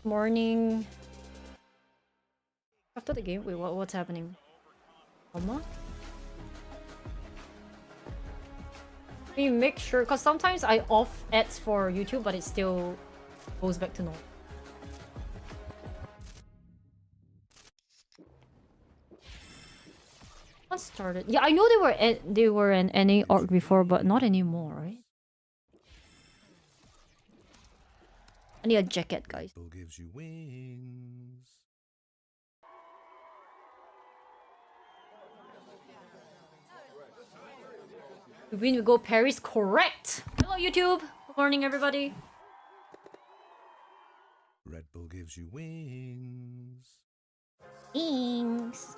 Morning. After the game, wait, what's happening? Mama? We make sure, because sometimes I off ads for YouTube, but it still goes back to normal. What started? Yeah, I know they were an NA org before, but not anymore, right? I need a jacket, guys. Gives you wings. We win, we go Paris, correct! Hello, YouTube! Good morning, everybody. Red Bull gives you wings. Wings.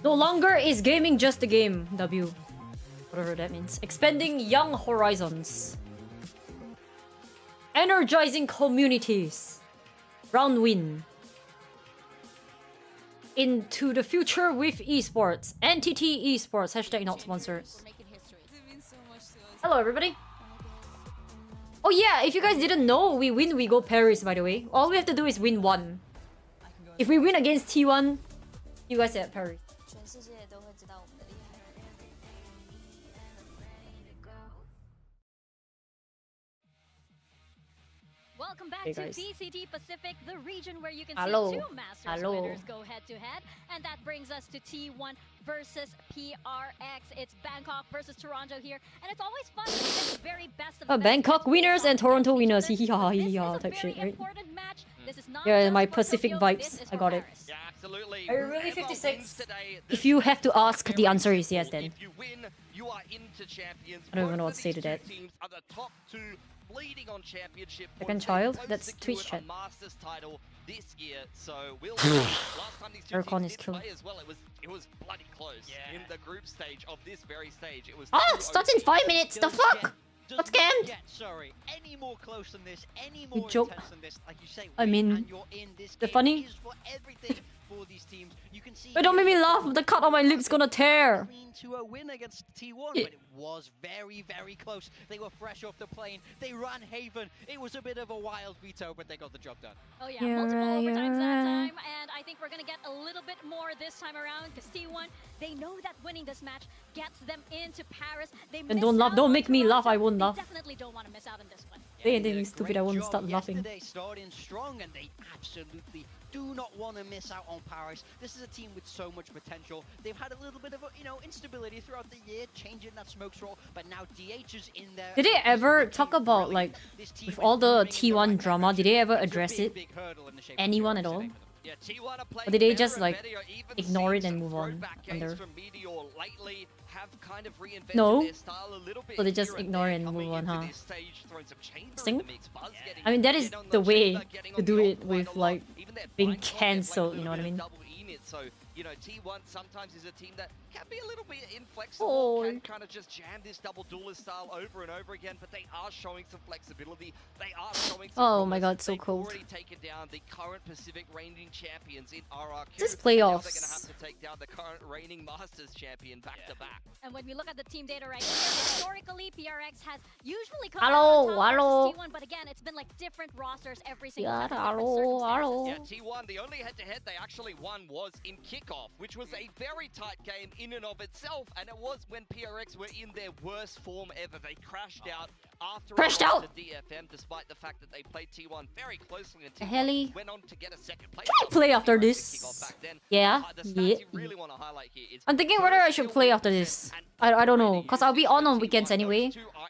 No longer is gaming just a game, W. Whatever that means. Expanding young horizons. Energizing communities. Round win. Into the future with esports. NTT esports. Hashtag not sponsored. Hello, everybody. Oh yeah, if you guys didn't know, we win, we go Paris, by the way. All we have to do is win one. If we win against T1, you guys are at Paris. Welcome back Hey, to guys. VCT PACIFIC, the region where you can Hello. see two Masters Hello. winners go head-to-head. And that brings us to T1 versus PRX. It's Bangkok versus Toronto here. And it's always fun to get the very best of the best Bangkok against winners and Bangkok Toronto against winners. each Hee other. ha hee This ha is a type very shit, right? important match. This is not Yeah, just my for Pacific Tokyo, vibes. this is I for got it. Paris. Yeah, absolutely. Are you really Whoever 56? wins today, If this you is have to ask, the very answer is simple. yes then. If you win, you are into champions. I don't even know Both what of to say these to that. two teams are the top two bleeding on championship Second points. They child? both That's secured Twitch a chat. Masters title this year, so we'll see. Last time these two Aircon teams is did killed. play as well, it was bloody close in the group stage of this very stage. It was Ah, two it starts in OTs. 5 minutes. The fuck? What's scammed? Sorry, any more close than this, any You more joke. intense than this, like you say, I win mean, and you're in this the game funny- is for everything for these teams. You can see Wait, don't make me laugh. The cut on my lips gonna tear. clean to a win against T1, Yeah. but it was very, very close. They were fresh off the plane. They ran Haven. It was a bit of a wild veto, but they got the job done. Oh yeah, You're multiple right, overtimes you're that right. time, and I think we're gonna get a little bit more this time around because T1, they know that winning this match gets them into Paris. They And miss don't laugh. out Don't on make me laugh. Toronto. I won't laugh. They definitely don't want to miss out on this one. Say They did anything a stupid, great I won't job start laughing. yesterday, starting strong, and they absolutely do not want to miss out on Paris. This is a team with so much potential. They've had a little bit of instability throughout the year, changing that smokes roll, but now DH is in there. Did they This is ever the talk team about, really- like, this team with is all the moving in T1 right drama, direction. did they ever It's a address big, it? big hurdle in the shape of Anyone PRX at all? today for them. Yeah, T1 are playing Or did they better just, and like, better. You're even ignore it seeing and some move on throwback from games there? from Meteor lately have kind of reinvented No. their style a little bit So they just here and ignore there, it and coming move on, into huh? this stage, throwing some chamber in Interesting. the mix, Buzz getting I mean, that hit is on the way chamber, getting to on do the it ult with, quite a lot. like, Even their being blind bot, they're playing cancelled, a you know what I little bit mean? of double init, so you know, T1 sometimes is a team that can be a little bit inflexible, Oh. can kind of just jam this double duelist style over and over again, but they are showing some flexibility. They are showing some Oh my promise. god, so They've cold. already taken down the current Pacific reigning champions in RRQ. This is and now they're playoffs. going to have to take down the current reigning Masters champion back to back. And when we look at the team data right here, historically, PRX has usually come Hello, out on top hello. versus T1, but again, it's been like different rosters every single Yeah, time. hello, hello. Yeah, T1, the only head-to-head they actually won was in kickoff, which was a very tight game in and of itself, and it was when PRX were in their worst form ever. They crashed out after Crashed a loss out? to DFM, despite the fact that they played T1 very closely, and The T1 helly? went on to get a second place. Can I play after this? Yeah, The stats yeah. you really want to highlight here is I'm thinking whether I first should kill play win after percent this. and I don't know, already because I'll be usage on for weekends T1. anyway. Those two are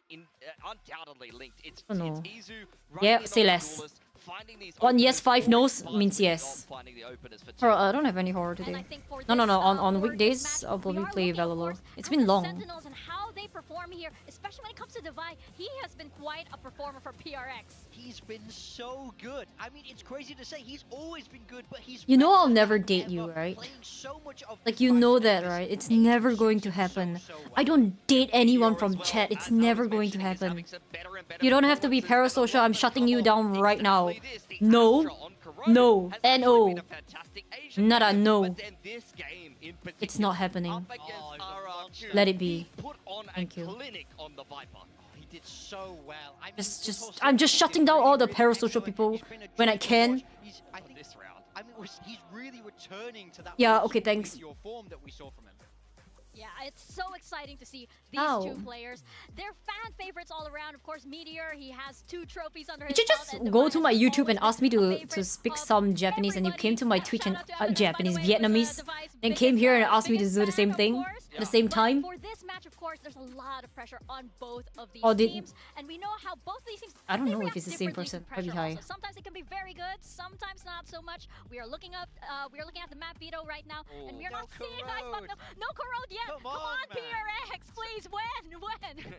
undoubtedly linked. It's Oh, no. Izu Yeah, running in say on the less. duelist, finding these One yes, openers, 5 always no's Buzz means is yes. not finding the openers for Bro, T1. I don't have any horror And I today. think for No, this, on for weekdays, this match, I'll we probably are play looking, of Valor. course, It's at been the long. Sentinels and how they perform here, especially when it comes to Divide. He has been quite a performer for PRX. He's been so good. I mean, it's crazy to say he's always been good, but he's You know better I'll never than date you, ever, right? playing so much of Like, the you know fights that, in this right? It's stage never suits going to him happen. so well. I don't date anyone Meteor from as well, chat. It's as I was never going to mentioning, is happen. having some better and better You don't have to be performances, parasocial. but I'm the shutting one you on down top, right now. exactly this, the No. Astra on Corona No. has actually N.O. been a fantastic Asian should Nada, be, no. But then this game in particular, It's not happening. up against RRQ, Let it be. he put on Thank a you. clinic on the Viper. He did so well. I mean, this whole I'm just series shutting is down all the really parasocial excellent. people It's been a when I joy to can. watch. I think This round. I mean, he's really returning to that. Yeah, old okay, school thanks. Meteor form that we saw from him. Yeah, it's so exciting to see these Ow. two players. They're fan favorites all around. Of course, Meteor, he has 2 trophies under Did his you belt. just and go Divine to my has YouTube and always ask me been a to favorite speak of some Japanese, and you came to my everybody. Twitch and Shout out to Evan, by Japanese, the way, was, Vietnamese, Device and biggest, came here and asked me to biggest do the same fan, of thing course. at the same But time? for this match, of course, there's a lot of pressure on both of these Oh, did- teams, and we know how both of these teams. I don't they know if react it's the same differently to person. Probably pressure high. also. Sometimes it can be very good, sometimes not so much. We are looking up. We are looking at the map Veto right now, and we are No not seeing nice corrode. no corrode yet. Come Come on, on, man. PRX, please win.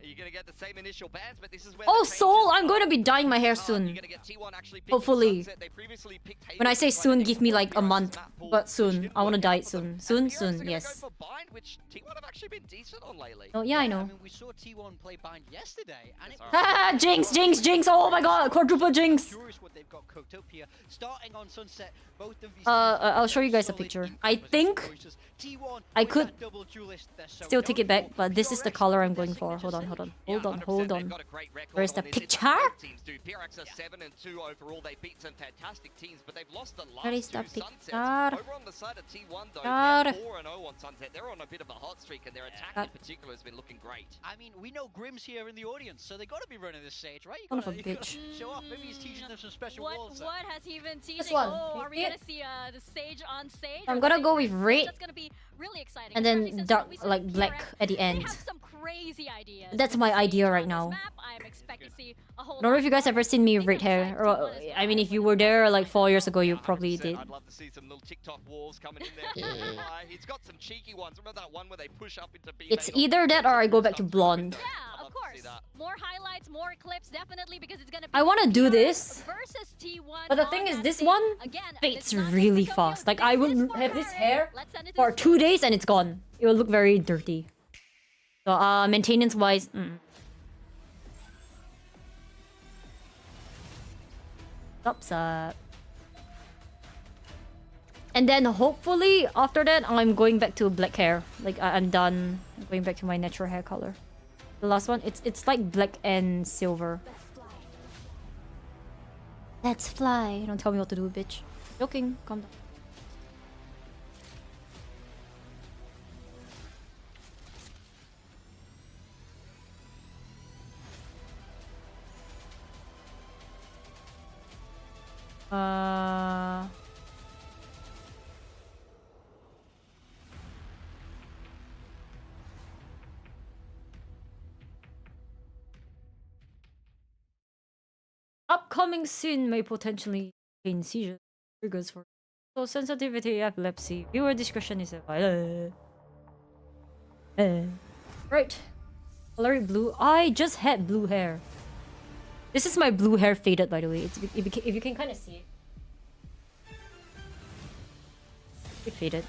You're gonna get the same initial bans, but this is where Oh, the Soul, changes I'm going to are. be dyeing my hair You're soon. gonna get T1 actually picking Hopefully. Sunset. They previously picked When I say Haven, soon, trying to give me like a PRX month, map pool, but which soon. didn't I want to work dye out it for them. soon. And Soon, PRX are soon, gonna yes. go for Bind, which T1 have actually been decent on lately. Oh, yeah, I I know. mean, we saw T1 play Bind yesterday, and it That's was Ah, Jinx, Jinx, Jinx, oh my god, quadruple Jinx. curious what they've got cooked up here. Starting on Sunset, both of these I'll show you guys a solid picture. in I position think choices. T1 I with could that double duelist, they're so still take it back, notable. but this is the PRX color I'm with their going for. Hold on, signature hold on, stage. Yeah, hold on, 100%, hold they've on. got a great record Where's on the this. It's picture? what both teams do. PRX are 7-2 overall. They beat some fantastic teams, but they've lost the Where last is two the Sunsets. picture? Over on the side of T1 though, Picture. they're 4-0 on Sunset. They're on a bit of a hot streak, and their attack in particular has been looking great. I mean, we know Grimm's here in the audience, so they got to be running this stage, right? Son of a You gotta bitch. show off. Maybe he's teaching them some special walls. What has he been teaching? one. Oh, are we Yeah. gonna see the sage on stage? I'm or gonna the go sage with on red, stage? That's gonna be really exciting. and especially then since dark, what we saw like with black PRX, at the they end. have some crazy ideas. That's with my the idea sage right on this now. map. I'm expecting to see a whole I don't know if you lot guys more. ever seen me Maybe with red hair. outside Or, T1 as I mean, well, if you when were they there play like 4 years ago, you Yeah, probably 100%. did. I'd love to see some little TikTok walls coming in there. He's got some cheeky ones. Remember that one where they push up into B? It's main or either that or I go back to blonde. Yeah, I'd of love to see course. that. More highlights, more clips, definitely, because it's gonna be I wanna do PRX this, versus T1 but the on thing is, that this stage. one Again, fades it's not just really for Tokyo, fast. Like, this I is will for have this PRX. hair Let's send it to for the 2 days and it's gone. It will look very dirty. So, maintenance wise, Stops up. And then hopefully after that, I'm going back to black hair. Like, I'm done going back to my natural hair color. The last one, it's like black and silver. Let's fly. Don't tell me what to do, bitch. Joking. Calm down. Upcoming soon may potentially contain seizure triggers for so sensitivity, epilepsy. Viewer discretion is advised. Right. Color it blue. I just had blue hair. This is my blue hair faded, by the way. If you can kind of see it. It faded.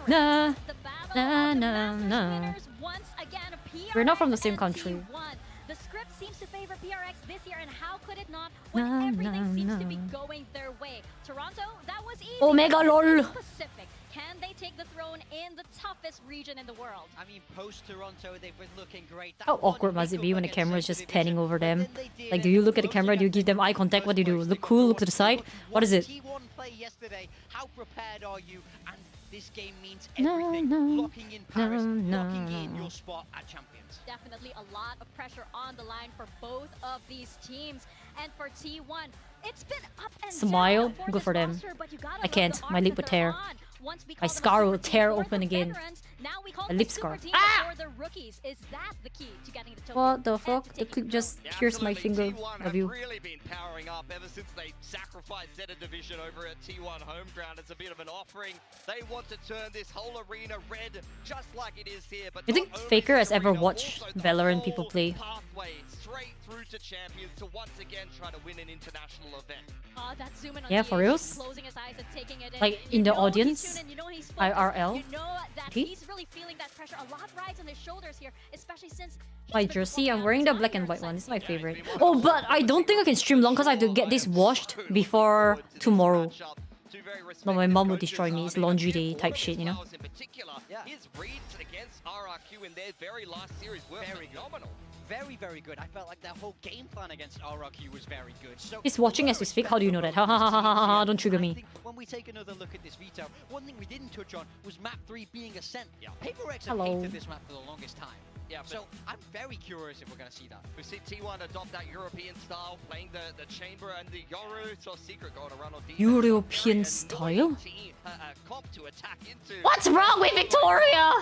Nah. The battle Nah, of the nah, Masters nah. winners once again, We're not from the PRX same and country. T1. The script seems to favor PRX this year, and how could it not when Nah, everything seems to be nah. going their way? Toronto, that was easy. Omega This lol. is Pacific. Can they take the throne in the toughest region in the world? I mean, post-Toronto, they've been looking great. That How one awkward must it hiccup be when the against camera is Sector just panning Division, over but them? then they did Like, it. do you look at the Closing camera? Do you out give them eye contact? What do you do? first Look place, cool? they Look to the got side? forward. What is it? T1 play yesterday. How prepared are you? And this game means No, everything. no, Locking in Paris, no, locking in no. your spot at Champions. Definitely a lot of pressure on the line for both of these teams. And for T1, it's been up and Smile. down Good this for them. roster, but you gotta I love can't. the My arc lip that would they're tear. on. Once we My call them scar a will super team tear for open the again. veterans, now we call A them lip a super scar. team Ah! for the rookies. Is that the key to getting the Tokyo What the and fuck? The taking clip the just throne? pierced my Absolutely, finger. T1 Of have you. really been powering up ever since they sacrificed Zeta Division over at T1 home ground. It's a bit of an offering. They want to turn this whole arena red, just like it is here. But You think not only Faker this has ever arena, watched also the Valorant people whole play? Pathway straight through to champions to once again try to win an international event. That zoom in on Yeah, for DH, reals? closing his eyes and taking it in. Like, You in the know he's audience? tuned in, you know he's focused, IRL? You know that Okay. he's really feeling that pressure. A lot rides on his shoulders here, especially since he's My been jersey, performing I'm on wearing the top black and here white one. This is my since favorite. been one Oh, of the but I don't think I can stream long because I have to get this washed before tomorrow. Two very No, my mom would respected destroy me. coaches. It's laundry I mean, day one type of his shit, you know? players in particular, Yeah. his reads against RRQ in their very last series were phenomenal. Very, very good. I felt like their whole game plan against RRQ was very good. So He's watching as we speak. How do you know that? Ha ha ha ha ha ha! Don't trigger I me. think when we take another look at this Veto, one thing we didn't touch on was map 3 being Ascent. Yeah. PRX have Hello. hated this map for the longest time. Yeah, but So I'm very curious if we're going to see that. we see T1 adopt that European style, playing the chamber and the Yoru. So Secret going to run on defense. European Very style? annoying team, comp to attack into. What's wrong with Victoria?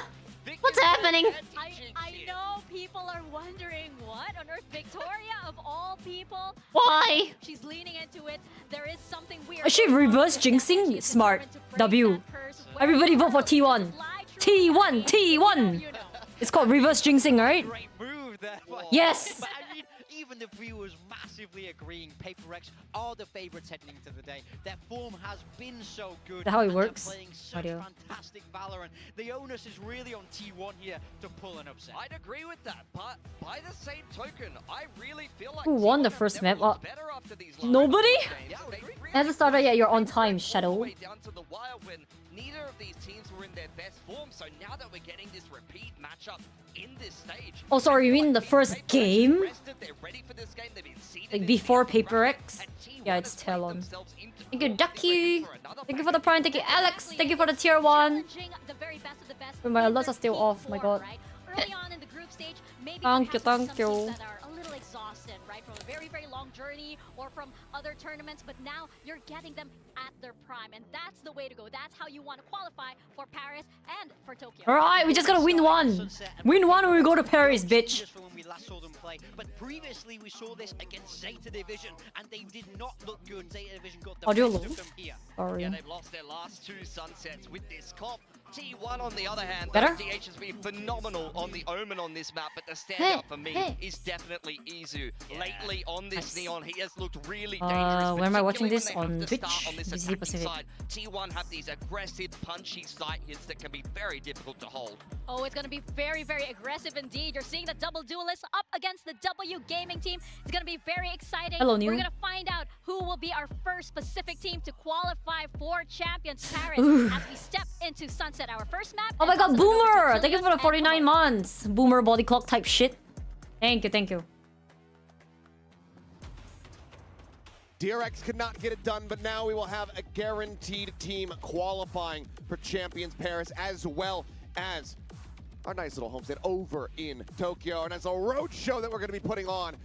Vic What's is happening? anti-jinx I here. know people are wondering what on earth Victoria of all people. Why? She's leaning into it. There is something weird. Is she going on reverse with the defense. jinxing? She's Smart. determined to break W. that curse. Everybody vote for T1. Lie true. T1, T1. You know. It's called reverse jinxing, right? Great move there. Yes. But I mean, even the viewers massively agreeing PRX are the favorites heading into the day. Their form has been so good. That how it and they're works? playing such Audio. fantastic Valorant. The onus is really on T1 here to pull an upset. I'd agree with that, but by the same token, I really feel like Who won T1 the have first never map? looked better after these last Nobody? games. Yeah, I would They agree. really Hasn't started yet. You're on time, all the Shadow. way down to the wire when neither of these teams were in their best form. So now that we're getting this repeat matchup in this stage, Oh, sorry, I you feel mean like the first PRX is game? rested, they're ready for this game, they've been seeded Like in before the upper bracket, PRX? and T1 Yeah, it's has played Talon. themselves into Thank you, draw. Ducky. For another Thank you for the bracket. prime. Thank you, Alex. Thank you for the tier 1. Challenging the very best of the best Oh, my in alerts this are still Team off, my 4, God. right? Early on in the group stage, maybe Thank you, perhaps thank some you. teams that are a little exhausted, right, from a very, very long journey or from other tournaments, but now you're getting them at their prime, and that's the way to go. That's how you want to qualify for Paris and for Tokyo. Alright, we just gotta win one. Win one or we go to Paris, bitch. Just from when we last saw them play, but previously we saw this against Zeta Division, and they did not look good. Zeta Division got the Audio best low. of them here. Sorry. Yeah, they've lost their last 2 sunsets with this comp. T1 on the other hand, Better? DH has been phenomenal on the Omen on this map, but the Hey, standout for me hey. is definitely Izu. Yeah. Lately on this Nice. Neon, he has looked really dangerous. where am I watching this? particularly when On they have to start Twitch? on this VCT attacking Pacific. side. T1 have these aggressive, punchy sight hits that can be very difficult to hold. Oh, it's going to be very, very aggressive indeed. You're seeing the double duelists up against the W Gaming team. It's going to be very exciting. Hello, We're Neil. going to find out who will be our first Pacific team to qualify for Champions Paris Oof. as we step into Sunset, our first map. Oh my and god, also go Boomer! to Thank you for the Tillion 49 and months. Boomer body clock type shit. Thank you, thank you. DRX could not get it done, but now we will have a guaranteed team qualifying for Champions Paris, as well as our nice little homestead over in Tokyo. And as a road show that we're going to be putting on.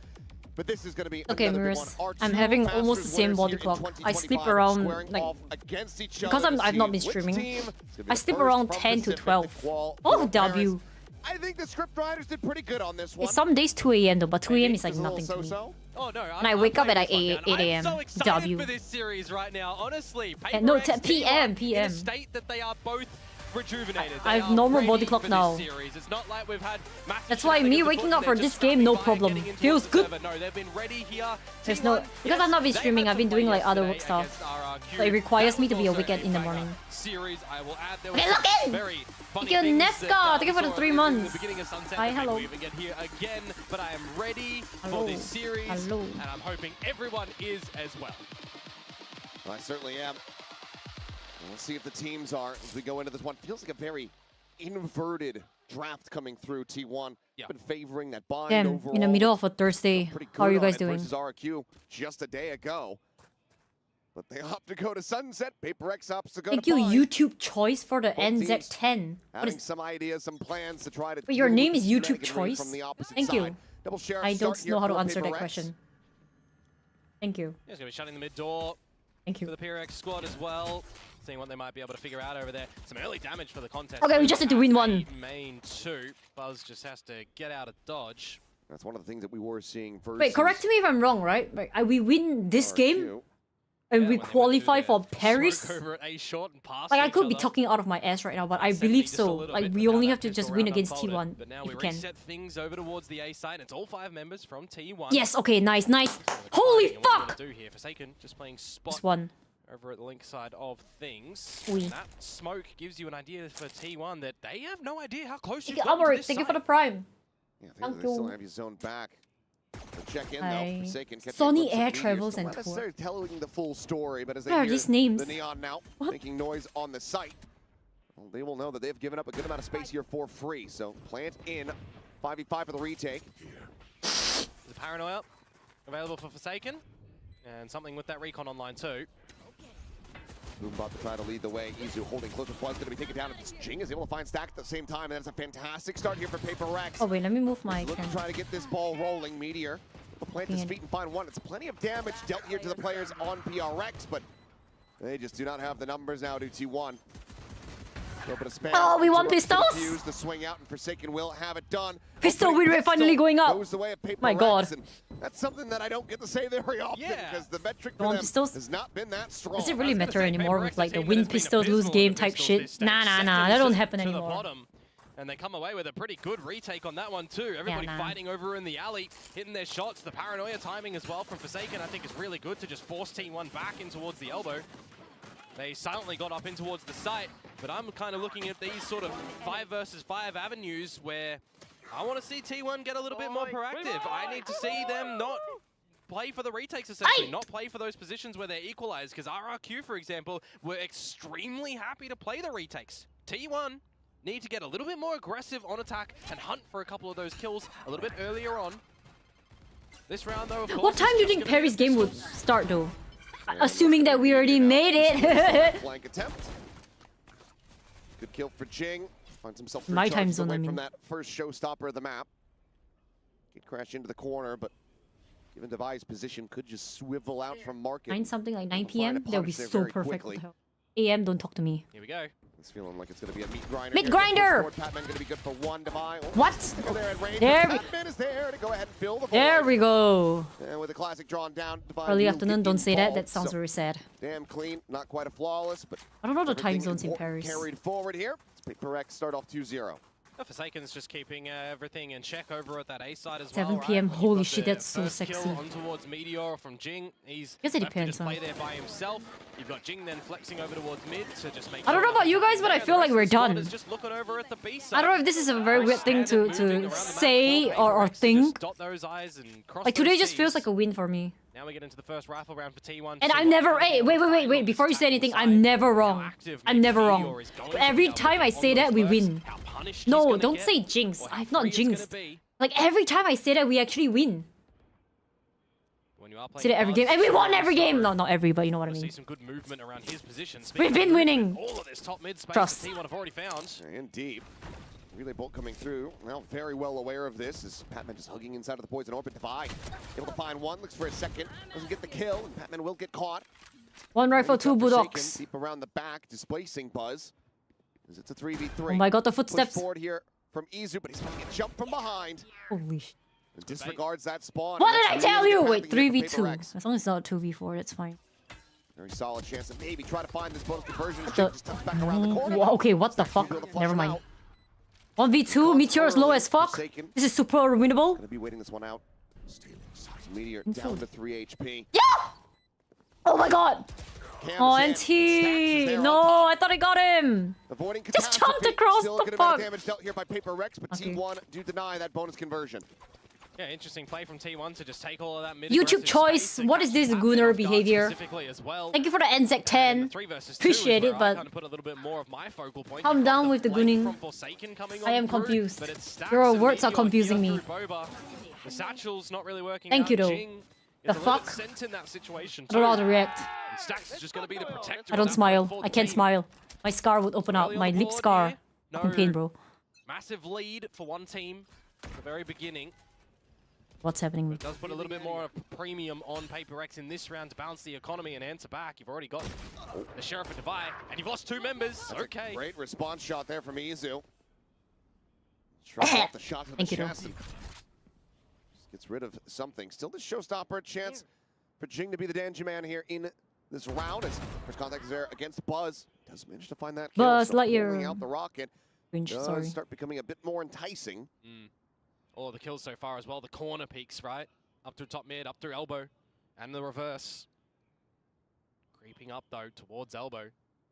But this is going to be Okay, another big Miris, one. Our I'm two having Masters almost the same winners body here in clock. I sleep 2025 around, squaring like, off against each because other to I've not see been which streaming. team is gonna be I the sleep first around from 10 to Pacific 12. qual Oh, for Paris. W. I think the script writers did pretty good on this one. It's some days 2 a.m. though, but 2 a.m. is like It's a little nothing to me. so-so. Oh no! And I wake up at like playing 8 this one down. a.m. I'm so excited W. for this series right now. Honestly, No, PRX PM, T1 PM. In a state that they are both rejuvenated. I They have are normal ready body clock for this now. series. It's not like we've had massive That's why me shenanigans waking afoot, up for they're this just game, no scrapping by and problem. getting in Feels towards the good. server. No, they've been ready here. There's T1, no- because I've not been they streaming, had I've to been doing, play like, other work yesterday stuff. against RRQ. So it requires That me to was be also awake in the a morning. banger series. I will add there Okay, was look some in! very funny Thank you, things Nesca. that, Thank you for the saw 3 in months. The beginning of Sunset, Hi, that maybe hello. we even get here again, but I am ready Hello. for this series, Hello. and I'm hoping everyone is as well. I certainly am. We'll see if the teams are as we go into this one. Feels like a very inverted draft coming through. T1 Yeah. been favoring that bind Damn, overall. in the middle of a Thursday. Pretty How are good you on guys it doing? versus RQ just a day ago. But they opt to go to Sunset. PRX opts to go Thank to you, Bind. YouTube choice for the Both teams NZ10. What Having is? some ideas, some plans to try to. Wait, your deal name with is the YouTube shenaniganry choice? From the opposite Thank side. you. Double sheriff I start don't here know how to for answer that PRX. question. Thank you. He's going to be shutting the mid door Thank for you. the PRX squad as well. Seeing what they might be able to figure out over there. Some early damage for the contest. Okay, we just need to win one. Main 2. Buzz just has to get out of dodge. That's one of the things that we were seeing versus. Wait, correct me if I'm wrong, right? Like, we win this game RQ. and Yeah, we when they went qualify through for their Paris. smoke over at A short and past Like, I each could be other. talking out of my ass right now, but I Sadly, believe just a so. little Like, bit we of how only that have to just pistol win round against unfolded. T1 But now if we we can. reset things over towards the A side. It's all 5 members from T1. Yes, okay, nice, nice. So Holy exciting. And what we're fuck! gonna do here, Forsaken just playing spot Just one. over at the link side of things. Oui. And that smoke gives you an idea for T1 that they have no idea how close Thank you've you, gotten to Albert. this Thank you for site. the prime. Yeah, Thank they still you. have you zoned back. Check in Hi. though. Forsaken catching Sony a glimpse of Air Meteor, Travels still and not Tour. necessarily telling the full story, but as they What are hear these names? the neon now, What? making noise on the site, well, they will know that they've given up a good amount of space here for free. So plant in 5v5 for the retake. There's a Paranoia available for Forsaken. And something with that recon online too. Boombot to try to lead the way. Izu holding close to Buzz, going to be taken down. Jing is able to find Stack at the same time, and that's a fantastic start here for PRX. Oh wait, let me move my Looking to camera. try to get this ball rolling. Meteor will plant his feet and find one. It's plenty of damage dealt here to the players on PRX, but they just do not have the numbers now to T1. Oh, we want pistols? The swing out, and Forsaken will have it done. Pistol win rate finally going up. Goes the way of My PRX, God. and that's something that I don't get to say very often, Yeah. because the metric You want for them pistols? has not been that strong. Does it really I was gonna matter say, anymore PRX with like the team win has been pistols, lose abysmal game at type pistols shit? this stage. Nah, that Seconds don't to- happen to the anymore. bottom. And they come away with a pretty good retake on that one too. Everybody nah. fighting over in the alley, hitting their shots. The Paranoia timing as well from Forsaken I think is really good to just force T1 back in towards the elbow. They silently got up in towards the site, but I'm kind of looking at these sort of 5 versus 5 avenues where I want to see T1 get a little bit more proactive. I need to see them not play for the retakes, essentially, not play for those positions where they're equalized, because RRQ, for example, were extremely happy to play the retakes. T1 need to get a little bit more aggressive on attack and hunt for a couple of those kills a little bit earlier on. This round, though, of course, What time do you is think just gonna be Perry's game would pistols. start though? Assuming that we already made it. Flank attempt. Good kill for Jing. Finds himself My time recharged zone, away I from mean. that first showstopper of the map. Could crash into the corner, but given Devi's position, could just swivel out from market. 9 something like 9 We'll find a p.m. That would be punish there so very perfect. quickly. AM, don't talk to me. Here we go. It's feeling like it's going to be a meat grinder. Meat here. grinder! Push forward, Patman going to be good for one. Devi. What? Still there at range. There we- Patman is there to go ahead and fill the There void. we go. And with the classic drawn down, Devi Early will afternoon, get don't say that. That involved. sounds So, very sad. damn clean, not quite a flawless, but I don't know the time everything zones in important Paris. carried forward here. It's PRX start off 2-0. Forsaken's just keeping everything in check over at that A side as 7 well. p.m. Right? Holy You've got shit, the that's so first sexy. Kill on towards Meteor from Jing. He's Guess it left to depends, just play huh? there by himself. You've got Jing then flexing over towards mid to just make. I don't know sure about you guys, but I the feel like rest of we're the squad done. is just looking over at the B side. I don't know if this is a very weird thing Standard moving around to the map say for or PRX to just think. dot those eyes and cross Like today those just feels Ts. like a win for me. Now we get into the first rifle round for T1. And So I'm what never, can hey, they do? wait, before you say anything, Side, I'm never how wrong. active I'm never Meteor wrong. is going to Every be able to time I get on say that, those we firsts, win. how punished he's No, gonna don't get, say jinx. or how I've not free it's gonna jinxed. be Like every time I say that, we actually win. when you are playing Say that every Buzz. game. And we won every game! So No, not every, but you know what I we'll mean. see some good movement around his position. We've been winning. All of this top mid space Trust. that T1 have already found. And deep. Relay bolt coming through. Now very well aware of this as Patman just hugging inside of the poison orbit. Devi able to find one, looks for a second, doesn't get the kill, and Patman will get caught. 1 rifle, 2 Forsaken bulldogs. deep around the back, displacing Buzz. As it's a 3v3. Oh my god, the Push footsteps. forward here from Izu, but he's going to get jumped from behind. Holy shit. And disregards that spawn. What And did I that's tell really you? the Wait, path here for 3v2. PRX. As long as it's not 2v4, that's fine. Very solid chance to maybe try to find this bonus conversion. the- Just tucks back around the corner. Okay, what the fuck? Be able to flush Never him mind. out. 1v2, Meteor is low early, as fuck. Forsaken. This is super winnable. Gonna be waiting this one out. Meteor Info. down to 3 HP. Yeah! Oh my god! Cam Oh, is in. NT! Stacks is there No, on I thought I got him! avoiding Just catastrophe. jumped across, Still the a good amount of fuck? damage dealt here by PRX, but Okay. T1 do deny that bonus conversion. Yeah, interesting play from T1 to just take all of that mid YouTube aggressive choice. space and What is catch this Patman Gunnar off guard behavior? specifically as well. Thank you for the NZEC And the 10. 3 versus 2 is Appreciate where it, I but kind of put a little bit more of my focal point. calm You've got down with the flank gunning. from Forsaken coming I on am through, confused. but it's Stacks Your and words are Meteor confusing here me. through Boba. The satchel's not really working Thank out. you, though. Jing The is a little bit fuck? sent in that situation I don't know how to too. react. And Stacks is just going to be the protector. I of don't that smile. for I the can't team. smile. My scar would open up. Early on My the lip board scar. here. Fucking pain, bro. Massive lead for one team at the very beginning. What's happening? It does put a little bit more of a premium on PRX in this round to balance the economy and answer back. You've already got the Sheriff of Devi, and you've lost 2 members. That's Okay. a great response shot there from Izu. Shrugs off the shot to the Thank you, chest and just gets rid of something. Still the showstopper, a chance for Jing to be the danger man here in this round. As first contact is there against Buzz. Does manage to find that kill. Buzz so pulling Lightyear. out the rocket Cringe, does sorry. start becoming a bit more enticing. All of the kills so far as well. The corner peaks, right? Up through top mid, up through elbow, and the reverse. Creeping up, though, towards elbow.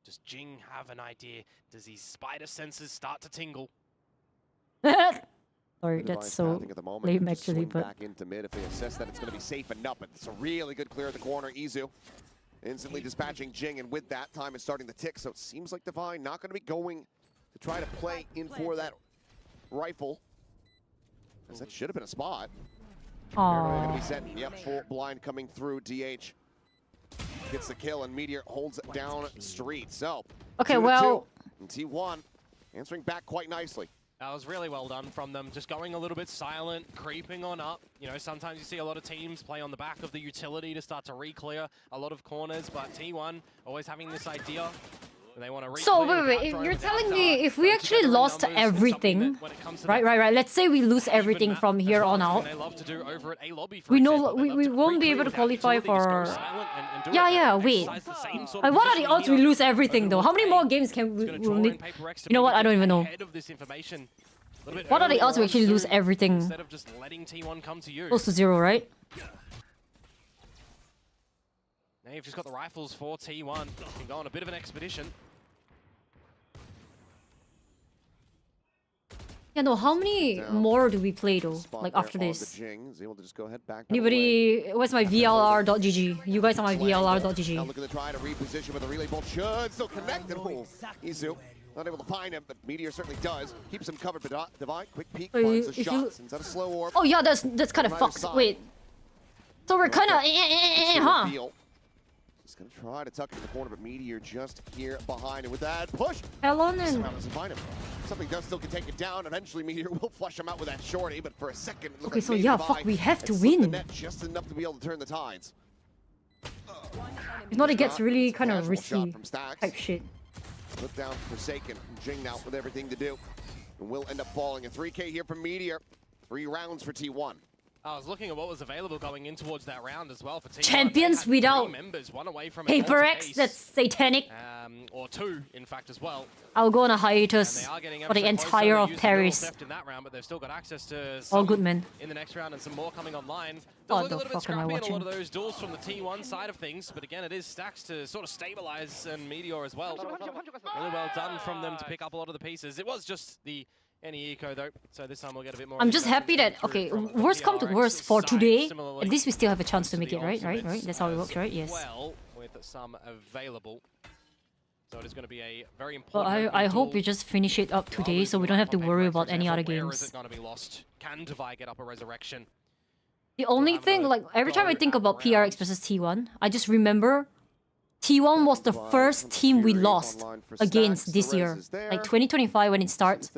Does Jing have an idea? Does his spider senses start to tingle? Sorry, The that's device so pathing at the moment. lame Just actually, swing but back into mid if they assess that it's going to be safe enough. But it's a really good clear at the corner. Izu instantly dispatching Jing, and with that, time is starting to tick. So it seems like Divine not going to be going to try to play in for that rifle, as that should have been a spot. Paranoia going to be set. Yep, full blind coming through. DH gets the kill, and Meteor holds it down street. So okay, 2-2, well, and T1 answering back quite nicely. That was really well done from them, just going a little bit silent, creeping on up. You know, sometimes you see a lot of teams play on the back of the utility to start to re-clear a lot of corners, but T1 always having this idea. They want to so wait, you're telling me if we actually lost everything, right? Let's say we lose everything from here on out. We know we won't be able to qualify for. Yeah. Wait. What are the odds we lose everything though? How many more games can we need? You know what? I don't even know. What are the odds we actually lose everything? Instead of just letting T1 come to you. Close to 0, right? Now you've just got the rifles for T1. Can go on a bit of an expedition. Yeah, no, how many more do we play though? Like after this? Able to just go ahead back Anybody? Where's my VLR.gg? You guys are my now VLR.gg. looking to try to reposition with a relay bolt. Should still connected. Oh, Izu not able to find him, but Meteor certainly does. Keeps him covered, but Divine, quick peek, So finds the if shot. you- Sends out a slow orb. Oh yeah, that's kind of Neither fucked. side. Wait. So we're kind of huh? He's gonna try to tuck in the corner, but Meteor just here behind, and with that push, Helen and somehow doesn't find him. Something does still can take it down. Eventually, Meteor will flush him out with that shorty, but for a second, it looked okay, like so maybe yeah, Divine fuck, we have to had slipped the win. net just enough to be able to turn the tides. If not, it gets really kind of Casual shot risky from Stacks. type shit. Put down Forsaken. Jing now with everything to do. And will end up falling. A 3K here from Meteor. 3 rounds for T1. I was looking at what was available going in towards that round as well for T1. Champions They had without 3 members, one away from Paper X, that's satanic. or 2, in fact, as well. I'll go on a And hiatus they are getting for the ever so close, entire so of they used the Paris. theft in that round, but they've still got access to All some good, man. in the next round and some more coming online. Does What look the a little bit fuck am I scrappy in a lot watching? of those duels from the T1 side of things, but again, it is Stacks to sort of stabilize and Meteor as well. Really well done from them to pick up a lot of the pieces. It was just the any eco though, so this time we'll get a bit more. I'm just happy that, okay, worst come to PRX worst for side, today, similarly at least we still have a chance to to make the it, right? ultimates That's how it as works, right? Yes. Well, with some available. So it is going to be a very Well, important. I hope we duel. just finish it up today so we don't have to worry about any other games. Where is it going to be lost? Can Divide get up a resurrection? The only thing, like, every time I think about PRX versus T1, I just remember T1 was the first team we lost against this year. Like 2025 when it starts.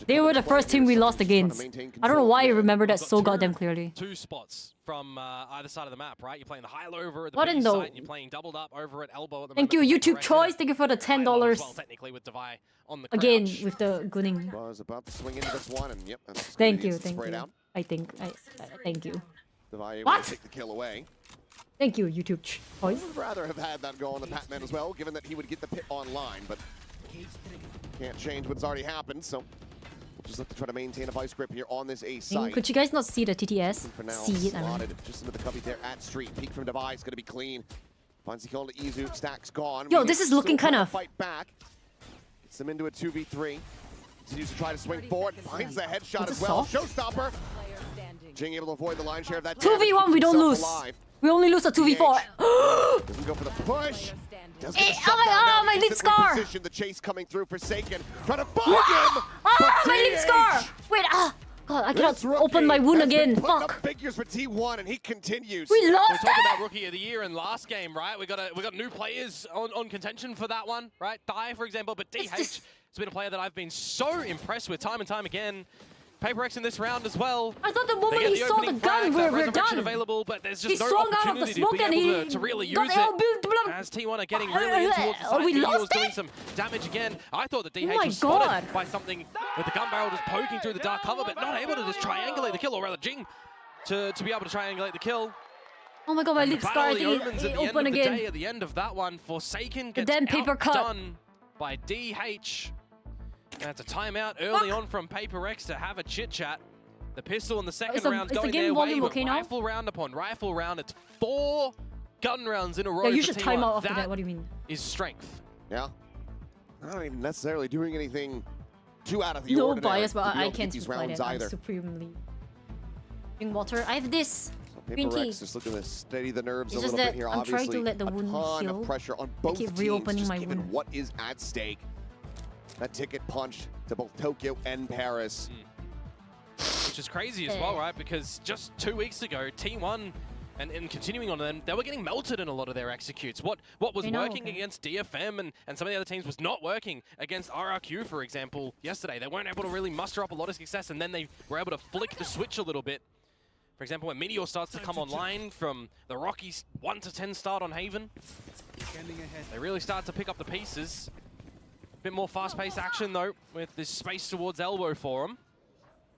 They were the first team we lost against. I don't know why I remember that so goddamn clearly. 2 spots from either side of the map, right? You're playing the high-low over at the What B in the- site, and you're playing doubled up over at elbow at the Thank you, moment. YouTube Choice. Thank you for the High-low as $10. well, technically with Divide on the Again, crouch. with the gunning. Was about to swing into this one, and yep. That's Thank gonna you, be thank sprayed you. out. I think, thank you. Divide able What? to take the kill away. Thank you, YouTube Choice. Would rather have had that go on to Patman as well, given that he would get the pit online, but can't change what's already happened, so we'll just have to try to maintain a vice grip here on this A site. Could you guys not see the TTS? For now, See it, I mean. slotted just into the cubby there at street. Peek from Device, gonna be clean. Finds the kill to Izu, Stacks gone. Yo, Meteor this is still looking trying to kinda- fight back. Gets them into a 2v3. Continues to try to swing forward, finds the headshot What's as a well. soft? Showstopper. Jing able to avoid the line share of that. 2v1, we don't Keeps lose. himself alive. We only lose a 2v4. Doesn't go for the push. Does get Eh, the oh shutdown my God, now. my lip Instantly scar. positioned, the chase coming through. Forsaken. Trying to find him. Ah, but my lip DH, scar! Wait, God, I cannot this rookie open my wound has been again. putting up Fuck. figures for T1, and he continues. We We're lost talking that! about Rookie of the Year in last game, right? We got new players on contention for that one, right? Thai, for example, but DH just- has been a player that I've been so impressed with time and time again. Paper X in this round as well. I thought the They moment get he saw the opening frag, gun, that we're resurrection done. available, but there's He just no swung out of the opportunity smoke to be and able he to really got use it. elbowed. As T1 are getting really in towards the Oh, side, we DH lost was doing it? some damage again. I thought the DH my was spotted God. by something with the gun barrel just poking through the dark cover, but not able to just triangulate the kill, or rather Jing to be able to triangulate the kill. Oh my god, my And lip the scar, I battle of the think omens it at the end opened of the again. day, at the end of that one, Forsaken The gets damn paper cut. outdone by DH. That's a timeout early on from Paper X to have a chit chat. The pistol in the second round is the going game their way, volume but okay now? rifle round upon rifle round, it's 4 gun rounds in a row. Yeah, you for should T1. time out after that. What do you mean? Is strength. Yeah. Not even necessarily doing anything too out of the No ordinary. bias, but You I don't can't keep these supply rounds that. I'm either. supremely. Drink water. I have this. Green tea. PRX just looking to steady the nerves It's a just little bit that here. I'm trying Obviously, to let the a wound ton heal. of pressure on both keep teams, reopening just my given wound. what is at stake. That ticket punch to both Tokyo and Paris. Which is crazy as well, right? Because just 2 weeks ago, T1 and continuing on them, they were getting melted in a lot of their executes. What was working against DFM and some of the other teams was not working against RRQ, for example, yesterday. They weren't able to really muster up a lot of success, and then they were able to flick the switch a little bit. For example, when Meteor starts to come online from the rocky 1 to 10 start on Haven, they really start to pick up the pieces. A bit more fast-paced action, though, with this space towards elbow for them.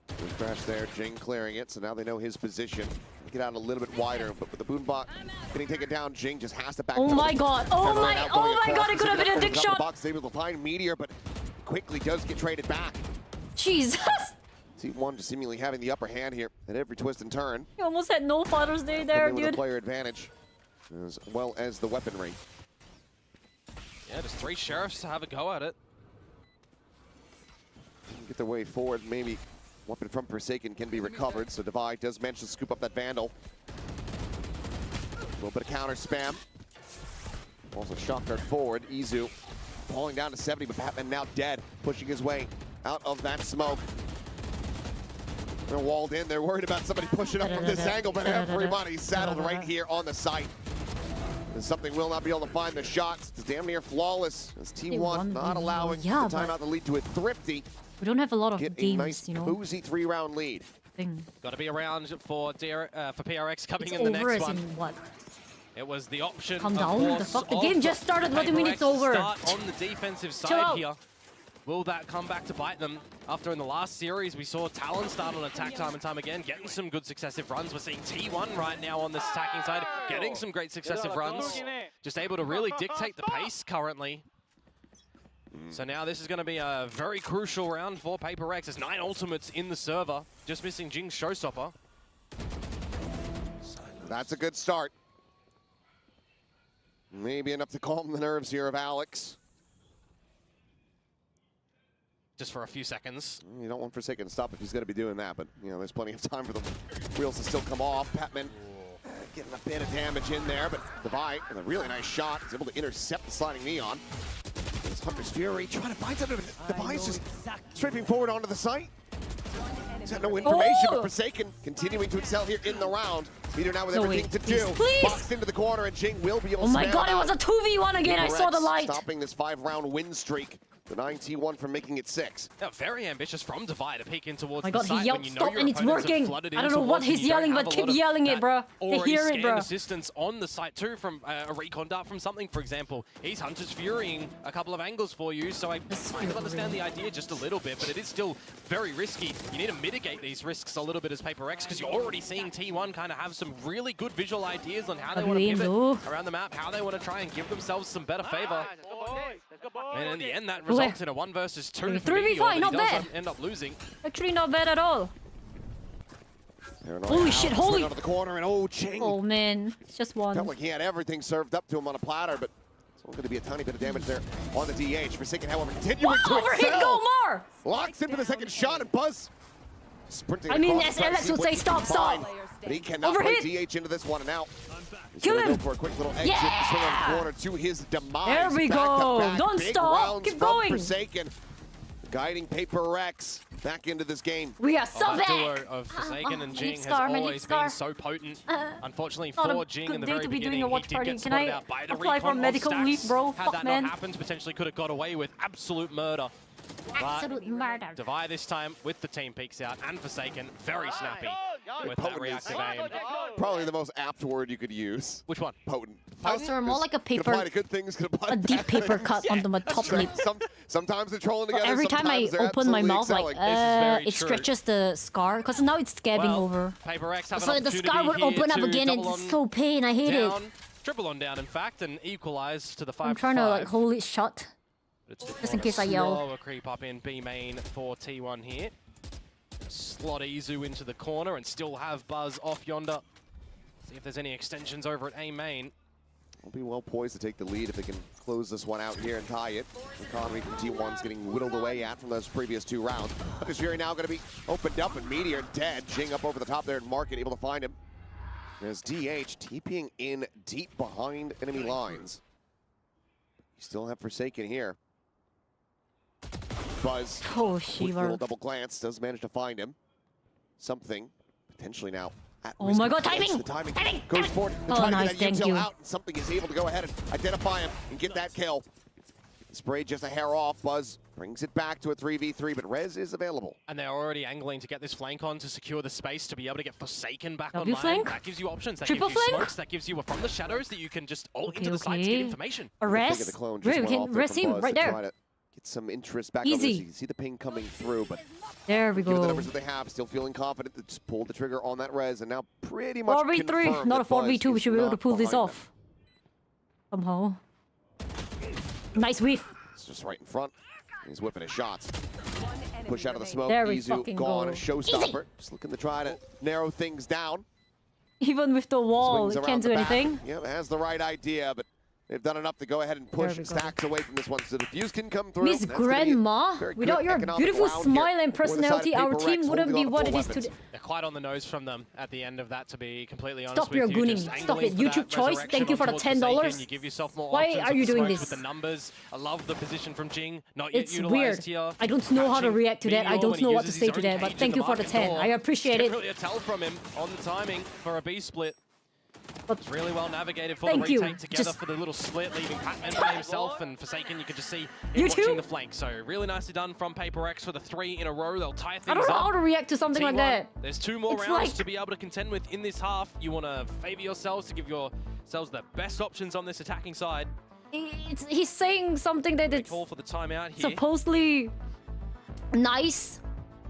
Good crash there, Jing clearing it, so now they know his position. Get out a little bit wider, but with the boombox getting taken down, Jing just has to back Oh up. my god! Oh my god! It could have been a dick shot. The box is able to find Meteor, but quickly does get traded back. Jesus! T1 just seemingly having the upper hand here at every twist and turn. You almost had no Father's Day there, Coming with a dude. player advantage, as well as the weaponry. Yeah, just 3 sheriffs to have a go at it. Get their way forward, maybe. Weapon from Forsaken can be recovered, so Divide does manage to scoop up that Vandal. A little bit of counter spam. Also shot dart forward. Izu falling down to 70, but Batman now dead, pushing his way out of that smoke. They're walled in. They're worried about somebody pushing up from this angle, but everybody's saddled right here on the site. And something will not be able to find the shots. It's damn near flawless as T1 not allowing the timeout to lead to a thrifty. We don't have a lot of Get a games, nice, you know. cozy 3-round lead. Got to be around for PRX coming It's in the over next as one. in what? It was the option. Calm of down. The course, fuck? The of game just started. What do you mean it's PRX over? Start on the defensive Chill side out. here. Will that come back to bite them? After in the last series, we saw Talon start on attack time and time again, getting some good successive runs. We're seeing T1 right now on this attacking side, getting some great successive runs. Just able to really dictate the pace currently. So now this is going to be a very crucial round for PRX. There's 9 ultimates in the server, just missing Jing's showstopper. That's a good start. Maybe enough to calm the nerves here of Alex. Just for a few seconds. You don't want Forsaken to stop if he's going to be doing that, but you know there's plenty of time for the wheels to still come off. Patman getting a bit of damage in there, but Divide with a really nice shot is able to intercept the sliding Neon. There's Hunter's Fury trying to find something. Divide's just strafing forward onto the site. He's got no information, but Forsaken continuing to excel here in the round. Meteor now with everything to do. Boxed into the corner, and Jing will be able to Oh my god, it was a 2v1 again. I saw the light. Stopping this 5-round win streak. Denying T1 from making it 6. Yeah, very ambitious from Divide to peek in towards my the god, site he yelled when you know stop your and it's opponents have working. flooded I in don't know what towards you. he's You don't yelling, have but a keep lot of yelling it, that bro. They already hear it, scanned bro. assistance on the site too from a recon dart from something, for example. He's Hunter's Furying a couple of angles for you, so I kind of understand the idea just a little bit, but it is still very risky. You need to mitigate these risks a little bit as PRX because you're already seeing T1 kind of have some really good visual ideas on how they want to pivot around the map, how they want to try and give themselves some better favor. And in the end, that results in a 1 versus 2 for Meteor, but he does end up losing. Actually, not bad at all. Holy shit, holy! Out of the corner, and Jing. Oh man, it's just one. Felt like he had everything served up to him on a platter, but it's only going to be a tiny bit of damage there on the DH. Forsaken, however, continuing to Overhit, excel. go more! Locks in for the second shot, and Buzz sprinting. I mean, across the Alex would say stop, stop. But he cannot Overhit. play DH into this one, and now he's Kill gonna him. go for a quick little exit, swing on the corner to his demise. There we Back to go. back, Don't big stop. rounds Keep from going. Forsaken, guiding PRX back into this game. We are so That back. duo of Forsaken and I Jing need has Scar, I need always Scar. been so potent. Unfortunately Not for a Jing good in the day very to be doing beginning, a he watch did party. get Can spotted I out by the apply for recon medical on leave, stacks. bro? Had Fuck, that man. not happened, potentially could have got away with absolute murder. Absolute murder. Divide this time with the team peeks out, and Forsaken very snappy with that Potent reactive is aim. Probably the most apt word you could use. Which one? Potent. Oh, sir, more like a Could apply to paper, good things, could apply a to deep bad paper things. cut onto my top lip. Sometimes they're trolling together. Every time I sometimes they're open my absolutely mouth, like, excelling. This is very it true. stretches the scar, because now it's scabbing Well, over. PRX have So an the scar would opportunity open up here to again and double it's on so pain. I hate it. down, triple on down, in fact, and equalize to the 5-5. I'm trying to like hold it shut. It's just in case I yell. Slower creep up in B main for T1 here. Slot Izu into the corner and still have Buzz off yonder. See if there's any extensions over at A main. Will be well poised to take the lead if they can close this one out here and tie it. Economy from T1's getting whittled away at from those previous 2 rounds. But this Fury now going to be opened up, and Meteor dead. Jing up over the top there, and Market able to find him. There's DH TPing in deep behind enemy lines. You still have Forsaken here. Buzz, Oh, quick little Shiva. double glance, does manage to find him. Something potentially now at Oh risk my of god, collapse. timing! The timing Timing! goes forward. They're Oh, trying nice, to get that thank util you. out, and something is able to go ahead and identify him and get that kill. Spray just a hair off. Buzz brings it back to a 3v3, but Rez is available. And they're already angling to get this flank on to secure the space to be able to get Forsaken back W online. flank? That gives you options. That Triple gives you flank? smokes. That gives you from the shadows that you can just ult Okay, into the site to get okay. information. A I think rest? the clone just Wait, we went can off there rest from him Buzz right to there. try to get some interest back Easy. on this. You can see the ping coming through, but There we given the go. numbers that they have, still feeling confident to just pull the trigger on that Rez, and now pretty much 4v3, confirmed not a that Buzz 4v2. We is should be able to not pull this behind off. Somehow. Nice whiff. them. It's just right in front. He's whipping his shots. Push out of the smoke. There we Izu fucking gone. go. A showstopper. Just looking to try to narrow things down. Even with the wall, Swings it around can't the do back. anything. Yeah, has the right idea, but they've done enough to go ahead and push There we go. stacks away from this one. So the defuse can come through. Miss That's gonna be a Grandma, very good without your economic beautiful round smile here and for the side of personality, our PRX team wouldn't holding be on to what full it is weapons. today. They're quite on the nose from them at the end of that, to be completely honest Stop with your you. gooning. Just Stop angling it. for that YouTube choice. resurrection Thank you for the onto $10. Forsaken. You give yourself more Why options are you with the doing smokes, this? With the numbers. I love the position from Jing. Not yet It's utilized weird. here. I don't know how to Catching react to that. I Meteor don't when he know what to uses say his to own that, but cage thank in you for the market 10. door. I appreciate Can't it. really tell from him on the timing for a B split. But It's really well navigated for Thank the you. retake together Just- for the little split, leaving Pac-Man by himself, and Forsaken, you could just see him You watching too? the flank. So really nicely done from PRX for the 3 in a row. They'll tie I things don't know how up. to react to something like T1, that. There's 2 more It's rounds like- to be able to contend with in this half. You want to favor yourselves to give yourselves the best options on this attacking side. He's saying something that They it's call for the timeout here. supposedly nice,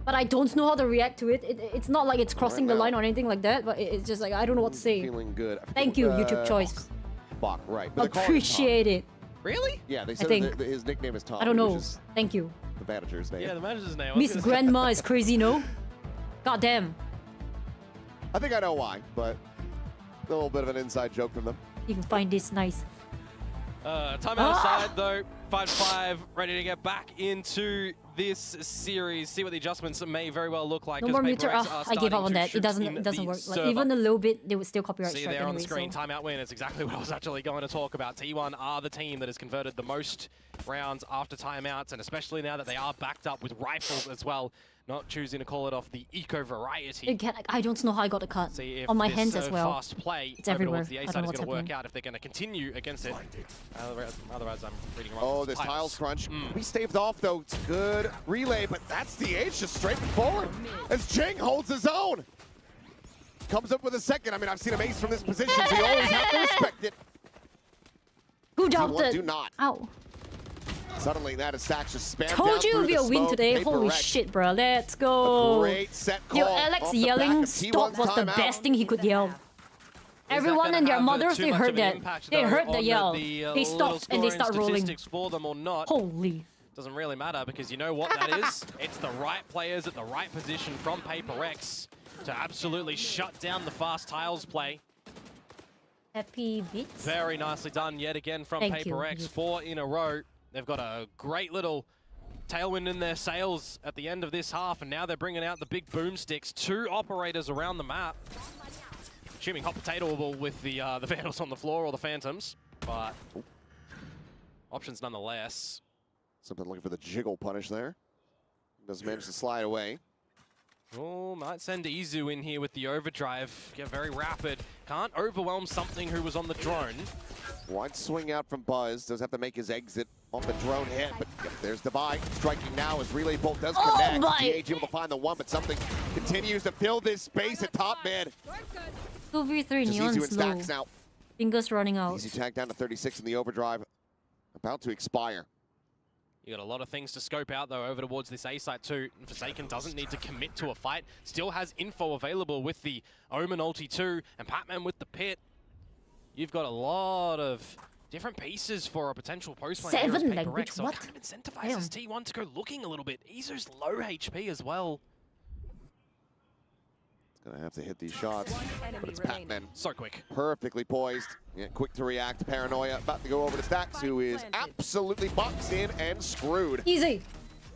but I don't know how to react to it. It's not like it's crossing the now- line or anything like that, but it's just like I don't know what to say. Feeling good. I forget Thank what you, the- YouTube choice. Bach, right. But they're calling him Appreciate it. Really? Tom. Yeah, they said think. that his nickname is Tom. I don't know. Which is Thank you. the manager's name. Yeah, the manager's name. I was Miss gonna say- Grandma is crazy, no? God damn. I think I know why, but a little bit of an inside joke from them. You can find this nice. Timeout aside, though, 5-5, ready to get back into this series. See what the adjustments may very well look like. No as more meter. PRX are I give up starting on to that. It shoot doesn't in work. the Like server. even a little bit, they would still copyright See strike there on anyway. the screen, So. timeout win. It's exactly what I was actually going to talk about. T1 are the team that has converted the most rounds after timeouts, and especially now that they are backed up with rifles as well, not choosing to call it off the eco variety. Again, I don't know how I got the cut. See if On my this, hands as well. fast play It's over everywhere. towards the A I side don't know is going to what's work happening. out if they're going to continue against it. Otherwise, I'm reading wrong. Oh, this tiles crunch. We staved off, though. It's good relay, but that's DH just straight forward as Jing holds his own. Comes up with a second. I mean, I've seen him ace from this position, so you always have to respect it. Who T1 doubted? do not. Ow. Suddenly, that is Stacks just spammed Told down you it through would be the a win smoke. today. Paper Holy wreck. shit, bro. Let's A go. great set call. Yo, Alex off the back yelling of stop T1's was the timeout. best thing he could yell. Everyone and their mothers, they heard that. They heard the yell. They stopped and they start rolling. For them or not, Holy. doesn't really matter because you know what that is? It's the right players at the right position from PRX to absolutely shut down the fast tiles play. Happy beats. Very nicely done yet again from Thank you. PRX. 4 in a row. They've got a great little tailwind in their sails at the end of this half, and now they're bringing out the big boomsticks. 2 operators around the map. Assuming hot potatoable with the Vandals on the floor or the Phantoms, but options nonetheless. Something looking for the jiggle punish there. Does manage to slide away. Oh, might send Izu in here with the overdrive. Get very rapid. Can't overwhelm something who was on the drone. Wide swing out from Buzz. Does have to make his exit off the drone hit, but yep, there's the buy. Striking now as Relay Bolt does Oh connect. my. DH able to find the one, but something continues to fill this space at top mid. 2v3 Just Neon Izu and slow. Stacks now. Fingers running out. Easy tag down to 36 in the overdrive. About to expire. You got a lot of things to scope out though over towards this A site too. Forsaken doesn't need to commit to a fight. Still has info available with the Omen ulti too, and Pac-Man with the pit. You've got a lot of different pieces for a potential post lane. 7 language, so what? it kind of incentivizes T1 to go looking a little bit. Izu's low HP as well. Gonna have to hit these shots, but it's Pac-Man. So quick. Perfectly poised, yeah, quick to react. Paranoia about to go over to Stacks, who is absolutely boxed in and screwed. Easy.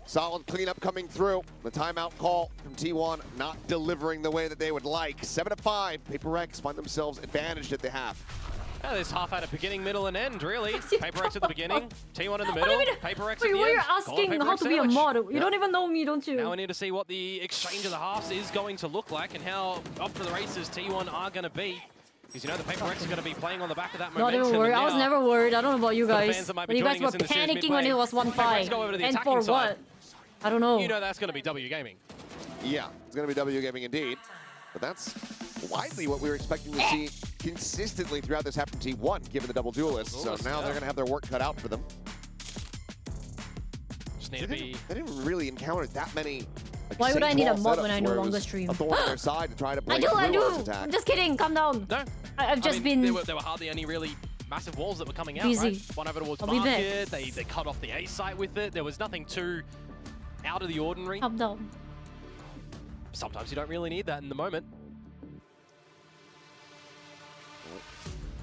Solid cleanup coming through. The timeout call from T1 not delivering the way that they would like. 7-5, PRX find themselves advantaged at the half. Yeah, this half had a beginning, middle, and end, really. PRX at the beginning, T1 in the middle, PRX at the end. Wait, you're asking how to be a mod. You don't even know me, don't you? Now we need to see what the exchange of the halves is going to look like and how up to the races T1 are going to be. Because you know the PRX are going to be playing on the back of that momentum. Not even worried. I was never worried. I don't know about you guys. But you guys were panicking when it was 1-5. And for what? I don't know. You know that's going to be W Gaming. Yeah, it's going to be W Gaming indeed. But that's widely what we were expecting to see consistently throughout this half from T1, given the double duelists. So now they're going to have their work cut out for them. Just need to be... They didn't really encounter that many. Like, why would I need a mod when I no where it longer was stream? A thorn on their side to try to break I do. attack. I'm just kidding. Calm down. No. I've just been... There were hardly any really massive walls that were coming out, busy. right? One over towards market, they cut off the A site with it. There was nothing too out of the ordinary. Calm down. Sometimes you don't really need that in the moment.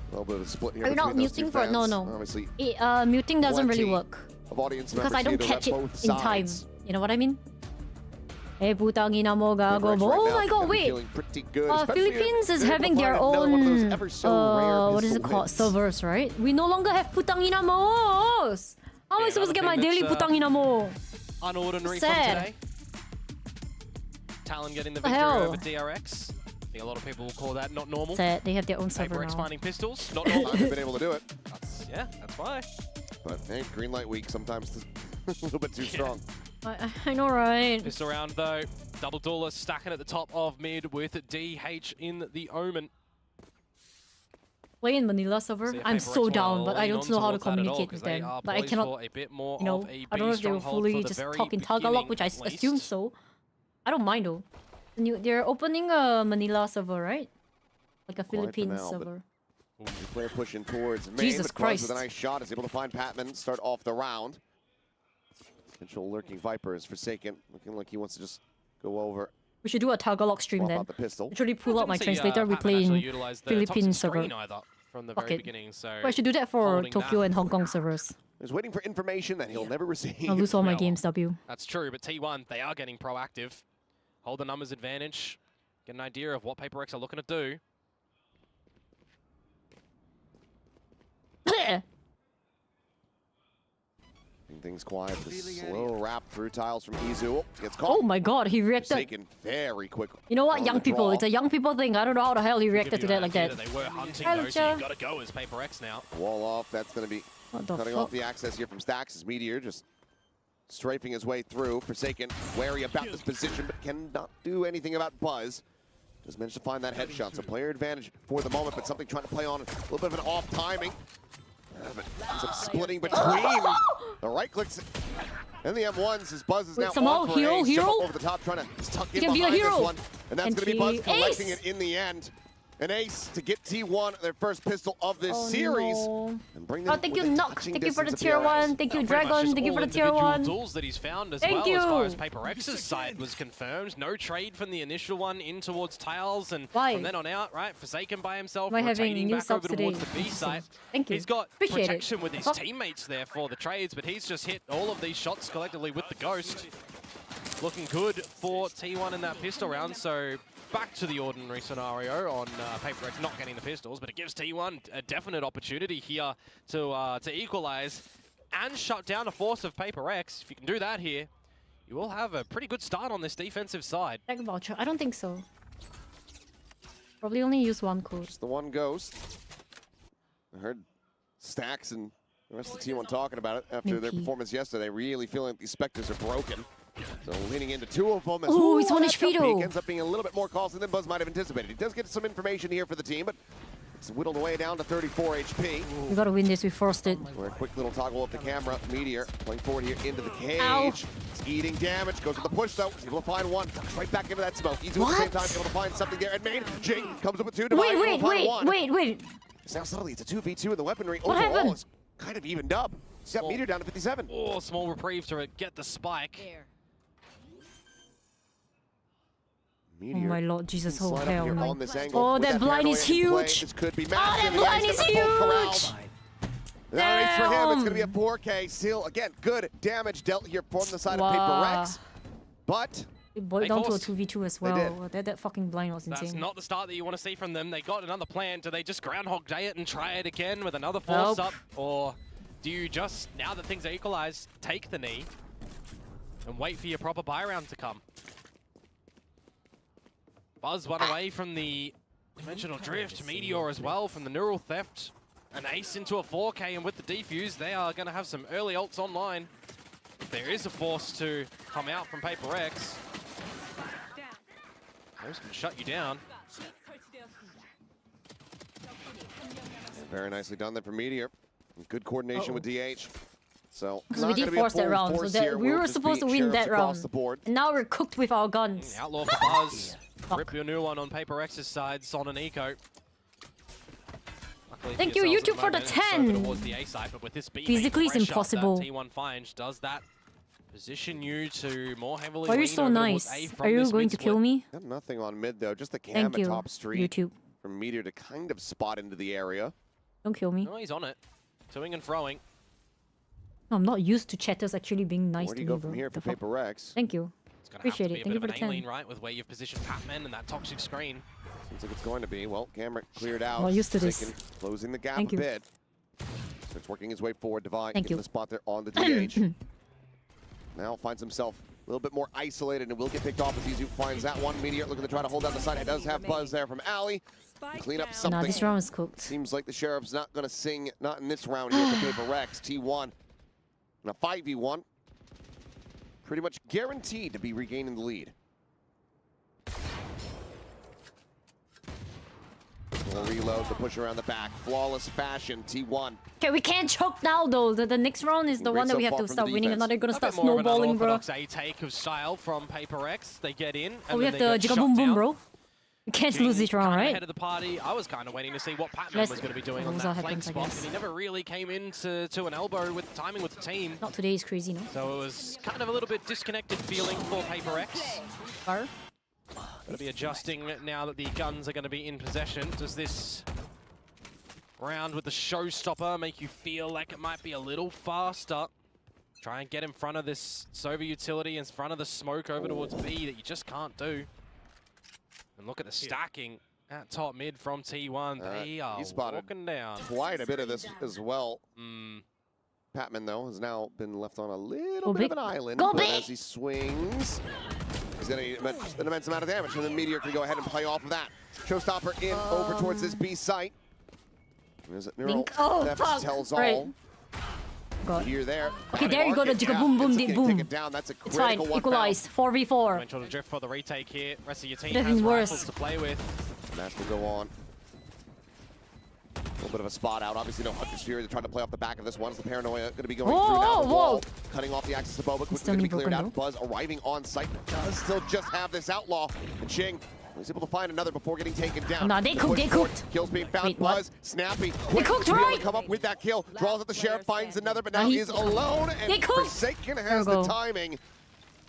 A little bit of a split here. Are you not muting for... No. Obviously, muting doesn't really work. of audience Because I don't catch it in time. You know what I mean? Eh, putangina mo gago mo. Oh my god, wait! Philippines is having their own, what is it called? Servers, right? We no longer have putangina mos! How am I supposed to get my daily putangina mo? Unordinary from today. Talon getting the victory over DRX. I think a lot of people will call that not normal. Sad. They have their own server PRX now. finding pistols, not normal. They've been able to do it. That's why. But hey, green light week sometimes a little bit too strong. I know, right? Pistol round though. Double duelist stacking at the top of mid with DH in the Omen. Play in Manila server? I'm so down, but I don't know how to communicate with them. But I cannot, a bit more you know, I don't know if they will fully just talk in Tagalog, which I assume so. I don't mind though. They're opening a Manila server, right? Like a Philippine server. Player pushing towards main, Jesus but Christ. with a nice shot is able to find Patman, start off the round. Potential lurking Viper is Forsaken, looking like he wants to just go over. We should do a Tagalog stream then. The pistol. Actually pull out my translator, we play in Philippine server. From the very beginning, so I should do that for Tokyo and Hong Kong servers. He's waiting for information that he'll never receive. I'll lose all my games, W. That's true, but T1, they are getting proactive. Hold the numbers advantage. Get an idea of what PRX are looking to do. Things quiet. The slow wrap through tiles from Izu. Gets caught. Oh my god, he reacted. Taken very quickly. You know what, young people? It's a young people thing. I don't know how the hell he reacted to that like that. They were hunting though, so you gotta go as PRX now. Wall off. That's gonna be cutting off the access here from Stacks. As Meteor just strafing his way through. Forsaken, wary about this position, but cannot do anything about Buzz. Just managed to find that headshot. So player advantage for the moment, but something trying to play on a little bit of an off timing. But some splitting between the right clicks and the M1s as Buzz is now on for Ace. Jump up over the top, trying to tuck in behind this one. And that's going to be Buzz collecting it in the end. An ace to get T1 their first pistol of this series. No. And bring them thank you, Nock. Thank you for the tier 1. Thank you, Dragon. Thank you for the tier 1. Tools that he's found as well, as far as PRX's side was confirmed. No trade from the initial one in towards tiles, and from then on out, right, Forsaken by himself, rotating back over towards the B site. Thank you. He's got protection with his teammates there for the trades, but he's just hit all of these shots collectively with the Ghost. Looking good for T1 in that pistol round, so back to the ordinary scenario on PRX not getting the pistols, but it gives T1 a definite opportunity here to equalize and shut down a force of PRX. If you can do that here, you will have a pretty good start on this defensive side. Voucher. I don't think so. Probably only use one code. Just the one Ghost. I heard Stacks and the rest of the T1 talking about it after their performance yesterday, really feeling like these Spectres are broken. So leaning into two of them. Ooh, he's 1 HP though. Ends up being a little bit more costly than Buzz might have anticipated. He does get some information here for the team, but it's whittled away down to 34 HP. We gotta win this, we forced it. For a quick little toggle of the camera. Meteor playing forward here into the cage. Ow. It's eating damage, goes with the push though. He's able to find one, right back into that smoke. He's at the same time able to find something there. And main, Jing comes up with two. Wait. It's now suddenly it's a 2v2 and the weaponry overall is kind of evened up. He's got Meteor down to 57. Oh, small reprieve to get the spike. Oh my lord, Jesus, oh Slide up hell here no. on this angle. Oh, With that blind paranoia is in play, huge. This could be Oh, massive. that blind is huge. Not ace for him. It's going to be a Damn. 4K. Still, again, good damage dealt here from the side Wow. of PRX. But It boiled They down to a forced. 2v2 as They well. That fucking blind was That's insane. not the start that you want to see from them. They got another plan. Do they just Groundhog Day it and try it again with another force Nope. up? Or do you just, now that things are equalized, take the knee and wait for your proper buy round to come? Buzz one away from the dimensional drift. Meteor as well from the neural theft. An ace into a 4K, and with the defuse, they are going to have some early ults online. There is a force to come out from PRX. Those can shut you down. very nicely done there from Meteor. Good coordination with DH. So Because we did force that round, so that we were supposed to win that round. And now we're cooked with our guns. Outlaw for Buzz. Rip your new one on PRX's side, Son and Eco. Luckily Thank for you, yourselves YouTube, for at the moment, 10. So towards the A side, but with this beam Physically, it's pressure impossible. That T1 finds, does that position you to more heavily Why are you lean so over towards nice? A from Are you this going mid to split? kill me? Got nothing on mid though, just the cam Thank at you, top street YouTube. from Meteor to kind of spot into the area. Don't kill me. No, he's on it. Toing and throwing. I'm not used to chatters actually being nice Where do to you me, go from bro. here The for fuck? PRX? Thank you. It's gonna Appreciate have it. to be a Thank bit you of for an the 10. A-lean, right, with where you've positioned Patman and that toxic screen. Seems like it's going to be. Well, camera cleared out. Not used to this. Forsaken closing the gap Thank a you. bit. Starts working his way forward. Divide, Thank getting you. the spot there on the DH. Now finds himself a little bit more isolated and will get picked off as he finds that one. Meteor looking to try to hold down the side. It does have Buzz there from Ali. Clean up something. Nah, this round is cooked. Seems like the Sheriff's not going to sing, not in this round here for PRX. T1 in a 5v1. Pretty much guaranteed to be regaining the lead. We'll reload the push around the back. Flawless fashion, T1. Okay, we can't choke now though. The next round is the Great one that so we have far to from start the winning, and now defense. they're gonna A start bit more of an snowballing, bro. unorthodox A-take of style from PRX. They get in, and Oh, we then have they the get Jigga shut Boom Boom, down. bro. We can't lose this round, Kinda right? ahead of the party. I was kind of waiting to see what Patman Let's- was going to be doing on We'll see that what flank happens, I spot, guess. and he never really came into to an elbow with timing with the team. Not today is crazy, no? So it was kind of a little bit disconnected feeling for PRX. Bar? Going to be adjusting now that the guns are going to be in possession. Does this round with the showstopper make you feel like it might be a little faster? Try and get in front of this Sova utility, in front of the smoke over towards B that you just can't do. And look at the stacking at top mid from T1. They are he spotted walking down. Quite a bit of this as well. Patman, though, has now been left on a little bit big. of an island. Go but big. as he swings, he's going to get an immense amount of damage. And then Meteor can go ahead and play off of that. Showstopper in over towards this B site. There's a neural Blink. Oh, theft fuck. tells Right. all. God. Here, there. Okay, there you go, the Jigga Boom Boom did boom. Take it down. That's a It's fine. critical one. Equalize. 4v4. Eventual drift for the retake here. Rest of your team Could have has been worse. rifles to play with. Match will go on. A little bit of a spot out. Obviously, no Hunter's Fury. They're trying to play off the back of this one. It's the Paranoia going to be going Whoa, through now. The whoa, wall, whoa. cutting off the access to Boba. Quickly Still going to be need cleared broken out. Buzz arriving on site. Does still just have this Outlaw. And Ching was able to find another before getting taken down. Nah, they The cooked, push they forward. cooked. Kills being found. Wait, what? Buzz, snappy. They cooked, to be able right? to come up with that kill. Draws at the Sheriff, finds another, but now He- he is alone. They And cooked. Forsaken There has we the go. timing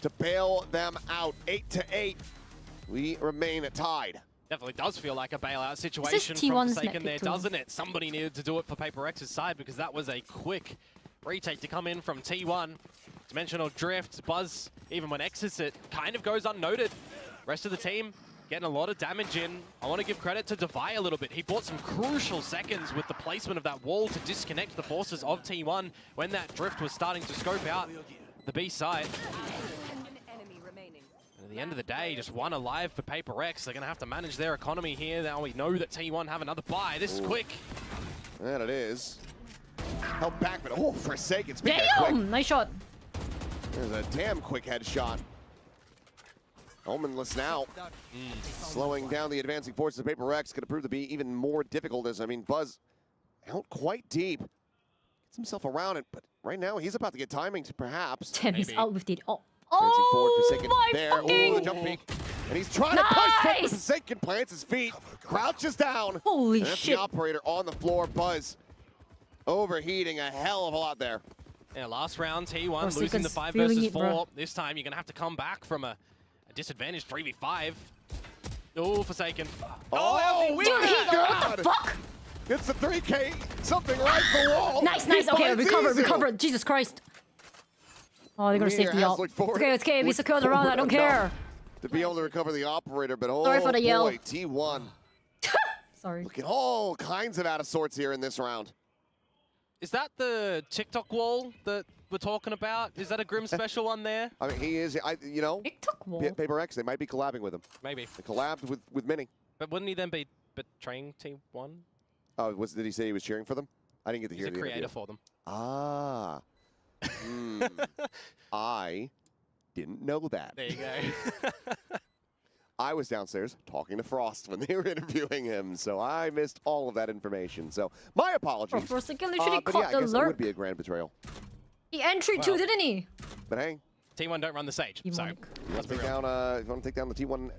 to bail them out. 8-8. We remain tied. Definitely does feel like a bailout situation from T1's Forsaken net there, pick too. doesn't it? Somebody needed to do it for PRX's side because that was a quick retake to come in from T1. Dimensional drift, Buzz, even when exits it, kind of goes unnoted. Rest of the team getting a lot of damage in. I want to give credit to Devi a little bit. He bought some crucial seconds with the placement of that wall to disconnect the forces of T1 when that drift was starting to scope out the B side. At the end of the day, just one alive for PRX. They're going to have to manage their economy here. Now we know that T1 have another buy. This is quick. And it is. Held back, but oh, Forsaken. Speaking of quick, Damn! Nice shot. there's a damn quick headshot. Omenless now. Slowing down the advancing forces of PRX could prove to be even more difficult as, I mean, Buzz out quite deep. Gets himself around it, but right now he's about to get timing to perhaps. Damn, he's Maybe. out with it. Oh, Advancing forward, oh Forsaken my there. fucking... Oh, the jump peek. And he's trying to push foot, but Nice! Forsaken plants his feet, crouches down. Holy and that's shit. the operator on the floor. Buzz overheating a hell of a lot there. Yeah, last round, T1 Forsaken's losing the 5 feeling versus it, 4. bro. This time you're going to have to come back from a disadvantaged 3v5. Oh, Forsaken. Oh, we Dude, got what the fuck? It's the 3K, something right for wall. Nice. He Okay, finds recover. Izu. Jesus Christ. Oh, they're gonna Meteor safety has up. looked forward- It's okay. We looked secured the round. I don't forward care. enough to be able to recover the operator, but oh Sorry for the yell. boy, T1 Sorry. looking all kinds of out of sorts here in this round. Is that the TikTok wall that we're talking about? Is that a Grim special one there? I mean, he is, you know, TikTok wall. PRX, they might be collabing with him. Maybe. They collabed with Mini. But wouldn't he then be betraying T1? Oh, did he say he was cheering for them? I didn't get to He's hear a the creator interview. for them. Ah. I didn't know that. There you go. I was downstairs talking to Frost when they were interviewing him, so I missed all of that information. So my apologies. For a second, literally But caught yeah, I the guess it would lurk. be a grand betrayal. He entered too, Well. didn't he? But hey, T1 don't run the stage, so Demonic. let's be if real. you want to take down the T1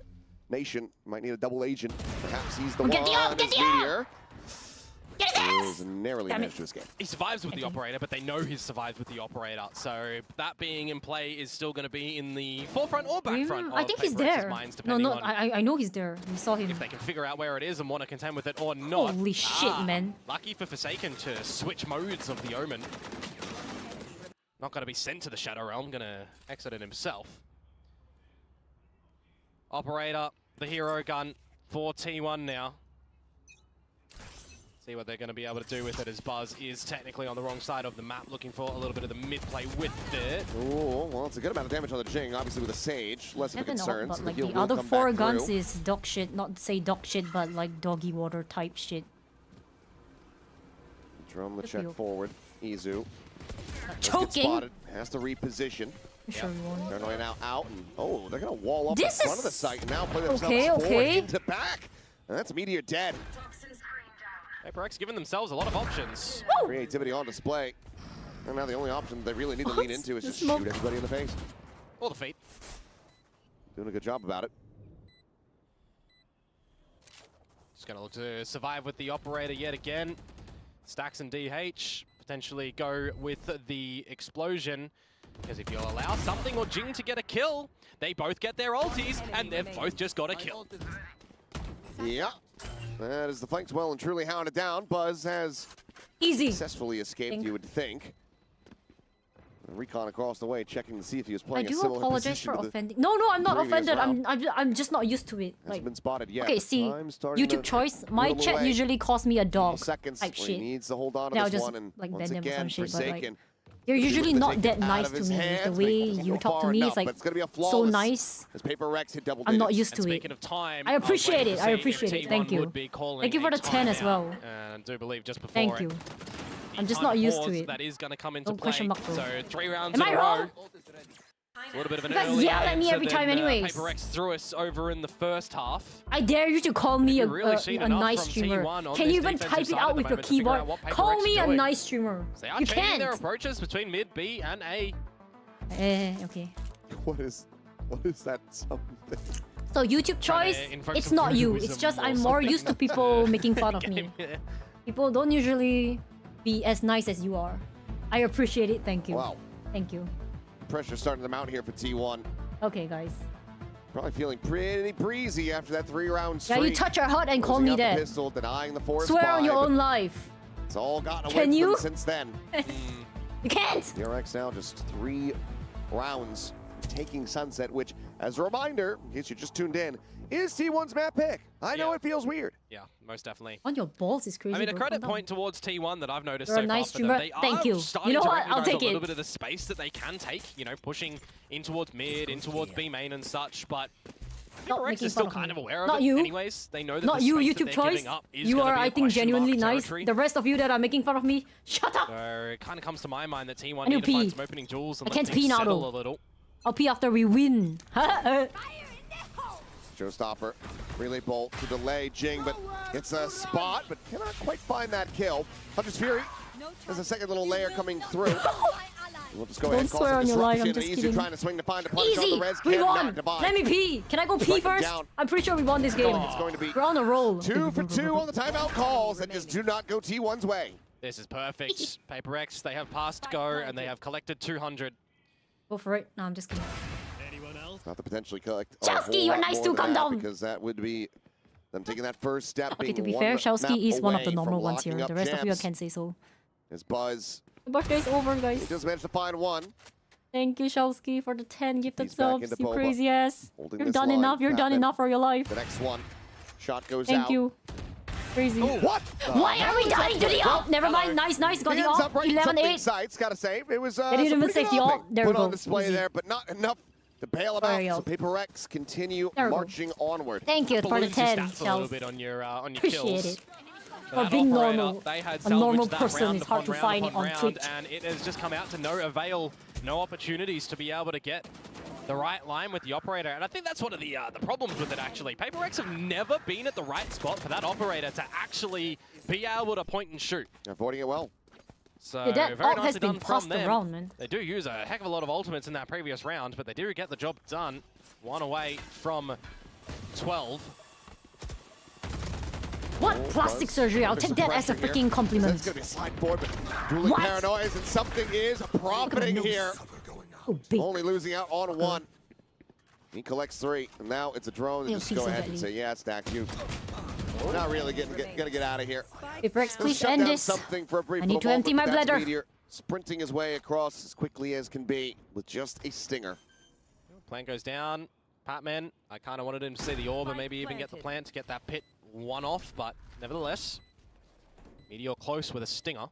Nation, might need a double agent. Perhaps he's the Get one. the up, get as the up! Meteor Get his ass! is narrowly Damn it. managed to escape. He survives with the Okay. operator, but they know he's survived with the operator. So that being in play is still going to be in the forefront or back front. I think he's there. No, I know he's there. We saw him. If they can figure out where it is and want to contend with it or not. Holy shit, man. Lucky for Forsaken to switch modes of the Omen. Not going to be sent to the Shadow Realm, going to exit it himself. Operator, the hero gun for T1 now. See what they're going to be able to do with it as Buzz is technically on the wrong side of the map, looking for a little bit of the mid-play with it. Oh, well, it's a good amount of damage on the Jing, obviously with a Sage. Less of a Never know, concern. but So like heal the will other come 4 back guns through. is dog shit. Not to say dog shit, but like doggy water type shit. Drum the Good check for you. forward. Izu. Choking. Spotted. Has to reposition. I'm sure we won. Paranoia now out, and oh, they're gonna wall up This in front of the is- site and now play themselves Okay, forward okay. into back. And that's Meteor dead. PRX giving themselves a lot of options. Creativity on display. And now the only option they really need to lean into is The just smoke. shoot everybody in the face. Or the feet. Doing a good job about it. Just going to look to survive with the operator yet again. Stacks and DH potentially go with the explosion. Because if you'll allow something or Jing to get a kill, they both get their ultis, and they've both just got a kill. Yeah. That is the flanks well and truly hounded down. Buzz has Easy. successfully escaped, Think. you would think. Recon across the way, checking to see if he was I playing a do similar apologize position for to the offending. No, I'm not previous offended. round. I'm just not used to it. hasn't Like, been spotted yet. okay, see, I'm starting to YouTube choice. My put him chat away. usually calls me a dog Seconds type where he shit. needs to hold on to Yeah, I'll this just, one, and like, once ban them or again, some shit, but, like, Forsaken. They're usually Able to not take that it out nice of to his me. The hands, way but he you doesn't go talk to far me enough, is like but it's gonna be a so flawless nice. As PRX hit double I'm not digits. used And to speaking it. of time, I appreciate I'll wait it, to I see appreciate if it, thank T1 you. would be calling Thank you for a the 10 as timeout. well. And I do believe just before Thank you. the I'm just time not used to pause, it. That is going to come into Don't play. question mark, bro. So 3 rounds Am in I a wrong? row. A little bit of an You guys early yell at me answer, every time then, anyways. PRX threw us over in the first half. I dare you to call me You've really seen a enough nice from streamer. T1 on Can this you even defensive type it side out at the with your moment to figure out keyboard? what Call PRX me is a doing. nice streamer. They are You changing their can't. approaches between mid, B, and A. Okay. What is that something? So YouTube Trying choice, to invoke it's some not you. voodooism It's just or I'm more something used to to people making fun of get me. him here. People don't usually be as nice as you are. I appreciate it. Thank you. Wow. Thank you. Pressure starting to mount here for T1. Okay, guys. Probably feeling pretty breezy after that 3-round Yeah, streak. you touch our heart and call Closing me out the that. pistol, denying the force Swear on your buy, but own life. It's all gotten away Can from you? them since then. You can't. PRX now just 3 rounds taking Sunset, which, as a reminder, in case you just tuned in, is T1's map pick. I know Yeah. it feels weird. Yeah, most definitely. On your balls is crazy. I mean, a bro. credit Calm down. point towards T1 that I've noticed You're a so nice far for them. streamer. They Thank are you. starting You know to what? I'll recognize take a little it. bit of the space that they can take, you know, pushing in towards mid, in towards B main and such, but Not PRX making is still fun of kind me. of aware of Not it you. anyways. They know that Not the you, space that YouTube they're choice. giving up is You gonna are, be a I think, question mark genuinely nice. territory. The rest of you that are making fun of me, shut up. So it kind of comes to my mind that T1 I need need to to find pee. some opening jewels and I let can't things pee now, settle though. a little. I'll pee after we win. Showstopper, relay bolt to delay Jing, but it's a spot, but cannot quite find that kill. Hunter's Fury, there's a second little layer coming through. We'll just go ahead and call swear some on your life, I'm disruption. just Easy kidding. trying to swing to find a punish on Easy. the res. We Cannot won. divide. Let me pee. Can I go pee Deflect them first? down. I'm pretty sure we won this game. It's going to be We're on a roll. 2 for 2 on the timeout calls that just do not go T1's way. This is perfect. PRX, they have passed go and they have collected 200. Go for it. No, I'm just kidding. Anyone else? Not to potentially collect Chelsky, you're nice to come down. because that would be them taking that first step. Okay, being to be one fair, map Chelsky is one of the away normal from ones here. locking The up rest of you I Jams. can't say so. As Buzz, The birthday's over, he guys. does manage to find one. Thank you, Chelsky, for the 10 gifted He's back subs. into You Boba, crazy ass. holding You've this done line. enough. You've done Batman. enough for your life. The next one. Shot goes Thank out. you. Crazy. Oh, what? Why are we dying to the op? Never mind. Nice. Got He the ends op. up right in some big 11-8. sights, gotta say. It was They didn't some even pretty save good the opening op. There we put on go. display Easy. there, but not enough to bail them Sorry, out. So op. Paper X continue There we go. marching onward. Thank you for the Balloons your 10, stats a little Chels. bit on your Appreciate kills. it. For For that being operator, normal. they had A normal salvaged that person round is hard upon to find round upon on round, Twitch. and it has just come out to no avail, no opportunities to be able to get the right line with the operator. And I think that's one of the problems with it, actually. Paper X have never been at the right spot for that operator to actually be able to point and shoot. Avoiding it well. So Yeah, that very ult has nicely been done from passed them. around, man. They do use a heck of a lot of ultimates in that previous round, but they do get the job done. One away from 12. What? Plastic surgery. I'll take that as a freaking compliment. It's going to be a slide forward, but dueling What? paranoias, and something is profiting here. Oh, big. Only losing out on one. He collects 3, and now it's a drone. Yeah, Just please go don't ahead get and me. say, yeah, Stack, you. Not really gonna get out of here. Paper X, please Shut end down this. something for a brief I need little to empty moment, my but that's bladder. Meteor sprinting his way across as quickly as can be with just a stinger. Plant goes down. Patman, I kind of wanted him to see the orb and maybe even get the plant to get that pit one off, but nevertheless, Meteor close with a stinger.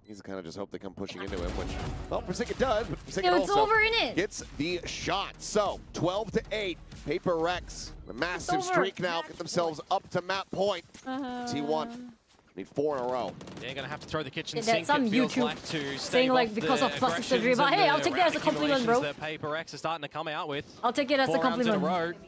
He's kind of just hope they come pushing into him, which, well, Forsaken does, but Forsaken Yo, it's also over in it. gets the shot. So, 12-8, Paper Rex, the massive over. streak now, get themselves up to map point. T1 need 4 in a row. They're going to have to throw the kitchen Yeah, sink, that's some it feels YouTube like, to saying, like, because of plastic surgery, but hey, I'll take that as a compliment, bro. That Paper X is starting to come out with. I'll take it as a 4 rounds in a compliment. row.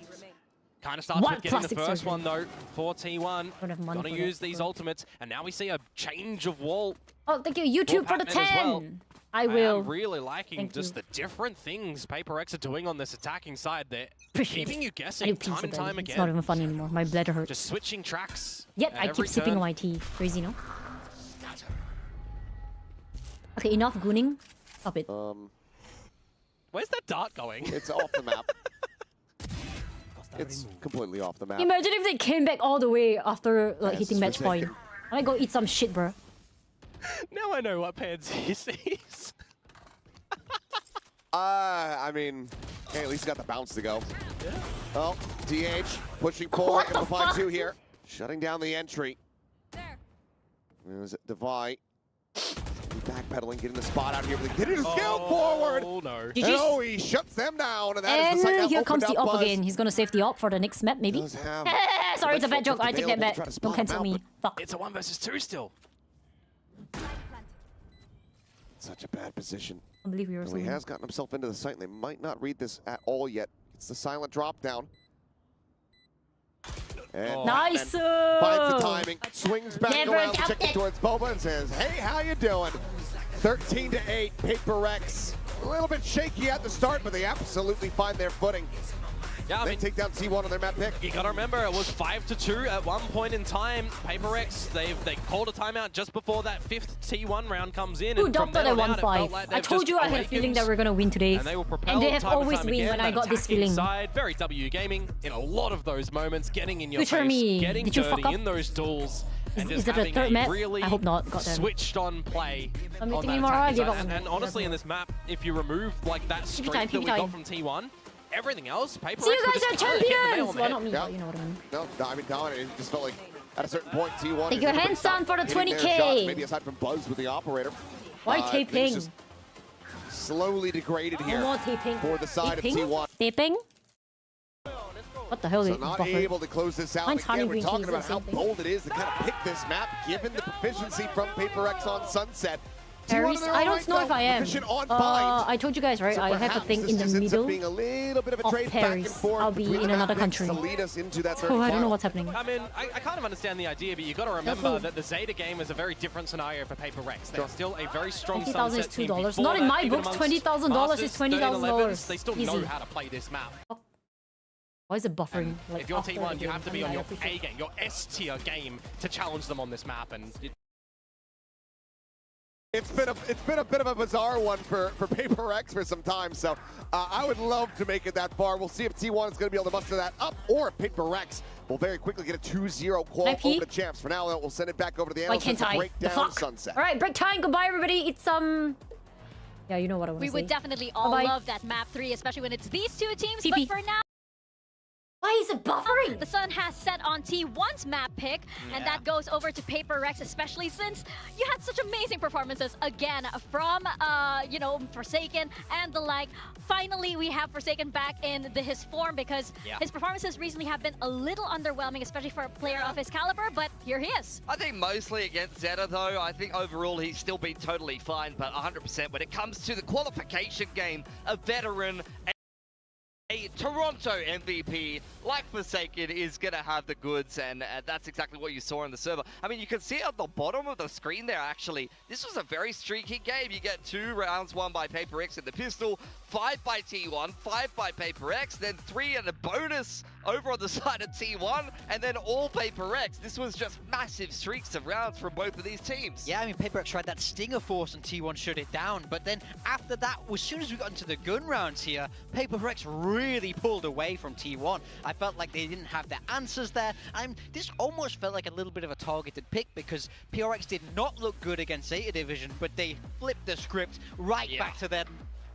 Kind of starts What with getting the plastic first surgery? one, though, for T1. Don't have money Gonna for use that, these bro. ultimates, and now we see a change of wall. Oh, thank you, YouTube, for the Patman as well. 10. I will. am really liking Thank just you. the different things Paper X are doing on this attacking side. They're Appreciate keeping it. you I guessing need time pizza, and time Daddy. It's not again. even funny anymore. My bladder hurts. Just switching tracks. Yet at I every keep sipping turn. my tea. Crazy, no? Okay, enough gooning. Stop it. Where's that dart going? It's off the map. It's completely off the map. Imagine if they came back all the way after like Yes, hitting match point. Forsaken. I might go eat some shit, bro. Now I know what Pansy sees. I mean, hey, at least got the bounce to go. Yeah. Oh, DH pushing forward What the and find fuck? 2 here. Shutting down the entry. There. There's Devi. Backpedaling, getting the spot out here. But they didn't scale forward. Oh no. GG's. Oh, he shuts them down. And that is the site And that here opened comes the up op Buzz. again. He's gonna save the op for the next map, maybe. Does have Sorry, it's a bad eventual joke. I take that available to back. try to spot Don't him cancel out, me. but Fuck. It's a 1 versus 2 still. Such a bad position. I believe we were Well, he has gotten himself into the site, and they might not read this at all yet. It's the silent drop down. And Nice! Batman finds the timing, swings back Never around, doubt checking it. towards Boba, and says, "Hey, how you doing?" 13-8, Paper X. A little bit shaky at the start, but they absolutely find their footing. Yeah, I They mean, take down T1 on their map pick. you gotta remember it was 5-2 at one point in time. Paper X, they called a timeout just before that 5th T1 round comes in. Who and from doctored then at on out, it felt 1-5? like I they've told just you I had a feeling that we're gonna win today. And they will propel And they have time and always time win again. when I That got this attacking feeling. Side, very W Gaming in a lot of those moments, getting in your Future face, me, getting did you fuck dirty up? in those duels. And Is just it a having third map? really I hope not. God damn. switched on play I'm on thinking that more, I attacking give up side. on And that. honestly, in this map, if you remove like that streak time, that we PB got time. from T1, everything else, Paper See, you X were guys just are kinda hitting the nail champions! on the Well, head. not me, Yeah. but you know what I mean. No, I mean, dominated. It just felt like at a certain point, T1. Take your hands down for the hitting their 20K. shots, maybe aside from Buzz with the operator. Why things taping? just slowly degraded here No more taping. for the side of Taping? T1. Taping? What the hell So is not buffer? able to close this out. Mine's Again, honey we're green talking cheese, about the how same thing. bold it is to kind of pick this map, given the proficiency from Paper X on Sunset. T1 Paris? in their I own don't right, know though, if I am. proficient on bind. I told you guys, right? So I have a perhaps thing this in the just ends up middle. being a little bit of a of trade back and Paris. forth I'll be between in the another map picks country. to lead us into that third Oh, I don't know final. what's happening. I mean, I kind of understand the idea, but you got to remember that the Zeta game is a very different scenario for Paper Rex. They're still a very strong 20,000 is Sunset team. $2. Before Not in that, my even books, amongst $20,000 is Masters, $20,000. They still Easy. know how to play this map. Why is it buffering? Like, If you're after the T1, you game? have to I be mean, on I your appreciate A game, your S tier game to challenge them on this map. And It's been a bit of a bizarre one for PRX for some time, so I would love to make it that far. We'll see if T1 is going to be able to muster that up, or if PRX will very quickly get a 2-0 qual over the champs. For now, we'll send it back over to the analysts to break down Sunset. All right, break time. Goodbye, everybody. It's yeah, you know what I want to say. We would definitely all love that map 3, especially when it's these two teams. TP. But for now, why is it buffering? the sun has set on T1's map pick, and that goes over to PRX, especially since you had such amazing performances again from, you know, Forsaken and the like. Finally, we have Forsaken back in his form because his performances recently have been a little underwhelming, especially for a player of his caliber, but here he is. I think mostly against Zeta, though. I think overall he's still been totally fine, but 100% when it comes to the qualification game, a veteran, a Toronto MVP like Forsaken is going to have the goods, and that's exactly what you saw on the server. I mean, you can see at the bottom of the screen there, actually, this was a very streaky game. You get 2 rounds won by PRX in the pistol, 5 by T1, 5 by PRX, then 3 and a bonus over on the side of T1, and then all PRX. This was just massive streaks of rounds from both of these teams. Yeah, I mean, PRX tried that Stinger Force and T1 shut it down, but then after that, as soon as we got into the gun rounds here, PRX really pulled away from T1. I felt like they didn't have their answers there. This almost felt like a little bit of a targeted pick because PRX did not look good against Zeta Division, but they flipped the script right back to their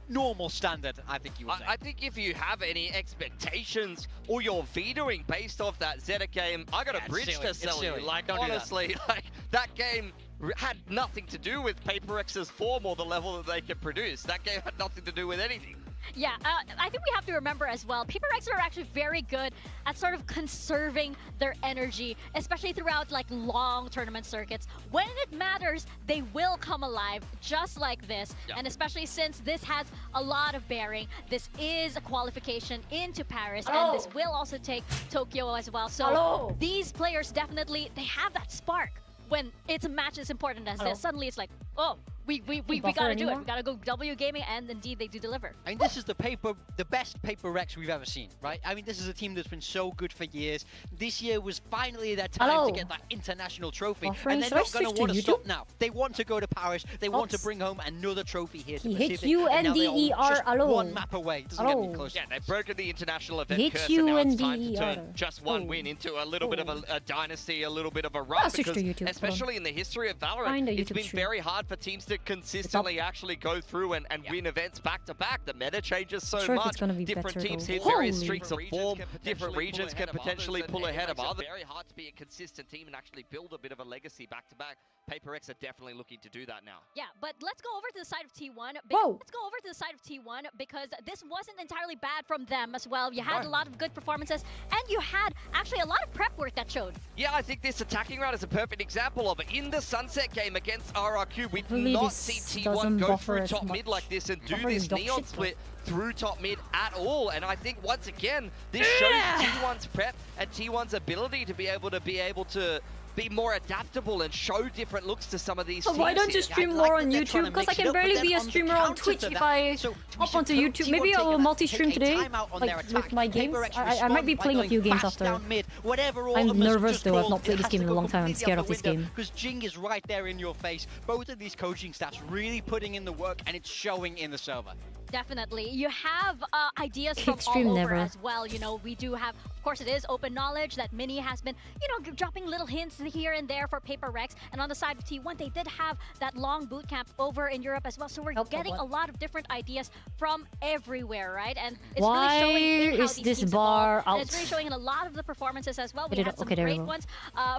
normal standard, I think you would say. I think if you have any expectations or you're vetoing based off that Zeta game, I got a bridge to sell you. Like, honestly, like that game had nothing to do with PRX's form or the level that they can produce. That game had nothing to do with anything. Yeah, I think we have to remember as well, PRX are actually very good at sort of conserving their energy, especially throughout like long tournament circuits. When it matters, they will come alive just like this. And especially since this has a lot of bearing, this is a qualification into Paris, and this will also take Tokyo as well. So these players definitely, they have that spark when it's a match as important as this. Suddenly it's like, oh, we gotta do it. We gotta go W gaming, and indeed they do deliver. I mean, this is the best PRX we've ever seen, right? I mean, this is a team that's been so good for years. This year was finally their time to get that international trophy, and they're not going to want to stop now. They want to go to Paris. They want to bring home another trophy here to Pacific. And now they're just one map away. It doesn't get any closer. Yeah, they've broken the international event curse, and now it's time to turn just one win into a little bit of a dynasty, a little bit of a run. Because especially in the history of Valorant, it's been very hard for teams to consistently actually go through and win events back to back. The meta changes so much. Different teams hit various streaks of form. Different regions can potentially pull ahead of others. It's very hard to be a consistent team and actually build a bit of a legacy back to back. PRX are definitely looking to do that now. Yeah, but let's go over to the side of T1. Let's go over to the side of T1 because this wasn't entirely bad from them as well. You had a lot of good performances, and you had actually a lot of prep work that showed. Yeah, I think this attacking round is a perfect example of it. In the Sunset game against RRQ, we did not see T1 go through top mid like this and do this neon split through top mid at all. And I think once again, this shows T1's prep and T1's ability to be able to be more adaptable and show different looks to some of these teams. Why don't you stream more on YouTube? Because I can barely be a streamer on Twitch if I hop onto YouTube. Maybe I will multi-stream today, like with my games. I might be playing a few games after. I'm nervous though, I've not played this game in a long time. I'm scared of this game. Because Jing is right there in your face. Both of these coaching staffs really putting in the work, and it's showing in the server. Definitely. You have ideas from all over as well. You know, we do have, of course, it is open knowledge that Mini has been, you know, dropping little hints here and there for PRX. And on the side of T1, they did have that long boot camp over in Europe as well. So we're getting a lot of different ideas from everywhere, right? And it's really showing how these teams bar out? And it's really showing in a lot of the performances as well. We had some great ones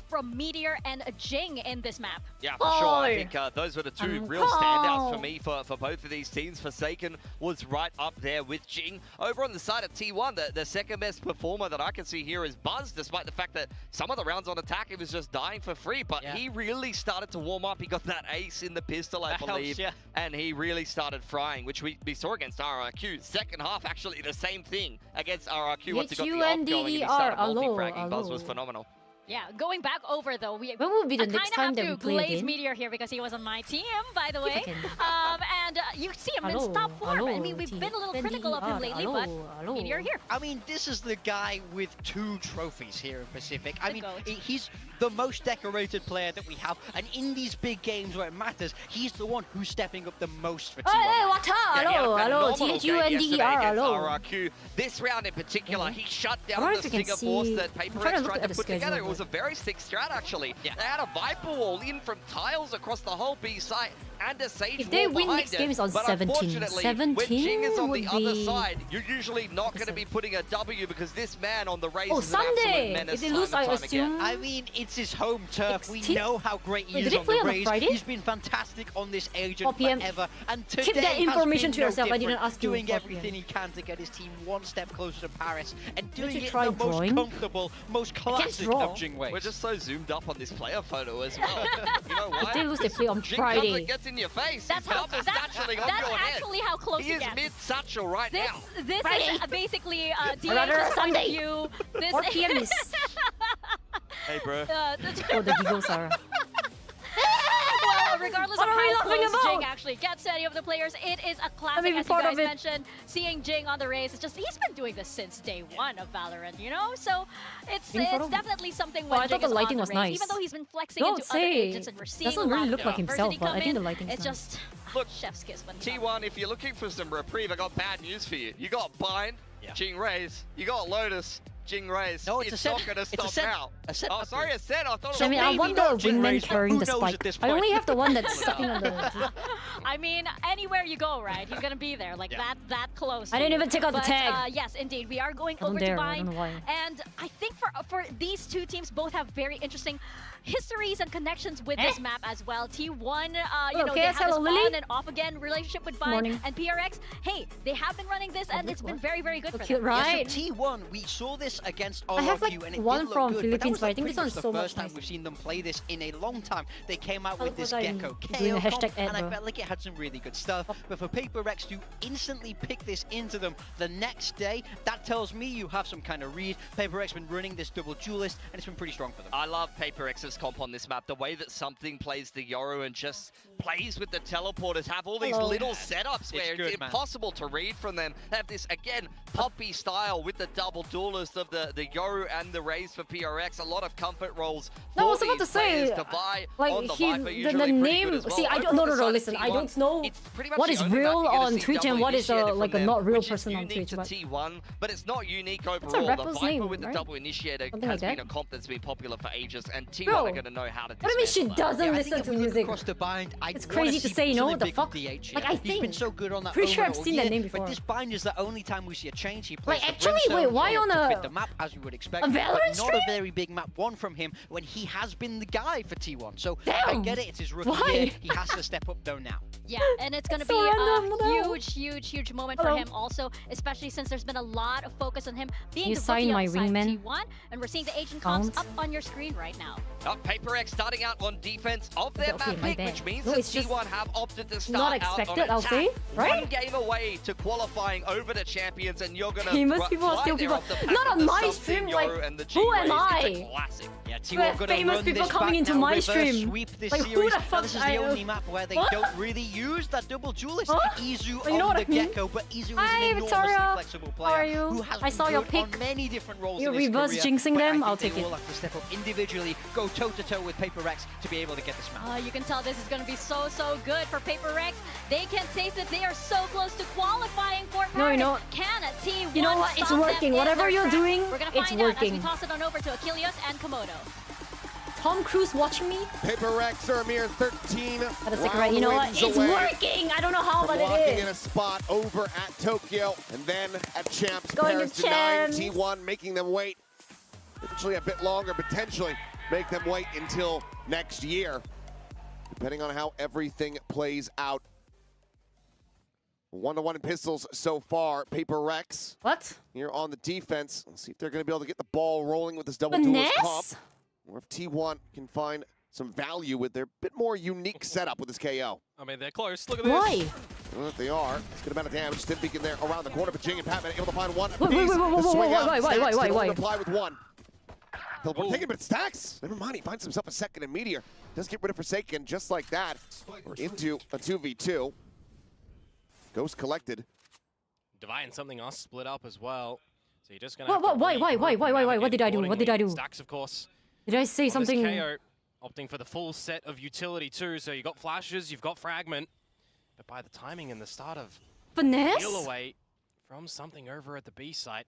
from Meteor and Jing in this map. Yeah, for sure. I think those were the two real standouts for me for both of these teams. Forsaken was right up there with Jing. Over on the side of T1, the second best performer that I can see here is Buzz, despite the fact that some of the rounds on attack, he was just dying for free, but he really started to warm up. He got that ace in the pistol, I believe, and he really started frying, which we saw against RRQ. Second half, actually the same thing against RRQ once he got the off going and he started multi-fragging. Buzz was phenomenal. Yeah, going back over though, when will be the next time that we play Blaze Meteor here because he was on my team, by the way. And you see him in top form. I mean, we've been a little critical of him lately, but I mean, you're here. I mean, this is the guy with 2 trophies here in Pacific. I mean, he's the most decorated player that we have, and in these big games where it matters, he's the one who's stepping up the most for T1. Hey, what hello, THUNDER, hello. RRQ. This round in particular, he shut down the Stinger Force that PaperX tried to put together. It was a very sick strat, actually. They had a Viper wall in from tiles across the whole B site and a Sage if they wall win behind next it. game is on But 17. unfortunately, 17 when Jing is on would the other be... side, you're usually not going to be putting a W because this man on the race Oh, is an absolute Sunday! menace If they lose, I assume... I mean, it's his home turf. We know how great he Wait, is did he on play the on a race. Friday? He's been fantastic on this agent 4 PM. forever. And today Keep that has information been to no yourself. I didn't different, ask you. doing 4 everything he can to get his team one step closer to Paris and doing you it in try the most drawing? comfortable, most classic draw. of Jing ways. We're just so zoomed up on this player photo as well. You know why? If they lose, they play on Jing Friday. comes and gets in your face. That's That's actually how close He he is gets. mid-satchel right now. This Friday. is basically Rather DH's point Sunday. of view. This 4 PM is... Hey, bro. Oh, the giggles are... Well, regardless What of are we how laughing close about? Jing actually gets any of the players, it is a classic, even as you part guys of it. mentioned. Seeing Jing on the race, it's just, he's been doing this since day 1 of Valorant, you know? So it's definitely something when I Jing thought the is lighting on was the race. nice. Even though he's been flexing Don't into other say. agents and we're seeing Doesn't a lot really of look like himself, diversity but I come think the in, lighting's it's nice. just Look, chef's kiss when T1, if you're looking for some reprieve, I got bad news for you. You got Bind, Jing Rays. You got Lotus, Jing Rays. No, it's a not set. going to It's a stop set. now. A set, Oh, sorry, a set. I thought it I was mean, I maybe want not the Jing wingman Rays, but carrying who the knows spike. at this I only point? have the one that's sucking on the... I mean, anywhere you go, right? You're gonna be there, like that close. I didn't even take out the But, tag. Yes, indeed, we are going I don't over to dare, I Bind, don't know why. and I think for these two teams, both have very interesting histories and connections with this map as well. T1, you know, they have this on and off again relationship with Bind and PRX. Hey, they have been running this, and it's been very, very good for them. Right? Yeah, so T1, we saw this against I have like RRQ, and it one did look from good, Philippines, but I think pretty this one's much so the much first time nicer. we've seen them play this in a long time. They came out Oh, with this but I'm Gecko doing KO a hashtag comp, and I ad, felt like it had some really good stuff. But for PaperX to instantly pick this into them the next day, that tells me you have some kind of read. PaperX been running this double duelist, and it's been pretty strong for them. I love PaperX's comp on this map. The way that something plays the Yoru and just plays with the teleporters, have all these little setups where it's impossible to read from them. They have this, again, poppy style with the double duelist of the Yoru and the Raze for PRX. A lot of comfort rolls for No, I was about to these say, players to buy like on the he, Viper, the usually name. pretty good as well. See, I don't. No, listen. I don't know what is real on Twitch and what is like a not real person on Twitch. To T1, but it's not unique overall. a The rapper's Viper name, with the right? double initiator Something has like been a comp that's been popular for ages, and T1 Bro, are going to know how to What do you mean she dismantle that. doesn't I listen think to if we look music? across the Bind, It's crazy to say, you know, the fuck? Like, I He's been think. so good on that Pretty sure I've overall seen that year, name before. But this Bind is the only time we see a change. He plays Like, the actually, Brimstone wait, why sort of on to a- fit the map as you would expect? a Valorant but not stream? a very big map one from him when he has been the guy for T1. So Damn. I get it. It's his rookie Why? year. He has to step up though now. Yeah, and it's going to So be random, a no. huge moment for him also, especially since there's been a lot of focus on him being You the sign rookie my on side wingman? T1, and we're seeing the agent comps Count. up on your screen right now. PaperX starting out on defense of their Okay, map my pick, bad. which means No, that it's just T1 have opted to start not out expected, on I'll attack. say, right? One game away to qualifying over the champions, and you're gonna Famous people are fly still there people. off the back Not of on the my Something stream, Yoru like, and the who am G-Rays. It's I? a classic. Yeah, We have T1 gonna famous run people this coming back into now, my reverse stream. Sweep this Like, who series. the Now, fuck this is I the am? only map where they What? don't really use that double duelist. Huh? Izu Oh, you know on what the I mean? Gecko, but Izu is Hi, an enormously Victoria. flexible How player are you? who has I saw been your good pic. on many different roles You're in his reverse career, jinxing but I them? think I'll they take it. will have to step up individually, go toe-to-toe with PaperX to be able to get this map. You can tell this is going to be so good for PaperX. They can taste it. They are so close to qualifying for Paris. No, you know- Can a T1 You know what? It's stop them working. in Whatever their you're tracks? doing, We're gonna it's find out as we working. toss it on over to Achilles and Komodo. Tom Cruise watching me? PaperX are a mere 13 That's like, right, you know what? wins It's away working! I don't know how, from but locking it in a is. spot over at Tokyo, and then at Champs, Going Paris to denying Champs. T1, making them wait eventually a bit longer, potentially make them wait until next year, depending on how everything plays out. 1-1 in pistols so far. PaperX What? here on the defense. Let's see if they're going to be able to get the ball rolling with this double duelist comp, Finesse? or if T1 can find some value with their bit more unique setup with this KO. I mean, they're close. Look at this. Why? Well, they are. It's good amount of damage. Stim beacon there around the corner, but Jing and Patman able to find one. Wait, apiece. wait, The swing out. wait, Stacks can only wait. reply with one. Teleport Oh. taken, but Stacks. Never mind. He finds himself a second in Meteor. Does get rid of Forsaken just like that. We're into a 2v2. Ghost collected. Divide and something else split up as well. So you're just gonna. Why? What did I do? What did I do? Stacks, of course. Did I say something? KO, opting for the full set of utility too. So you got flashes, you've got fragment, but by the timing and the start of Finesse? peel away from something over at the B site.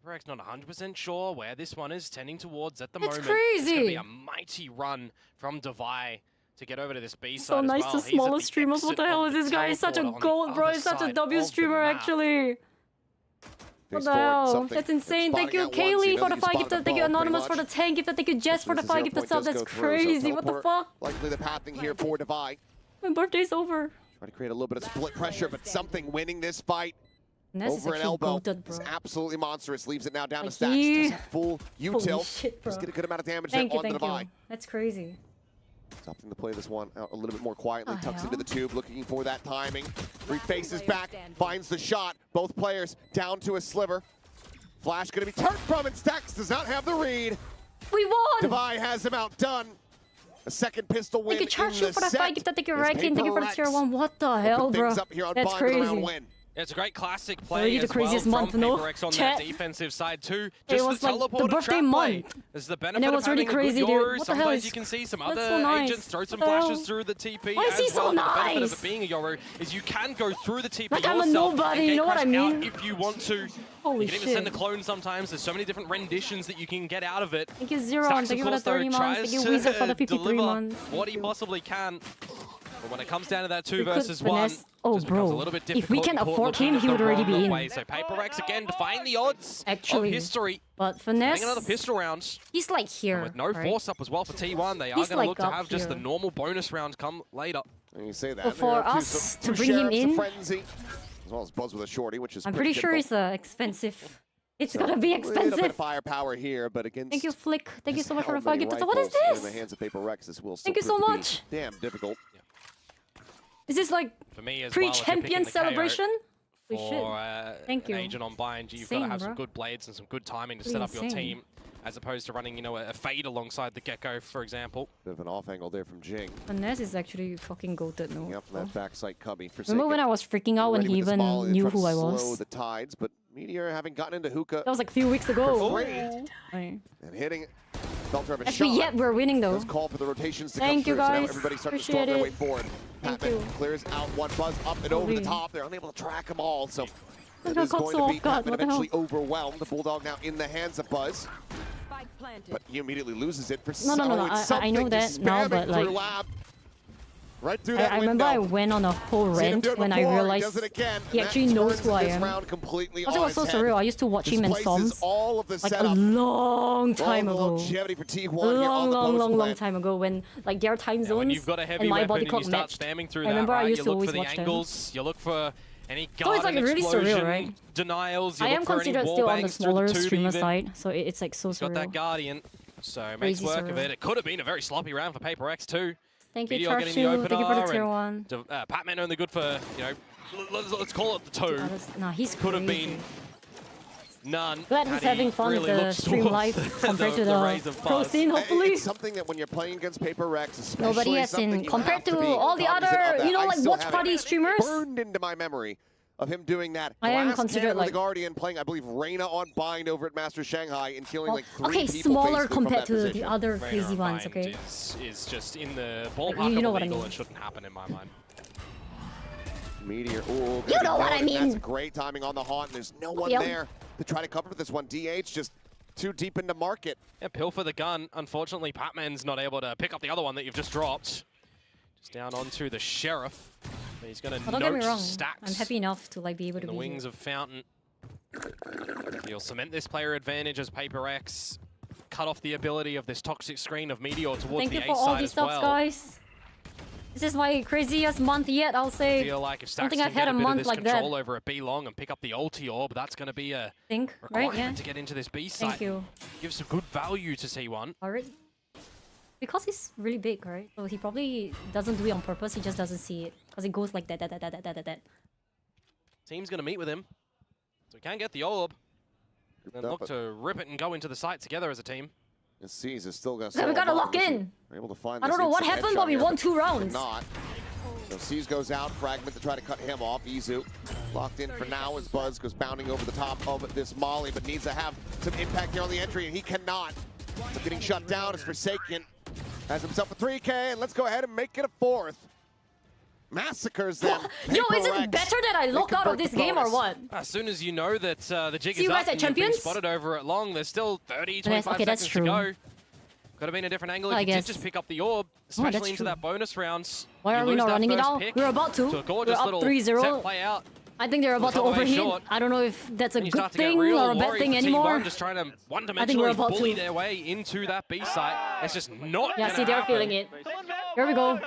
PRX not 100% sure where this one is tending towards at the moment. It's crazy. It's going to be a mighty run from Divide to get over to this B side So as nice well. to He's smaller at the streamers. What the hell is this guy? He's such a teleporter on gold, the bro. other He's such a side W of the streamer, map. actually. What Face the forward, hell? something. That's insane. Thank you, Spotting out once, he Kaylee, knows for the he's 5 spotted gifted. the Thank you, ball pretty Anonymous, for the much. 10 gifted. Thank you, Jess, for the 5 gifted sub. That's crazy. What the fuck? Likely the pathing here for Divide. My birthday's over. Trying to create a little bit of split pressure, but something winning this fight. Ness is Over an actually elbow. goated, bro. It's absolutely monstrous. Leaves it now down to Like Stacks. he- Does a full util. Holy shit, bro. Just get a good amount of damage Thank there you, on the thank Divide. you. That's crazy. Opting to play this one out a little bit more quietly. The Tucks hell? into the tube, looking for that timing. Refaces back, finds the shot. Both players down to a sliver. Flash going to be turned from, and Stacks does not have the read. We won! Divide has him outdone. A second pistol win Thank you, Charge in You, the for the 5 set. gifted. Thank you, as Rankin. Thank you for the PRX tier 1. What the open hell, bro? things up here on That's Bind with a round crazy. win. Yeah, it's a great classic play Already the as well craziest from month, no? PRX on Chat. that defensive side too. It Just was the like the teleporter birthday trap play. month. There's the benefit And it was of having really crazy, a good dude. Yoru. What the hell Sometimes is- you can see some That's other so nice. agents throw some What the hell? flashes through the TP Why is as he so well. The benefit of nice? it being a Yoru is you can go through the TP Like, I'm a yourself nobody, and you know what I gatecrash out mean? if you want to. Holy You can even shit. send a clone sometimes. There's so many different renditions that you can get out of it. Thank you, Zero. Stacks, Thank you of for the course, though, 30 months. tries Thank you, to Weezer, for the 53 deliver months. what he possibly can. But when it comes down to that 2 We could versus 1, finesse- Oh, just becomes bro. a little bit If we difficult. can Caught afford looking him, at he the would already be wrong in. way. So PRX again defying the odds Actually. of history. But Getting Finesse, another pistol round. he's like here. With no right? force up as well for T1, they are He's going to like look to up have just the here. normal bonus rounds come later. And you say that. But for There are us two to bring him sheriffs, a in- frenzy, as well as Buzz with a shorty, which is I'm pretty sure difficult. it's expensive. It's gonna be A little bit expensive. of firepower here, but against Thank you, Flick. Thank you so much for the how 5 many gifted. So what is rifles in this? the hands of PRX, this will Thank you still so prove to be much. Damn difficult. Is this like For me as well, if you're picking pre-champion the KO celebration? We for should. Thank an you. agent on bind, you've got to Insane, have some bro. good blades and some good timing to Pretty set up your insane. team, as opposed to running, you know, a fade alongside the Gecko, for example. Bit of an off angle there from Jing. Finesse is actually fucking goated, no? Up from that backside cubby for Remember when I was freaking out when he even knew who I Slow was? the tides, but Meteor having gotten into hookah That was like a few weeks ago. Great. Right. and hitting Belter of a Actually, shot. yet we're winning though. Does call for the rotations to Thank come you, through, so now guys. everybody starting to Appreciate storm their it. way forward. Thank Patman you. clears out one Buzz up and over the Holy. top. They're unable to track them all, so I it got is caught going so to be off guard. Patman What the hell? eventually overwhelmed. The Bulldog now in the hands of Buzz, but he immediately loses it for No, no, no, it's I know something that just now, spamming but, through like, Lab. Right through that I remember I window. went on a whole Seen him rant do it when I before, realized does it again, he and actually that knows turns who I this am. round completely Also, it on was so its head. surreal. I used to watch him in Displaces Psalms all of the like a setup. long time All the ago. longevity for T1 here on Long, the long, post long, long plant. time ago when like their time Yeah, when zones you've got a heavy and my weapon body and you clock start matched. spamming through I that, remember I right? used You to look always for the watch them. angles, you look for any So it's like garden really surreal, explosion right? denials, you I look am for any considered wall still on the bangs through smaller tube streamer even. side, so it's like so He's got that surreal. Guardian, so makes Crazy work of surreal. it. It could have been a very sloppy round for PRX too. Thank you, Meteor getting the Charshu. Thank you for the opener tier and 1. Patman only good for, you know, let's call it the 2. Nah, he's Could have crazy. been none. Glad he's had he having fun really with the looked stream towards life compared to rays the of pro buzz. scene, hopefully. It's something that when you're playing against PRX, especially Nobody has something seen you compared have to be all the cognizant of other, that. you know, I like still watch have party it streamers. burned into my memory of him doing that. I am Glass considered, cannon with like- the Guardian playing, I believe, Reina on bind over at Master Shanghai and killing like 3 Okay, people smaller basically from compared that to the position. other Reina crazy on ones, bind okay? is just in the ballpark you know of what I illegal mean. and shouldn't happen in my mind. Meteor, ooh, You know what I That's mean. great timing on the haunt. There's no one Yep. there to try to cover this one. DH just too deep into market. Yeah, pill for the gun. Unfortunately, Patman's not able to pick up the other one that you've just dropped. Just down onto the Sheriff. He's going to Oh, don't get me note wrong. Stacks I'm happy enough to like be able in to the be wings here. of Fountain. He'll cement this player advantage as PRX cut off the ability of this toxic screen of Meteor towards Thank the you A for all side these as subs, well. guys. This is my craziest month yet, I'll I say. feel like if don't Stacks think can I've get had a a bit of month this like that. control over a B long and pick up the ulti orb, that's going to be a Think, requirement right? Yeah. to get into this B side. Thank you. Gives some good value to T1. Alright. Because he's really big, right? So he probably doesn't do it on purpose, he just doesn't see it. Because it goes like that. Team's going to meet with him. So he can get the orb. And look to rip it and go into the site together as a team. And C's is still going to Okay, we gotta lock in. Able to find I don't this know what instant happened, but headshot we here, won 2 but rounds. Not. So C's goes out, Fragment to try to cut him off. Izu locked in for now as Buzz goes bounding over the top of this Molly, but needs to have some impact here on the entry, and he cannot. So getting shut down as Forsaken has himself a 3K, and let's go ahead and make it a 4th. Massacres them. Yo, is it better that I logged out of this game or what? As soon as you know that the jig See is you guys up at and you've been Champions? spotted over at long, there's still 30, 25 Okay, that's seconds true. to go. Could have been a different angle if I you did guess. just pick up the orb, that's especially into true. that bonus rounds. Why You are we lose not that running it first out? pick We're about to. a We're gorgeous up little 3-0. set play out. I think they're about to all the way overheat. short. I don't know if that's a And you good start to get thing real or a bad worried thing for anymore. T1 just trying to I think we're one-dimensionally about bully to. their way into that B site. It's just not Yeah, gonna see, they're happen. feeling it. Here we go.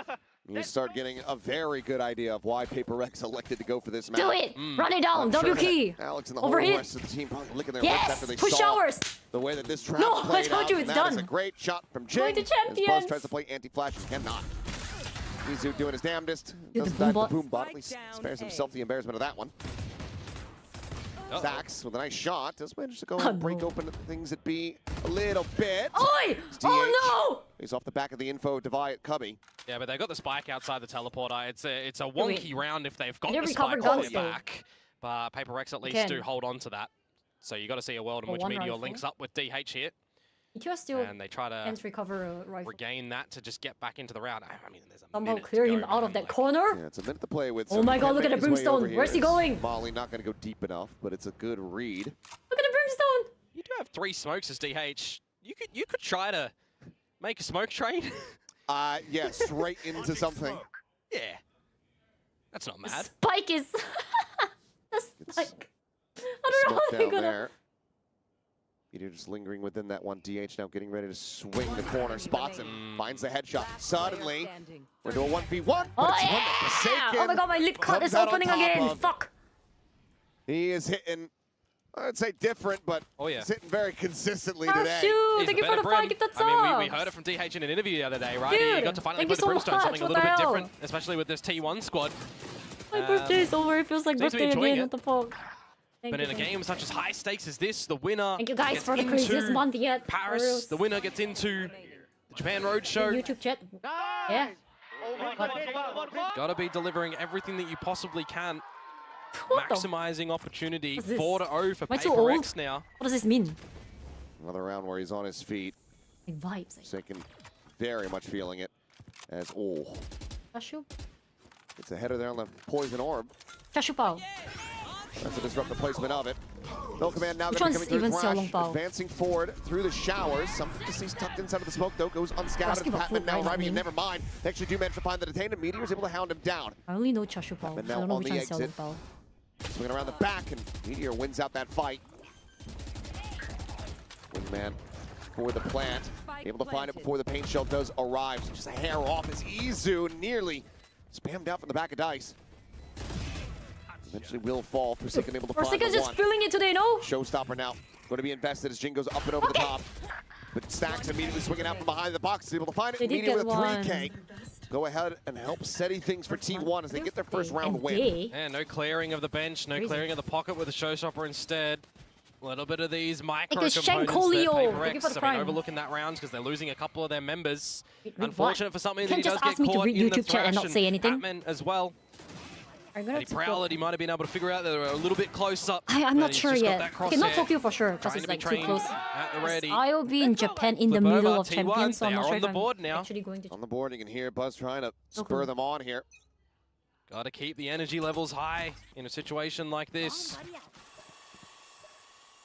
You start getting a very good idea of why PRX elected to go for this match. Do it. Run it down. W key. Alex and the Overhit. whole rest of the team probably licking their lips after Yes. they Push saw showers. the way that this trap No, I played told out. you And it's that is done. a great shot from Going Jing. to As Buzz champions. tries to play anti-flash and cannot. Izu doing his damnedest. the Doesn't boom dive bot. the boom bot. At least spares himself the embarrassment of that one. Zax with a nice shot. Does manage to go and break no. open things at B a little bit. Oi! Oh He's off the back of the info Devi at Cubby. Yeah, but they've got the spike outside the teleporter. It's a wait. wonky round if they've got They the recovered spike on guns, their though. back. But PRX at least Again. do hold on to that. So you got to see a world in Oh, which one Meteor rifle. links up with DH here, no! EQS still and they try to can't recover a rifle. regain that to just get back into the round. I mean, there's a Somehow minute to clear go, him out man. of that Like, corner. Yeah, it's a minute to play with. Oh so my he God, can look at make the his way brimstone. over here Where's he as going? Molly not going to go deep enough, but it's a good read. Look at the brimstone. You do have 3 smokes as DH. You could try to make a smoke train. Yeah, straight into something. Yeah, that's not mad. Spike is. the spike. I don't know Smoke how they're down gonna. there. Meteor just lingering within that one. DH now getting ready to swing the corner. Spots him. Finds the headshot. Suddenly, we're into a 1v1. But Oh it's one yeah! that Forsaken Oh my God, my lip cut comes is out on opening top again. of. Fuck. He is hitting, I'd say different, but Oh, yeah. he's hitting very consistently Oh today. shoot! He's Thank a you for the better 5 brim. gifted subs. I mean, we heard it from DH in an interview the other day, right? He Dude, got to finally thank play you the so brimstone, much. something a What little the bit hell? different, especially with this T1 squad. My birthday is over. It feels like seems to be birthday enjoying again. it. What the fuck? Thank But you, in a thank you. game such as high stakes as this, the winner Thank you guys gets for the into craziest month yet. Paris. The winner gets into the Japan Roadshow. YouTube chat. Yeah. Gotta be delivering everything that you possibly can. What the? Maximizing opportunity. What's this? 4-0 for Am I too PRX now. What does this mean? Another round where he's on his feet. Like vibes. Like, Forsaken very much feeling it. As, Chashu? it's a header there on the poison orb. Chashu Pao. That's to disrupt the placement of it. No command now Which going to one's be coming even through Xiaolong Thrash, Bao? advancing forward through the showers. Something just he's tucked inside of the smoke though, goes unscouted. Basketball Patman foot, now right, arriving, I mean. never mind. They actually do manage to find the detained, and Meteor is able to hound him down. I only know Chashu Pao. I But now don't know on which the one's Xiaolong exit. Pao. Swinging around the back, and Meteor wins out that fight. Wingman for the plant. Able to find it before the paint shell does arrive. So just a hair off as Izu nearly spammed out from the back of Dice. Eventually will fall. Forsaken able to find Forsaken's the just one. feeling it today, no? Showstopper now. Going to be invested as Jing goes up and over the top. But Stacks immediately swinging out from behind the box. Is able to find it. They did Meteor get with a one. 3K. Go ahead and help steady things for T1 as they get their first round win. Day. And no clearing of the bench, no Crazy. clearing of the pocket with the showstopper instead. A little bit of these micro Like the components that Shenkolio. Thank you for the PRX have been prime. overlooking that round because they're losing a couple of their members. Wait, what? Unfortunate for something You that he can't does just get ask me to caught read in the YouTube chat and thrash not say anything. Batman as well. I'm gonna Eddie Prowler, he might have been able to figure out that they were a little bit closer. I'm but not he's sure just got yet. that Okay, not crosshair Tokyo for sure, because trying it's to be like too trained close. at the ready. I'll be in Japan in the Flip middle over of T1, Champions, so I'm they not are sure on if the I'm board now. actually going to. On the board, you can hear Buzz trying to Okay. spur them on here. Got to keep the energy levels high in a situation like this.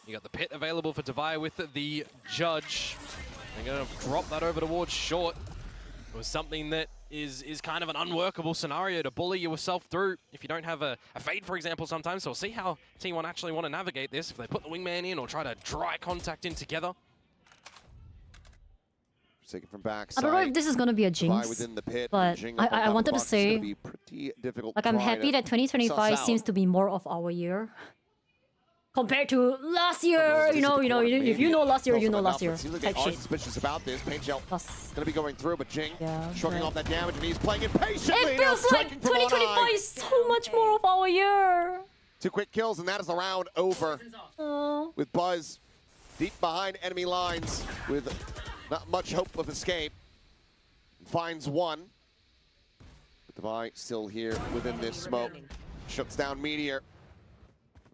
You got the pit available for Devi with the judge. They're going to drop that over towards short. It was something that is kind of an unworkable scenario to bully yourself through if you don't have a fade, for example, sometimes. So we'll see how T1 actually want to navigate this, if they put the wingman in or try to dry contact in together. Taken from backside. I don't know if this is gonna be a Devi jinx, within the pit, but Jing up on I top of wanted the to box. It's gonna say, be pretty difficult like, to I'm try happy to that 2025 suss seems out. to be more of our year. Compared to last year, This you is know, the if court. you know last year, Maybe you know close last year. enough, but it seems like Type they are shit. suspicious about this. Paint shell Plus, gonna be going through, but Jing Yeah, shrugging right. off that damage, and he's playing it patiently. it now feels like striking from on 2025 high. is so much more of our year. 2 quick kills, and that is the round over. Oh, With Buzz deep behind enemy lines, with not much hope of escape. Finds one. But Devi still here within this smoke. Shuts down Meteor.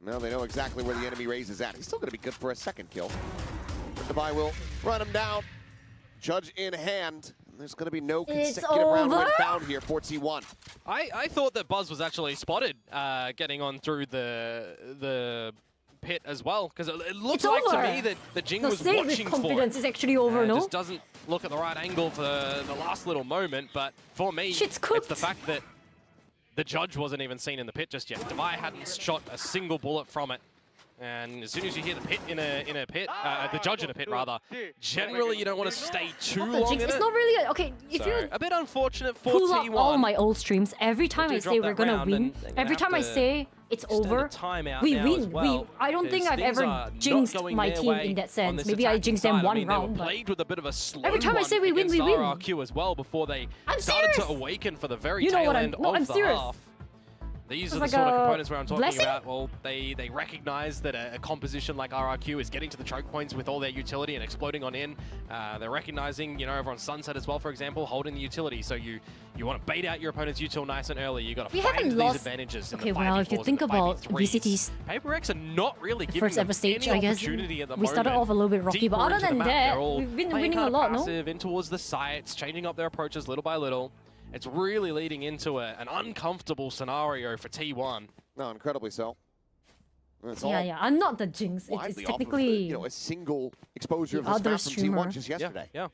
Now they know exactly where the enemy raise is at. He's still going to be good for a second kill. But Devi will run him down. Judge in hand. There's going to be no consecutive round win found here for T1. I thought that Buzz was actually spotted getting on through the pit as well, because it looks like to me that the Jing was watching for it. Confidence is actually over, no? Just doesn't look at the right angle for the last little moment, but for me, it's the fact that the Judge wasn't even seen in the pit just yet. Devi hadn't shot a single bullet from it. And as soon as you hear the pit the Judge in a pit rather, generally you don't want to stay too long in it. It's not really okay. If you a bit unfortunate for pull T1. up all my old streams, every time I say we're gonna win, every time I say it's over, we win. Well, I don't think I've ever jinxed my team in that sense. Maybe I jinxed them one round. They played with a bit of a slow every time I say we win, we win. RRQ as well before they started to awaken for the very tail end of the half. These are the sort of components where I'm talking about. Well, they recognize that a composition like RRQ is getting to the choke points with all their utility and exploding on in. They're recognizing, you know, over on Sunset as well, for example, holding the utility. So you want to bait out your opponent's util nice and early. You got to find these advantages. Okay, well, if you think about VCT's PRX are not really giving first ever stage, I guess we started off a little bit rocky, but other than that, we've been winning a lot, no? In towards the sites, changing up their approaches little by little. It's really leading into an uncomfortable scenario for T1. No, incredibly so. Yeah. I'm not the jinx. It's typically a single exposure of this map from T1 just yesterday. Yeah.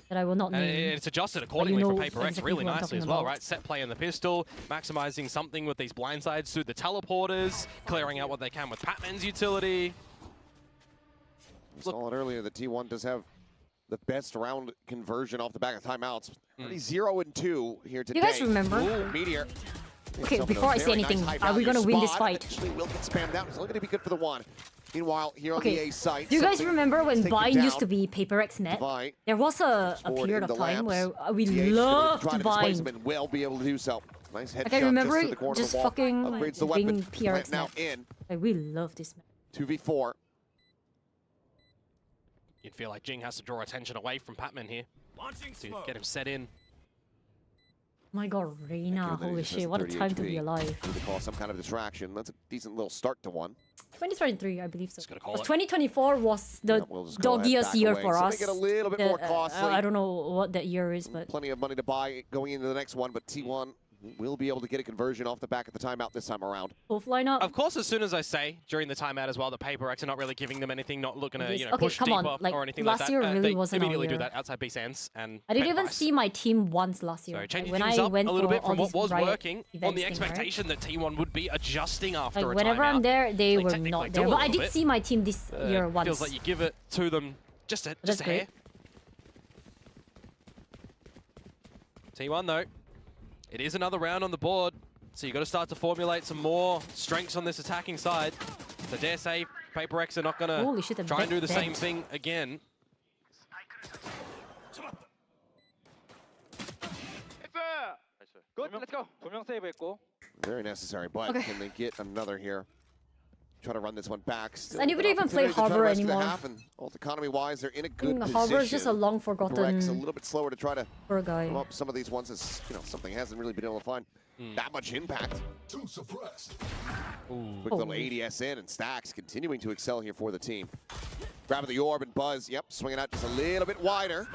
That I will not name. And it's adjusted accordingly for PRX really nicely as well, right? Set play in the pistol, maximizing something with these blindsides through the teleporters, clearing out what they can with Patman's utility. We saw it earlier that T1 does have the best round conversion off the back of timeouts. Only 0-2 here today. You guys remember? Meteor. Okay, before I say anything, are we gonna win this fight? Actually, will get spammed out. It's only gonna be good for the one. Meanwhile, here on the A site. Do you guys remember when Vine used to be PRX net? There was a period of time where we loved Vine. Will be able to do so. Nice headshot. I can remember just fucking being PRX now net. in. Like, we love this map. 2v4. You'd feel like Jing has to draw attention away from Patman here to get him set in. My god, Reina, holy shit, what a time to be alive. Need to call some kind of distraction. That's a decent little start to one. 2023, I believe so. 2024 was the doggiest year for us. Get a little bit more costly. I don't know what that year is, but plenty of money to buy going into the next one, but T1 will be able to get a conversion off the back of the timeout this time around. Both lineup. Of course, as soon as I say during the timeout as well, the PRX are not really giving them anything, not looking to push deeper or anything like that. Last year really wasn't immediately do that outside B Sands and I didn't even see my team once last year. So changing when things I up went a little bit from what was Riot working on the expectation that T1 would be adjusting after a whenever timeout. I'm there, they were not there. But I did see my team this year once. Feels like you give it to them just a hair. T1 though. It is another round on the board, so you've got to start to formulate some more strengths on this attacking side. So dare say, PRX are not going to try and do the same thing again. Good, let's go. Very necessary, but can they get another here? Try to run this one back. Does anybody even play Harbor anymore? Ult economy-wise, they're in a good position. Harbor is just a long forgotten. PRX a little bit slower to try to come up some of these ones as something hasn't really been able to find that much impact. Quick little ADS in, and Stacks continuing to excel here for the team. Grabbing the orb and Buzz, swinging out just a little bit wider.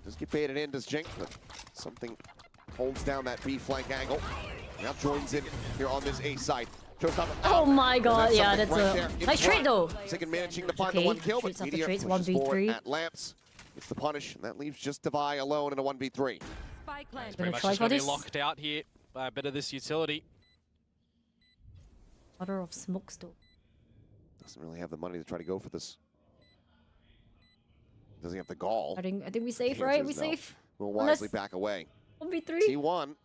Does get baited in, does Jink, but something holds down that B flank angle. Now joins in here on this A side. Oh my god, yeah, that's a nice trade though. Second managing to find the one kill, but Meteor pushes forward at Lamps. It's the punish, and that leaves just Devi alone in a 1v3. It's pretty much just going to be locked out here by a bit of this utility. Water of smoke still. Doesn't really have the money to try to go for this. Doesn't have the gall. I think we safe, right? We safe. We'll wisely back away. 1v3. T1.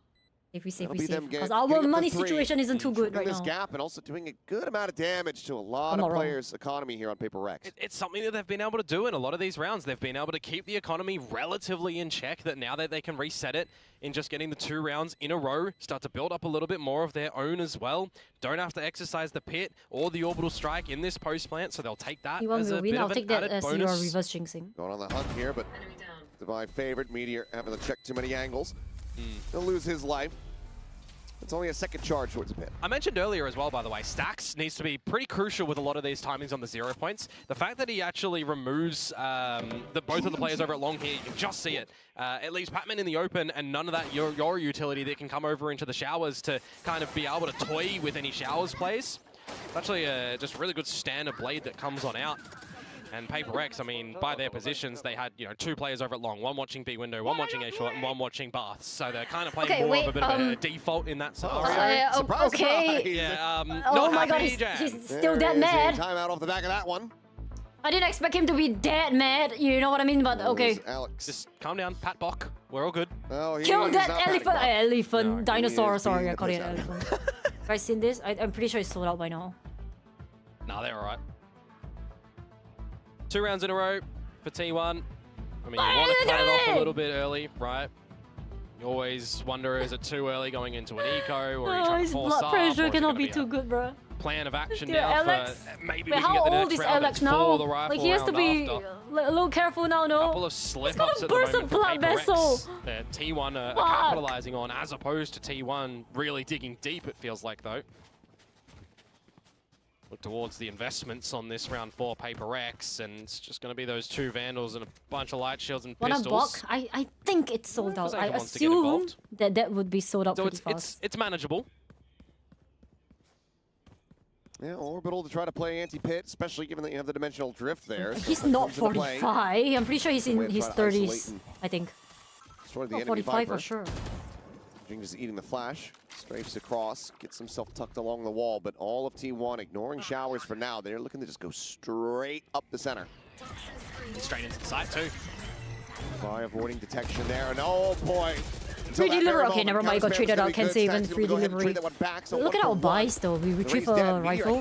If we save, because our money situation isn't too good right now. This gap and also doing a good amount of damage to a lot of players' economy here on PRX. It's something that they've been able to do in a lot of these rounds. They've been able to keep the economy relatively in check, that now that they can reset it in just getting the 2 rounds in a row, start to build up a little bit more of their own as well. Don't have to exercise the pit or the orbital strike in this post plant, so they'll take that as a bit of an added bonus. Your reverse jinxing. Going on the hunt here, but Devi favored. Meteor having to check too many angles. He'll lose his life. It's only a second charge towards the pit. I mentioned earlier as well, by the way, Stacks needs to be pretty crucial with a lot of these timings on the 0 points. The fact that he actually removes both of the players over at long here, you can just see it. It leaves Patman in the open and none of that your utility that can come over into the showers to kind of be able to toy with any showers plays. It's actually just a really good standard blade that comes on out. And PRX, I mean, by their positions, they had, you know, 2 players over at long, one watching B window, one watching A short, and one watching baths. So they're kind of playing more of a bit of a default in that scenario. Surprise, okay. surprise. Yeah, Oh not my god, happy, he's still that mad. Timeout off the back of that one. I didn't expect him to be that mad, you know what I mean? But okay. Alex. Just calm down, Pat Bock. We're all good. Oh, Kill he's that not elephant. bad. Elephant. No, Dinosaur. he is Sorry, being I called it the piss elephant. Guys, seen this? I'm pretty sure it's sold out by now. Nah, they're alright. 2 rounds in a row for T1. I mean, you want to cut it off a little bit early, right? You always wonder, is it too early going into an eco, or are you trying to His force blood up, pressure or is it cannot gonna be a too good, bro. plan of action Dude, now Alex, for maybe wait, we can how get the old next is round, but Alex it's now? for the rifle Like, he has to round be after. a little careful now, no? Couple of slip ups at the burst moment of for blood PRX vessel. that T1 are Fuck. capitalizing on, as opposed to T1 really digging deep, it feels like, though. Look towards the investments on this round for PRX, and it's just going to be those 2 Vandals and a bunch of light shields and Wanna pistols. block? I think it's sold out. I Zayka wants to get assume involved. that would be sold out So pretty fast. it's manageable. Yeah, Orbital to try to play anti-pit, especially given that you have the dimensional drift there. So He's that not comes into play. 45. I'm pretty sure he's Way in to his try to isolate 30s, and I think. destroy the Oh, enemy 45 Viper. for sure. Jing just eating the flash, strafes across, gets himself tucked along the wall, but all of T1 ignoring showers for now. They're looking to just go straight up the center. Straight into the side, too. By avoiding detection there, and oh boy. Free delivery. Okay, never mind. Got traded out. Can't say even free delivery. Look at our buys though. We retrieve a rifle.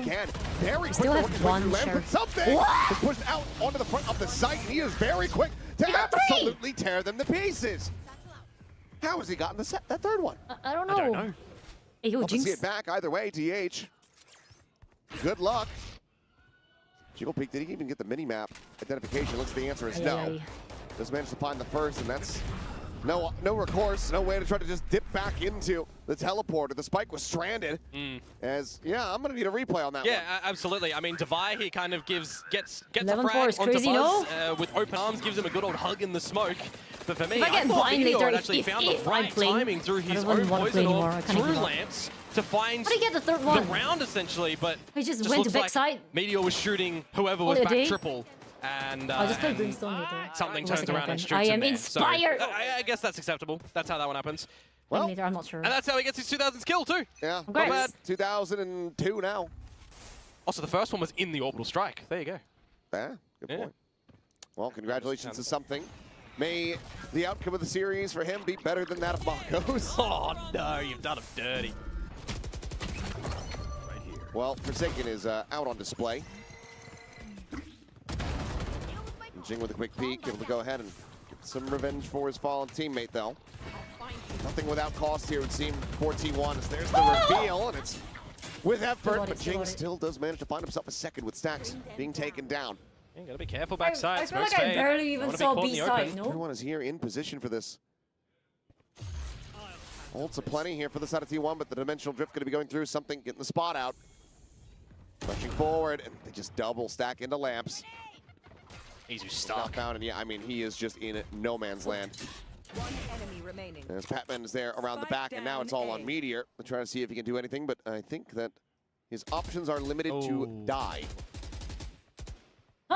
Very Still have one share. Something What? is pushed out onto the front of the site. He is very quick to He got 3! absolutely tear them to pieces. How has he gotten that 3rd one? I don't know. I don't know. Hey, yo, Hope to see Jinx. it back either way, DH. Good luck. Jiggle Peak, did he even get the mini-map identification? Looks like the answer is no. Aye. Just managed to find the first, and that's no recourse, no way to try to just dip back into the teleporter. The spike was stranded. As I'm gonna need a replay on that one. Yeah, absolutely. I mean, Devi, he kind of gets a 11-4 frag is onto crazy, Buzz no? with open arms, gives him a good old hug in the smoke. But for me, If I get thought blind Veto later, had actually found the if I'm right playing, timing through I his don't own want to play poison anymore. I orb kinda through give up. lamps to find How did he get the 3rd the one? round, essentially. But He just went to looks like backside. Meteor was shooting whoever was All back day. triple. And, I'll just play and Brimstone later. something What's turns gonna around and happen? shoots I him am there. So, inspired. I guess that's acceptable. That's how that one happens. Well, Later, I'm not sure. And that's how he gets his 2000s kill, too. Yeah, Congrats. not bad. 2002 now. Also, the first one was in the orbital strike. There you go. Yeah, good Yeah. point. Well, congratulations to something. May the outcome of the series for him be better than that of Marco's. Oh, no, you've done him dirty. Well, Forsaken is out on display. And Jing with a quick peek, able to go ahead and get some revenge for his fallen teammate, though. Nothing without cost here, it would seem, for T1, as there's the reveal, and it's with effort, but Jing still does manage to find himself a second with Stacks being taken down. You gotta be careful backside. I feel like I barely even saw B side, no? Everyone is here in position for this. Ults aplenty here for the side of T1, but the dimensional drift going to be going through something, getting the spot out. Rushing forward, and they just double stack into lamps. He's stuck. Outbound, and yeah, I mean, he is just in no man's land. One enemy remaining. As Patman is there around the back, and now it's all on Meteor. We'll try to see if he can do anything, but I think that his options are limited to die.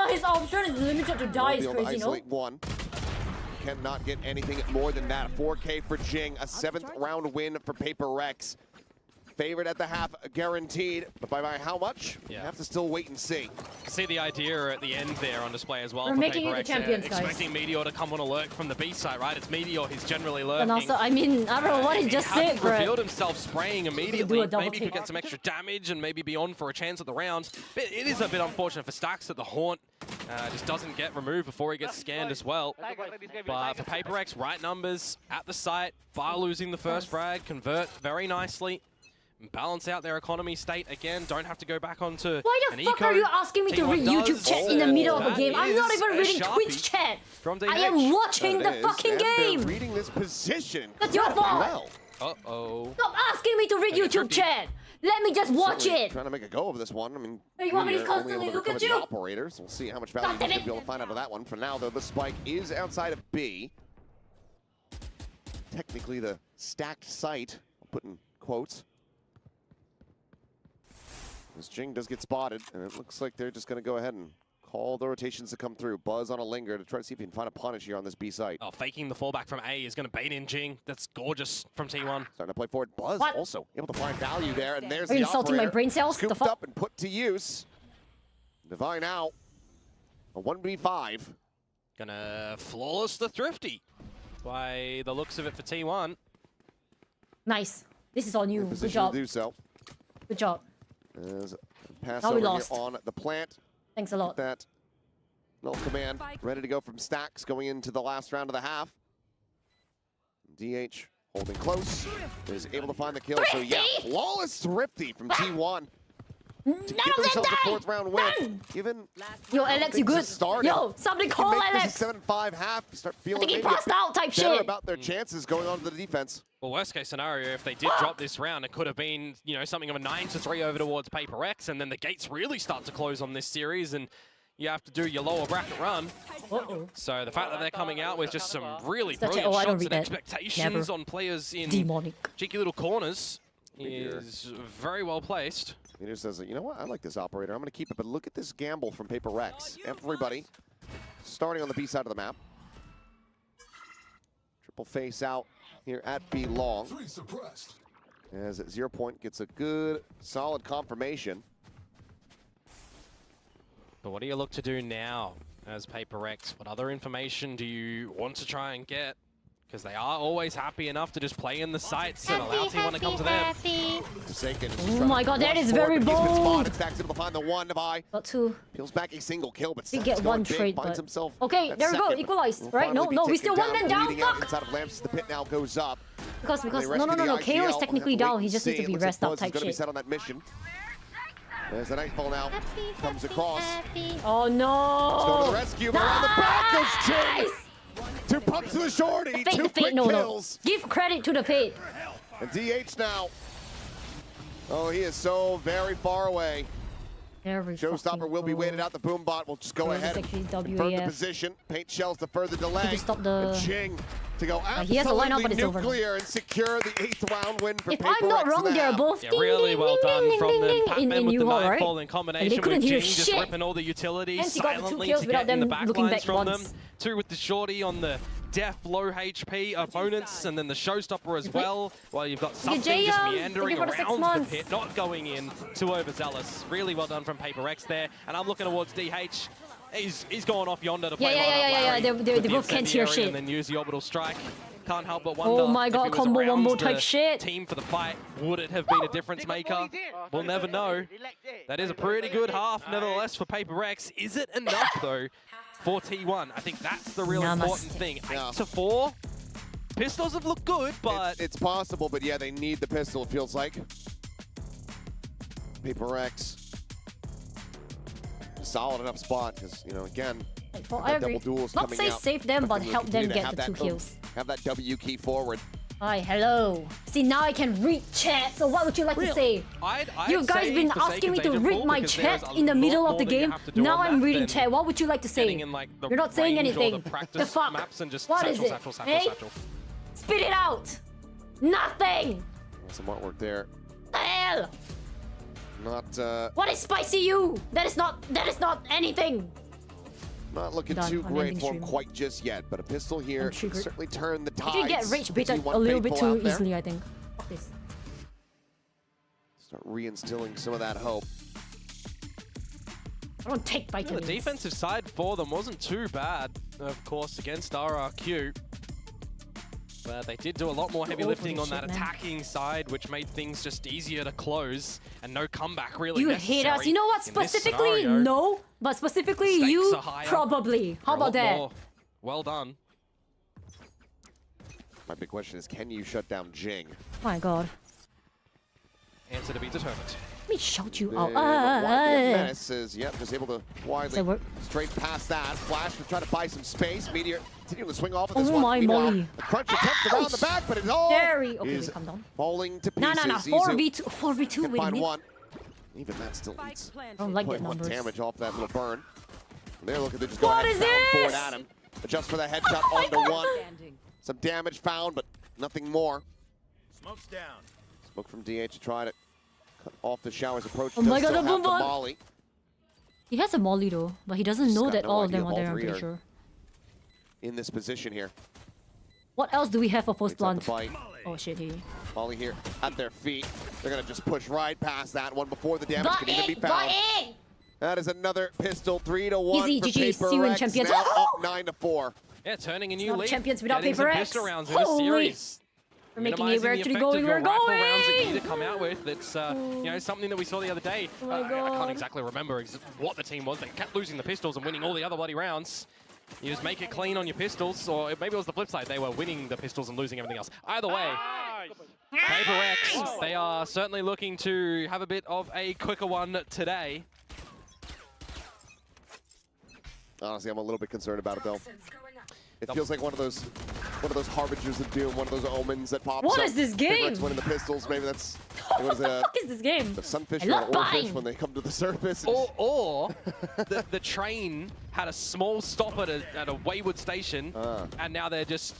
His option is limited to die, is Be able to crazy, no? isolate one. Cannot get anything more than that. 4K for Jing, a 7th round win for PRX. Favored at the half, guaranteed, but by how much? We have to still wait and see. See the idea at the end there on display as well. We're for making it the PRX, champions, guys. expecting Meteor to come on alert from the B side, right? It's Meteor, he's generally lurking. And also, I mean, I don't know what he just said, He bro. revealed himself spraying immediately. double Maybe he could take. get some extra damage and maybe be on for a chance at the round. But it is a bit unfortunate for Stacks that the Haunt just doesn't get removed before he gets scanned as well. But for PRX, right numbers at the site, bar losing the first frag, convert very nicely. balance out their economy state again. Don't have to go back onto Why the an fuck eco. are you asking me to T1 read YouTube does. chat in the middle of a That game? I'm not is even a reading Sharpie Twitch chat. from I am watching That the is, fucking and they're game. reading this position. That's your fault. Well. Uh-oh. Stop asking me to read Okay, YouTube trippy. chat. Let me just watch Certainly it. Trying to make a go of this one. I mean, Hey, you want me to we're only constantly able to look at recover you? the operators. We'll see how much value God you damn can be able to find out of that one. For now, though, the spike is outside of B. Technically, the stacked site. I'll put in quotes. As Jing does get spotted, and it looks like they're just going to go ahead and call the rotations to come through. Buzz on a linger to try to see if he can find a punish here on this B site. Oh, faking the fallback from A is going to bait in Jing. That's gorgeous from T1. Starting to play forward. Buzz What? also able to find value there, and there's Are you the insulting my operator. brain cells? The Scooped fuck? up and put to use. Divine out. A 1v5. Gonna flawless the Thrifty. By the looks of it for T1. Nice. This is on you. In Good position job. to do so. Good job. As pass Now we over here lost. on the plant. Thanks a lot. That null command ready to go from Stacks going into the last round of the half. DH holding close. Is able to find the kill. So yeah, Thrifty! flawless Thrifty from T1. None Give of them themselves a die! fourth round win. None! Given Yo, Alex, you things good? have started, Yo, somebody you call make Alex. this a 7-5 half. You start I feeling think he maybe a passed out type better shit. about their chances going on to the defense. Well, worst case scenario, if they did drop this round, it could have been, you know, something of a 9-3 over towards PRX, and then the gates really start to close on this series, and you have to do your lower bracket run. Uh-oh. So the fact that they're coming out with just some really Such a- brilliant oh, I don't shots and read that. expectations Never. on players in Demonic. cheeky little corners Here. is very well placed. He just says, you know what, I like this operator. I'm going to keep it, but look at this gamble from PRX. Everybody starting on the B side of the map. Triple face out here at B long. As 0 Point gets a good, solid confirmation. But what do you look to do now as PRX? What other information do you want to try and get? Because they are always happy enough to just play in the sites and allow T1 to come to them. Forsaken. Oh my god, that is very bold. Stacks able to find the one. Devi Got two. peels back a single kill, but We Stacks get going one big, trade, finds but... himself Okay, at there we go, second. equalized, Will right? No, finally be no, we taken still one man down, bleeding out fuck! inside of Lamps, the pit now goes up. Because, They no, rescue no, the KO is IGL. technically We'll have to down, wait he and just needs see. to be Looks like rest up Buzz is type gonna be shit. set on that mission. As the Nightfall now comes across. Oh Let's go to no! the rescue, but around the back goes Jing! Nice! 2 pumps to the shorty, Fate, 2 the quick fate, no, no. kills. Give credit to the fate. And DH now. Oh, he is so very far away. Very Showstopper will be waited out. The boom bot will just go So ahead this and is actually confirm the WAF. position. Paint shells to further delay. Could you stop the- And Jing to go he has a line up, absolutely but it's over. nuclear and secure the 8th round win for If PRX. I'm not wrong, in the they're half. both Yeah, really well done from them. in Patman with the U-Haul, right? nightfall in combination couldn't with hear Jing just shit. ripping all the utilities Hence he got the 2 silently kills to without get in the them looking backlines back from once. them. 2 with the shorty on the def low HP opponents, and then the showstopper as well. While you've got something just Thank meandering you for the 6 around the months. pit, not going in. Too overzealous. Really well done from PRX there. And I'm looking towards DH. He's going off yonder to play Yeah. Larry They with both the can't hear incendiary shit. and then use the orbital strike. Can't help but wonder Oh my if god, it was combo around wombo the type shit. team for the fight, would it have been a difference maker? We'll never know. That is a pretty good half, nevertheless, for PRX. Is it enough, though, for T1? I think that's the real important thing. 8-4. Pistols have looked good, but... It's possible, but yeah, they need the pistol, it feels like. PRX. Solid enough spot, because, you know, again, I agree. double duels Not coming say out. save them, but We'll help them continue to get have the 2 that kills. Have that W key forward. Hi, hello. See, now I can read chat, so what would you like to say? I'd You guys say been Forsaken's asking me to Agent read Pool my because chat there's a in the middle lot of the more that you game. have to do Now on I'm that reading than chat. What would you like to say? getting in, like, the You're not saying range or anything. the practice The fuck? maps and just What satchel, is it? satchel, satchel, Hey? satchel. Spit it out. Nothing. Some artwork there. The hell? Not What is Spicyuuu? That is not anything. not looking Done. too I'm great ending for him stream. quite just yet, but a pistol here I'm triggered. certainly turned the tides. I can get rage baited T1 a little bit faithful too out there. easily, I think. Fuck this. Start reinstilling some of that hope. I don't take Yeah, vitamins. the defensive side for them wasn't too bad, of course, against RRQ. But they did do a lot more heavy over lifting this on that shit, man. attacking side, which made things just easier to close, and no comeback really You necessary hate us. You know what? in this Specifically, scenario. no. But specifically, Stakes you are higher. probably. How A lot about that? more. Well done. My big question is, can you shut down Jing? My god. Answer to be determined. Let me shout you out. Menace is, yep, just able to Does widely that work? straight past that. Flash to try to buy some space. Meteor continuing to swing off of this Oh one. my Meanwhile, molly. a crunch attempt around the back, but it's all Scary. Okay, is wait, calm down. falling to Nah, pieces. nah, nah. Izu 4v2. 4v2. can Wait a find minute. one. Even that still Spike eats I don't planted. like that 0.1 numbers. damage off that little burn. And they're looking to just go What ahead and is pound forward this? at him. Adjust for that headshot onto one. Standing. Some damage found, but nothing more. Smoke's down. Smoke from DH to try to cut off the shower's approach. Oh my Does God, still the have the boom molly. He has a molly though, but he doesn't He's know got that no all of idea them if are there, all I'm three pretty are sure. In this position here. What else do we have for post Takes out the plant? bite. Oh shit, he. Molly here at their feet. They're gonna just push right past that one before the damage can even be found. That is another pistol, 3-1 Easy, for GG, see you in PRX, Champions. now Oh! up 9-4. Yeah, turning a new Not lead. champions without Getting some PRX. pistol rounds in a Holy. series. We're making it. We're Minimizing the actually effect going. of your We're rifle rounds that you going. need to come out with. It's something that we saw the other day. Oh my I God. can't exactly remember what the team was. They kept losing the pistols and winning all the other bloody rounds. You just make it clean on your pistols, or maybe it was the flip side. They were winning the pistols and losing everything else. Either way, PRX, they are certainly looking to have a bit of a quicker one today. Honestly, I'm a little bit concerned about it though. It feels like one of those harbingers of doom, one of those omens that pops What up. is this game? PRX winning the pistols, maybe that's what is it, What is this game? the sunfish I or love oarfish buying. when they come to the surface. Or the train had a small stop at a wayward station, and now they're just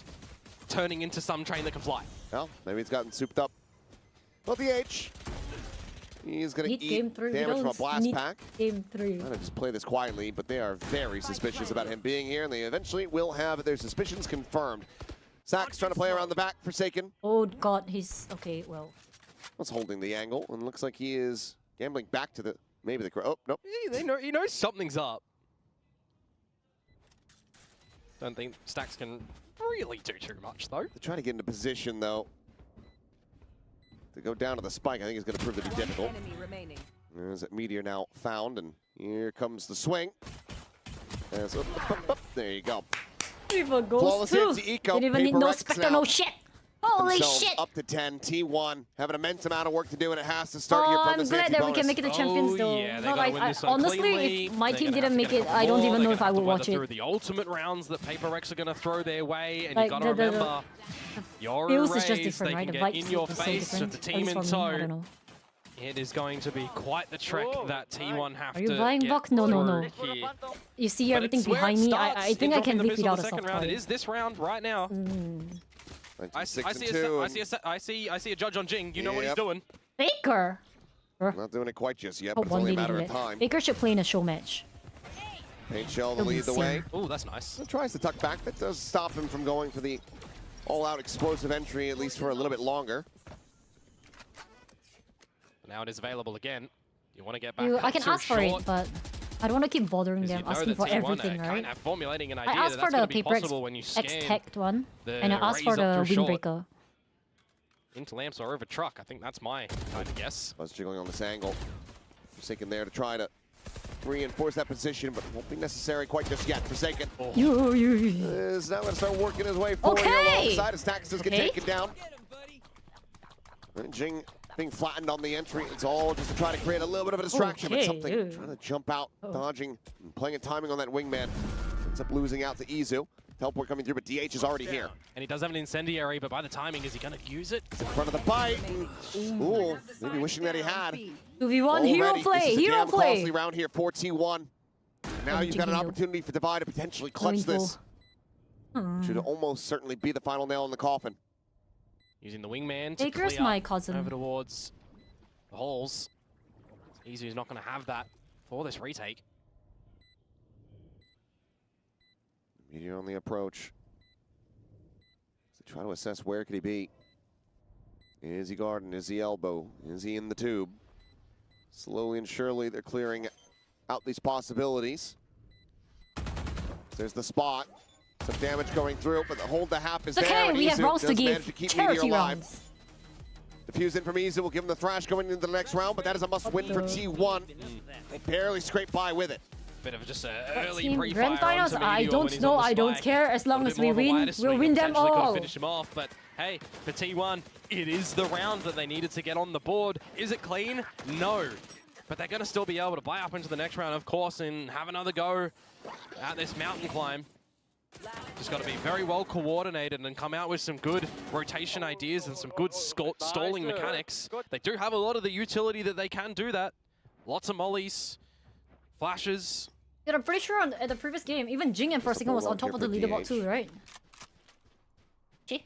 turning into some train that can fly. Well, maybe it's gotten souped up. Well, DH, he's going to Need eat game 3. damage from a We don't blast need pack. Game 3. I'm going to just play this quietly, but they are very suspicious about him being here, and they eventually will have their suspicions confirmed. Sax trying to play around the back, Forsaken. Oh God, he's okay. Well, Was holding the angle, and looks like he is gambling back to the, maybe the, oh, nope. He knows something's up. Don't think Stacks can really do too much, though. They're trying to get into position, though. To go down to the spike, I think is going to prove to be One difficult. enemy remaining. There's that Meteor now found, and here comes the swing. And so, there you go. Riva goes Flawless too. hits, Eco, Didn't even need no PRX spectre, now. no shit. Holy Themselves shit! up to 10. T1 have an immense amount of work to do, and it has to start here Oh, from I'm this glad that we anti-bonus. can make it to champions though. Yeah, they No, gotta like, win this one honestly, cleanly. if my They're team gonna have didn't to make get a it, couple I don't more. even know They're if gonna I would have to watch weather it. through the ultimate rounds that PRX are going to throw their way, and Like, you got to remember, your feels arrays, is just different, they right? can The get vibes in your is so face with different. the At team least in for me, I tow. don't know. It is going to be quite the trek that T1 have Are you to buying get buck? No, no, no. through here. You see But everything it's where it behind me. starts I in think I dropping can the live pistol without the a second soft round. It toy. is this round right now. I see a Jing. You know what he's Yep. doing. Baker. Not doing it quite just yet, Oh, but it's one only a lady matter of lit. time. Baker should play in a show match. Paint Shell to He'll be lead the insane. way. Oh, that's nice. He tries to tuck back. That does stop him from going for the all-out explosive entry, at least for a little bit longer. Now it is available again. You want to get back I up can to ask for it, short, but I don't want to keep bothering 'cause them, you know asking that for T1 are everything, kind right? of formulating an I idea asked that for that's going the to be paper possible when you scan X-Tech one, the and I asked for raise up the to short. windbreaker. into lamps or over truck. I think that's my kind of guess. Buzz jiggling on this angle. Forsaken there to try to reinforce that position, but won't be necessary quite just yet. Forsaken You. is now going to start working his way forward here Okay. alongside as Taxes can Okay. take it down. And Jing being flattened on the entry. It's all just to try to create a little bit of a distraction, but Okay, something yeah. trying to jump out, dodging, and playing a timing on that wingman. Ends up losing out to Izu. Teleport coming through, but DH is already here. And he does have an incendiary, but by the timing, is he going to use it? In front of the bite. Ooh, maybe wishing that he had. 2v1, hero Already, play, this is a hero damn play. costly round here, 4T1. Now I'm you've got an jigging though. opportunity for Divide to potentially clutch this. Should almost certainly be the final nail in the coffin. Using the wingman to Baker's clear my cousin. over towards the holes. Izu's not going to have that for this retake. Meteor on the approach. So try to assess where could he be. Is he garden? Is he elbow? Is he in the tube? Slowly and surely they're clearing out these possibilities. There's the spot. Some damage going through, but the hold the half is It's there. okay, and we have Izu rounds to does give. manage to keep Meteor Charity alive. rounds. Defuse in from Izu will give him the thrash going into the next round, but that is a must-win for T1. They barely scrape by with it. Bit of just an early Team pre-fire Grand Finals, onto I Meteor when don't he's know, on the I don't spike. care. As long A as bit we more of a win, wider we'll swing win and them potentially could all. finish him off, but hey, for T1, it is the round that they needed to get on the board. Is it clean? No. But they're going to still be able to buy up into the next round, of course, and have another go at this mountain climb. Just got to be very well coordinated and come out with some good rotation ideas and some good stalling mechanics. They do have a lot of the utility that they can do that. Lots of mollies, flashes. Yeah, I'm pretty sure at the previous game, even Jing and Forsaken was on top of the leaderboard too, right? Okay.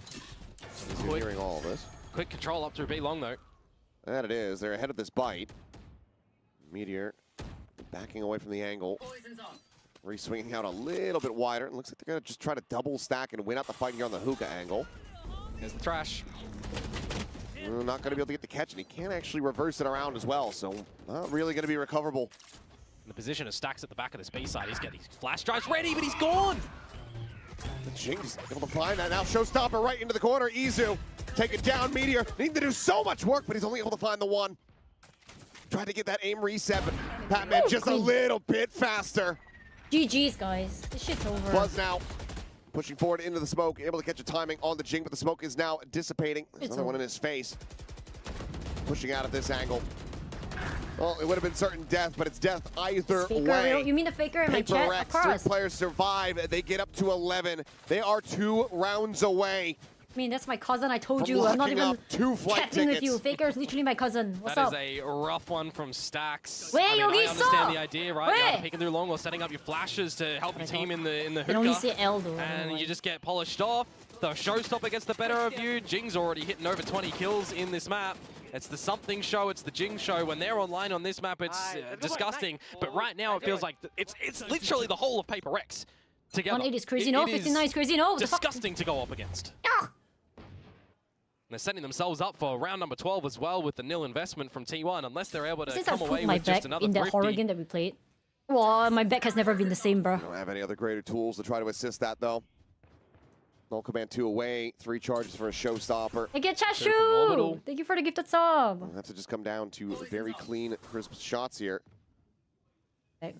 He's hearing all of this. Quick control up through B long though. That it is. They're ahead of this bite. Meteor backing away from the angle. Re-swinging out a little bit wider. It looks like they're going to just try to double stack and win out the fight here on the hookah angle. Here's the thrash. Not going to be able to get the catch, and he can't actually reverse it around as well, so not really going to be recoverable. In the position of Stacks at the back of this B side, he's getting these flash drives ready, but he's gone! The Jing's able to find that now. Showstopper right into the corner. Izu take it down. Meteor needing to do so much work, but he's only able to find the one. Trying to get that aim reset, but Batman just a little bit faster. GG's, guys. This shit's over. Buzz now pushing forward into the smoke, able to catch a timing on the Jing, but the smoke is now dissipating. There's another one in his face. Pushing out of this angle. Well, it would have been certain death, but it's death either way. You mean the faker in my chat? Of PRX, course. 3 players survive. They get up to 11. They are 2 rounds away. I mean, that's my cousin. I told From you. I'm not locking even up 2 flight chatting with you. tickets. Faker is literally my cousin. What's That up? is a rough one from Stacks. Wait, I mean, I Yogi, understand stop! the idea, right? Wait. You're peeking through long or setting up your flashes to help your team in the I hookah. can only say L though. I don't know And why. you just get polished off. The showstopper gets the better of you. Jing's already hitting over 20 kills in this map. It's the something show, it's the Jing show. When they're online on this map, it's disgusting. But right now, it feels like it's literally the whole of PRX together. 180 is crazy, no? 59 is crazy, no? Disgusting to go up against. Ah! They're setting themselves up for round number 12 as well with the nil investment from T1, unless they're able to Since I come put away my with back just another in that horror thrifty. game that we played. Well, my back has never been the same, bro. Don't have any other greater tools to try to assist that, though. Null Command 2 away, 3 charges for a showstopper. I get Orbital. Chashu! Thank you for the gifted sub. We'll have to just come down to very clean, crisp shots here.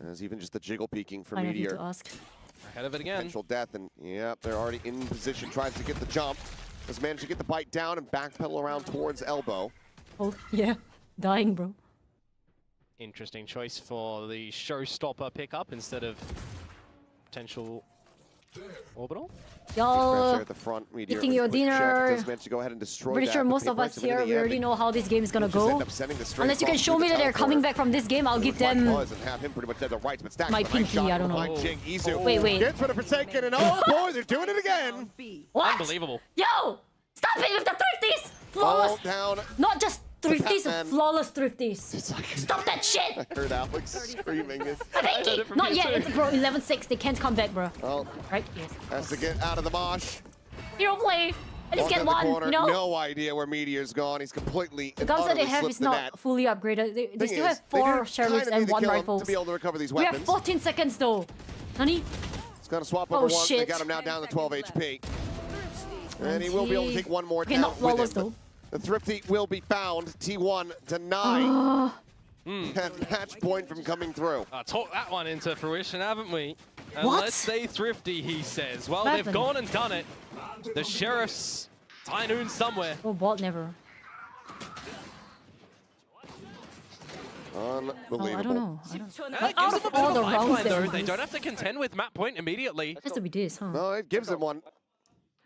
As even just the jiggle peeking for I have you Meteor. to ask. Ahead of it again. Potential death, and yep, they're already in position, tries to get the jump. Has managed to get the bite down and backpedal around towards elbow. Oh, yeah. Dying, bro. Interesting choice for the showstopper pickup instead of potential orbital. Pressure Y'all, at the front. Meteor eating with a your quick check, dinner. does manage to go ahead and destroy pretty that, sure but most of PRX us have been in here, the we end already and know how this game is gonna just end go. up sending the straight Unless you can bomb show to me the that they're teleport. coming back from this game, I'll give Looks like them... Buzz and have him pretty much dead to rights, but Stacks my with a nice pinky, shot I don't know. behind Jing. Izu Wait. gets rid of Forsaken, and oh boy, they're doing it again. What? Unbelievable. Yo! Stop it with the thrifties! Flawless! Fall down. Not just thrifties, Batman. flawless thrifties. It's like Stop that shit! I heard Alex screaming it. My pinky! from Not you yet, too. it's bro, 11-6, they can't come back, bro. Well, Right? Yes. has to get out of the mosh. You don't play. I just Walk get in the one, corner, you know? no idea where Meteor's gone. He's completely The guns that they utterly have slipped is the not net. fully upgraded. They Thing still is, have they 4 do sheriffs kinda and need to 1 kill him rifles. to be able to recover these We have weapons. 14 seconds though. Nani? He's gonna swap Oh, over one. They shit. got him now down to 12 HP. And he will be able to take one more Okay, down not flawless with him. though. The Thrifty will be found. T1 denied that match point from coming through. Talk that one into fruition, haven't we? And What? let's stay thrifty, he says. Well, What they've happened? gone and done it. The Sheriff's Tynoon somewhere. Oh, bot never. Unbelievable. Oh, I don't know. I don't know. And But it out gives of them a bit all of the a rounds lifeline, that though. we They lose, don't have to contend with map point immediately. has to be this, huh? No, it gives him one.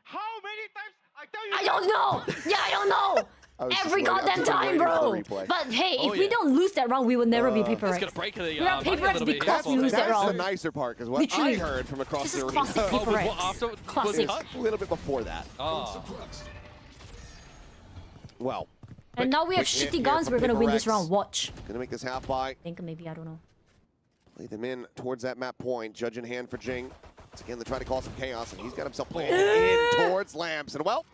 How many times I tell you? I don't know! Yeah, I don't know! I was just Every waiting- I was goddamn just time, waiting for bro! the replay. But hey, Oh, if we yeah. don't lose that round, we will never be paper It's going X. to break the We are money paper a X little bit because here. we lose that That's round. the nicer part, because what Literally. I heard from across This the is arena classic Oh, paper was X. what after was Classic. cut? a little bit before that. Oh. Well, And now we have quick hit shitty here guns, from we're gonna win this PRX. round. Watch. gonna make this half by. I think maybe, I don't know. Play them in towards that map point. Judge in hand for Jing. Once again, they're trying to cause some chaos, and he's got himself playing in towards Lamps. And well,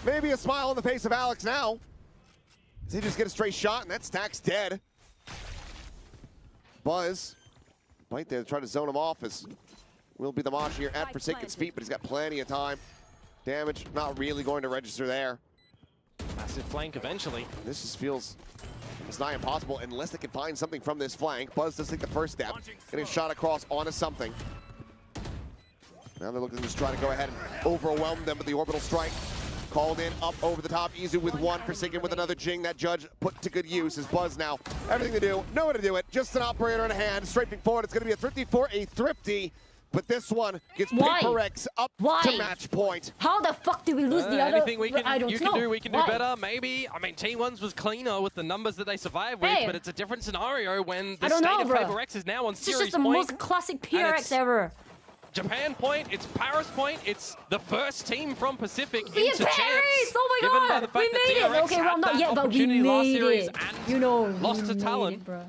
maybe a smile on the face of Alex now. Does he just get a straight shot, and that Stack's dead? Buzz, bite there to try to zone him off as will be the Mosh here at Forsaken's feet, but he's got plenty of time. Damage not really going to register there. Massive flank eventually. This just feels it's nigh impossible unless they can find something from this flank. Buzz does take the first step, getting shot across onto something. Now they're looking to just try to go ahead and overwhelm them with the orbital strike. Called in, up over the top. Izu with one, Forsaken with another Jing. That Judge put to good use. As Buzz now, everything to do, nowhere to do it. Just an operator in hand, strafing forward. It's going to be a thrifty for a thrifty. But this one gets PRX up to match point. How the fuck did we lose the other? Anything we can, I don't know. We can do better, maybe. I mean, T1's was cleaner with the numbers that they survived with, but it's a different scenario when the state of PRX is now on series point. This is the most classic PRX ever. Japan point, it's Paris point, it's the first team from Pacific into Paris! champs. Oh my given god! by the fact We made that it! DRX Okay, well, had not that yet, but we opportunity last made series it. and You know, lost to Talon. bro.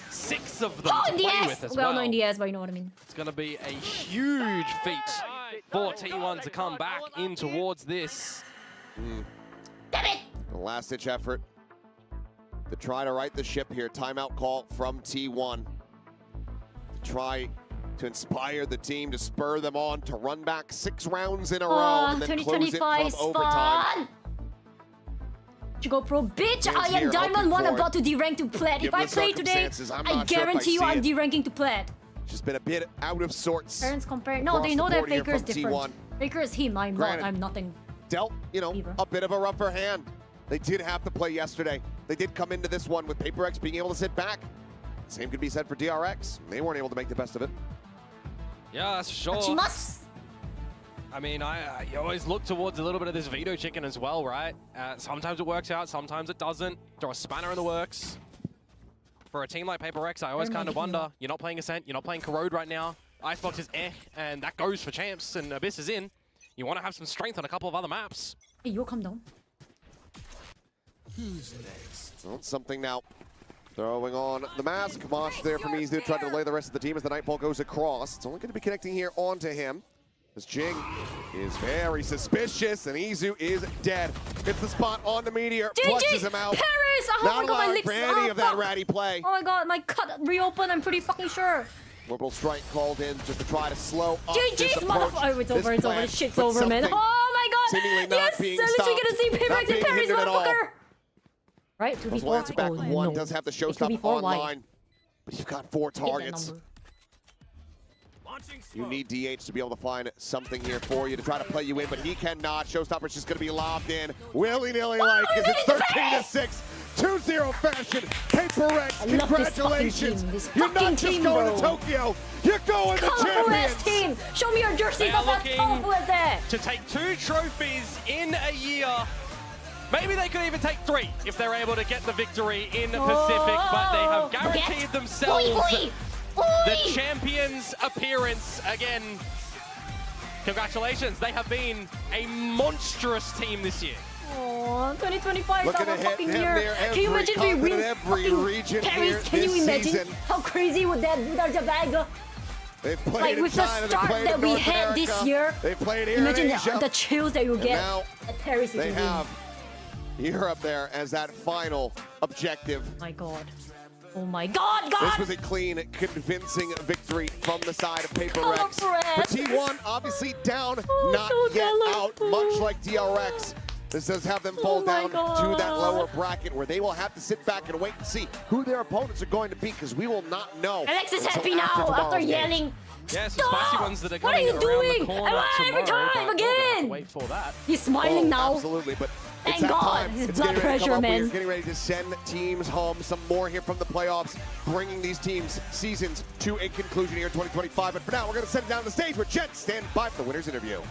6 of them to in the play ass! with as Well, well. not in the ass, but you know what I mean. It's going to be a huge feat for T1 to come back in towards this. Damn it! The last-ditch effort to try to right the ship here. Timeout call from T1. To try to inspire the team, to spur them on, to run back 6 rounds in a row and then close it from overtime. To go pro, bitch! I am Diamond 1 about to derank to Plat. If I play today, I guarantee you I'm deranking to Plat. Just been a bit out of sorts. Parents compare. No, they know that Faker is different. Faker is him. I'm not. I'm nothing. Dealt, you know, a bit of a rougher hand. They did have to play yesterday. They did come into this one with PRX being able to sit back. Same could be said for DRX. They weren't able to make the best of it. Yeah, that's sure. Achimasu. I mean, you always look towards a little bit of this Veto chicken as well, right? Sometimes it works out, sometimes it doesn't. Throw a spanner in the works. For a team like PRX, I always kind of wonder, you're not playing Ascent, you're not playing Corrode right now. Icebox is and that goes for champs, and Abyss is in. You want to have some strength on a couple of other maps. Hey, you'll come down. Who's next? Well, something now. Throwing on the mask. Mosh there from Izu, trying to delay the rest of the team as the Nightfall goes across. It's only going to be connecting here onto him. As Jing is very suspicious, and Izu is dead. Hits the spot on the Meteor, flushes him out. Paris! Oh Not my god, my lips! for any of that ratty play. Oh my god, my cut reopened, I'm pretty fucking sure. Orbital strike called in just to try to slow up GG's, this approach. Oh, it's over, it's over, plan, shit's but over, man. something Oh my god! seemingly not Yes, being at least we stopped, get to see not PRX being and Paris, hindered at all. motherfucker! Right, 2v4? Lance back one, no. does have the It could showstop be 4, why? online, but you've got 4 Hate that targets. number. You need DH to be able to find something here for you to try to play you in, but he cannot. Showstopper's just going to be lobbed in willy-nilly like as it's 13-6. 2-0 fashion. PRX, congratulations. You're not just going to Tokyo. You're going to champions. Team, show me your jersey. They are How colorful is that? to take 2 trophies in a year. Maybe they could even take 3 if they're able to get the victory in the Pacific, but they have guaranteed themselves the champions appearance again. Congratulations, they have been a monstrous team this year. Oh, 2025 is Looking our to fucking hit year. every Can you imagine if we continent, win every fucking region Paris? here Can you this imagine season. how crazy would that be with our Javaga? They've played Like in with the China, start they played that in we North had America, this year. they played here Imagine in Asia. the chills that you get now at Paris. They have Europe there as that final objective. My God. Oh my God, God! This was a clean, convincing victory from the side of PRX. For T1, obviously down, not so yet jealous. out, much like DRX. This does have them fall down to that lower bracket where they will have to sit back and wait and see who their opponents are going to be, because we will not know. Alex is until happy now after tomorrow's game. yelling. Yeah, some Stop! spicy ones that are What are coming you around doing? the corner Every tomorrow, time but we'll have to again. wait for that. He's smiling now. Absolutely, but Thank it's that God. time. His It's blood getting ready to pressure, come up. man. We're getting ready to send teams home. Some more here from the playoffs, bringing these teams' seasons to a conclusion here in 2025. But for now, we're going to send it down to the stage where Jet stand by for the winner's interview.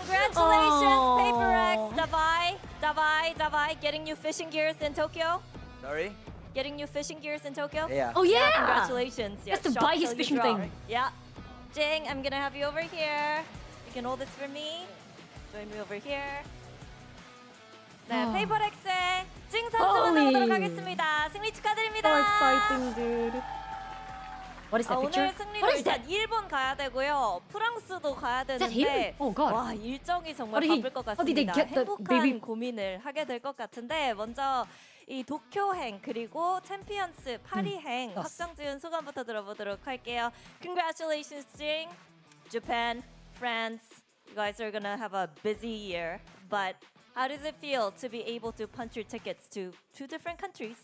Congratulations, PRX. Davai, getting new fishing gears in Tokyo. Sorry? Getting new fishing gears in Tokyo. Yeah. Oh yeah! Congratulations. He has to shop buy his till you fishing drop. thing. Yeah. Jing, I'm gonna have you over here. You can hold this for me. Join me over here. 네, PRX의 징 선수 만나보도록 하겠습니다. 승리 축하드립니다. So exciting, dude. What is that picture? 오늘 승리로 What is that? 일단 일본 가야 되고요. 프랑스도 가야 that him? 되는데 Oh God. 와 일정이 정말 How did he- 바쁠 것 how did they 같습니다. get the 행복한 baby- 고민을 하게 될 것 같은데 먼저 이 도쿄행 그리고 챔피언스 파리행 확정 지은 소감부터 들어보도록 할게요. Congratulations, Jing. Japan, France, You guys are gonna have a busy year, but how does it feel to be able to punch your tickets to 2 different countries?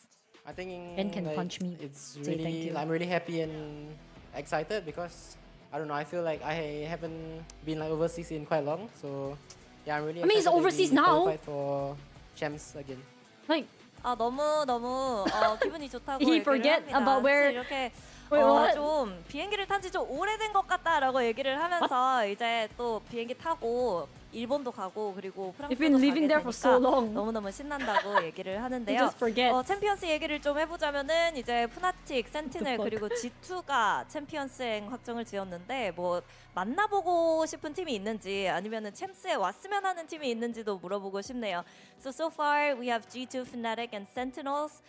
I think Ben can punch me. It's Say thank really you. I'm really happy and excited because I don't know. I feel like I haven't been like overseas in quite long, so yeah, I'm really. I mean, he's excited that overseas we now. qualified for champs again. Like, 아 너무 기분이 좋다고 He 얘기를 forget 합니다. about where- 이렇게 Wait, what? 좀 비행기를 탄 지 좀 오래된 것 같다라고 얘기를 하면서 이제 또 비행기 타고 일본도 가고 그리고 프랑스도 You've been living there for so long. 너무너무 신난다고 얘기를 You 하는데요. just forget. 챔피언스 얘기를 좀 해보자면은 이제 푸나틱, 센티넬 fuck? 그리고 G2가 챔피언스행 확정을 지었는데 뭐 만나보고 싶은 팀이 있는지 아니면은 챔스에 왔으면 하는 팀이 있는지도 물어보고 싶네요. So far we have G2, Fnatic, and Sentinels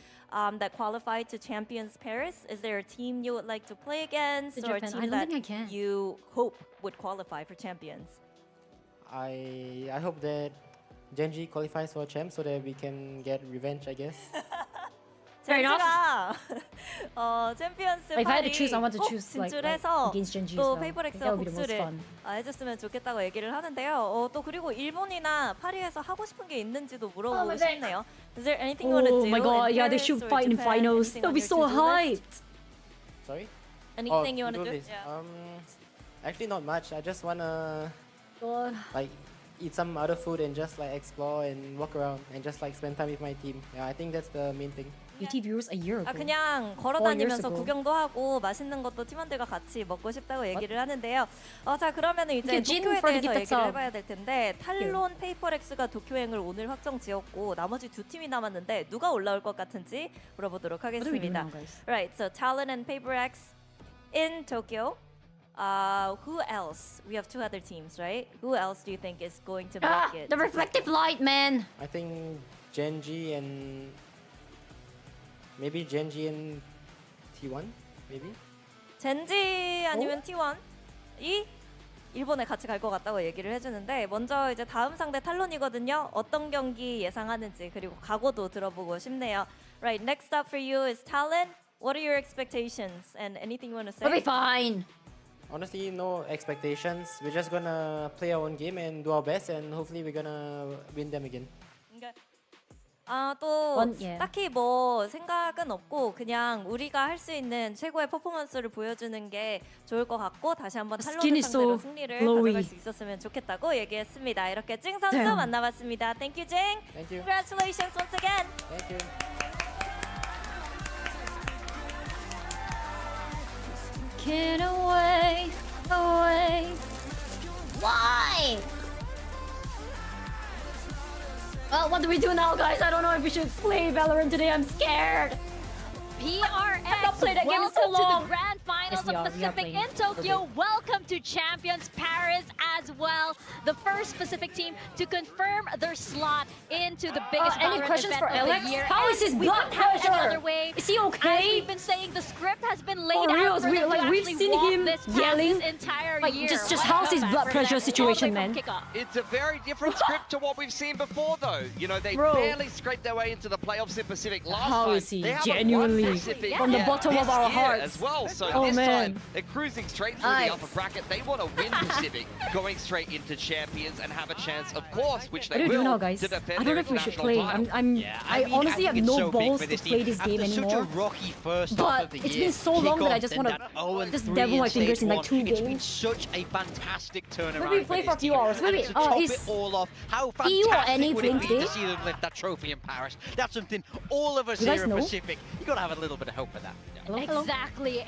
that qualified to Champions Paris. Is there a team you would like to play against, In or a Japan, team I don't that think I can. you hope would qualify for Champions? I hope that Genji qualifies for champs so that we can get revenge, I guess. Fair enough. 젠지가 챔피언스 If I had to 파리 choose, I want to 꼭 choose like 진출해서 against Genji as 또 well. I think 페이퍼렉스와 that would be the most 복수를 fun. 해줬으면 좋겠다고 얘기를 하는데요. 또 그리고 일본이나 파리에서 하고 싶은 게 있는지도 Oh, 물어보고 my back. 싶네요. Is there anything you want to do? Oh my god, in yeah, they Paris should or fight in Japan? finals. Anything They'll on be your so to-do list? hyped. Sorry. Anything you want to to-do do? list. Actually not much. I just wanna God. like eat some other food and just like explore and walk around and just like spend time with my team. Yeah, I think that's the main thing. BT viewers a year ago. 그냥 걸어 4 years 다니면서 ago. 구경도 하고 맛있는 것도 팀원들과 같이 먹고 싶다고 얘기를 하는데요. 자 그러면은 이제 Okay, Jin 도쿄에 for the 대해서 gift 얘기를 up. 해봐야 될 텐데 탈론 페이퍼렉스가 도쿄행을 오늘 확정 지었고 나머지 2팀이 남았는데 누가 올라올 것 같은지 물어보도록 What are we doing 하겠습니다. now, guys? Right, so Talon and PaperX in Tokyo. Who else? We have 2 other teams, right? Who else do you think is going to make it? The reflective light, man. I think Genji and maybe Genji and T1, maybe. 젠지 아니면 T1이 일본에 같이 갈 것 같다고 얘기를 해주는데 먼저 이제 다음 상대 탈론이거든요. 어떤 경기 예상하는지 그리고 각오도 들어보고 싶네요. Right, next up for you is Talon. What are your expectations and anything you want to say? We'll be fine. Honestly, no expectations. We're just gonna play our own game and do our best, and hopefully we're gonna win them again. 또 예. 딱히 뭐 생각은 없고 그냥 우리가 할 수 있는 최고의 퍼포먼스를 보여주는 게 좋을 것 같고 다시 한번 Skin 탈론을 is 상대로 so 승리를 glowy. 가져갈 수 있었으면 좋겠다고 얘기했습니다. 이렇게 찡 선수 Damn. 만나봤습니다. Thank you, 찡. Thank you. Congratulations once again. Thank you. Get away, away. Why? Well, what do we do now, guys? I don't know if we should play Valorant today. I'm scared. not played that game in so welcome to long. the grand finals Yes, we of are Pacific playing. in Tokyo. Welcome to Champions Paris as well. The first Pacific team to confirm their slot into the biggest Any Valorant questions event for of Alex? the year. How is his And we blood don't have any pressure? other way. Is he As okay? we've been saying, the script has been laid For out reals, for them like, to we've actually seen walk him this path yelling. this entire Like, year. just What how's his a blood for pressure them, situation, all the way man? from kickoff. It's a very different script to what we've seen before, though. You know, they Bro. barely scraped their way into the playoffs in Pacific last How time. is he? They haven't Genuinely. won Pacific From the yet bottom of this our year hearts. as well. So Oh, this man. time they're cruising straight through Nice. the upper bracket. They want to win Pacific, going straight into champions and have a chance, of course, which What they do you do will, now, guys? to defend I don't their know if we should international play. title. I honestly have think it's no so big balls for to this play team. this game After anymore. such a rocky first half of But the it's year, been so long that I just kickoff, want then to that 0-3 just in dabble my stage fingers in like one. 2 It's been games. such a fantastic turnaround. Maybe play for a this few team. hours. And Maybe, to top is it all off, how EU or fantastic NA would it be playing to today? see them lift that trophy in Paris? That's something all of us You here guys in know? Pacific, you got to have a little bit of hope for that. Hello? Exactly.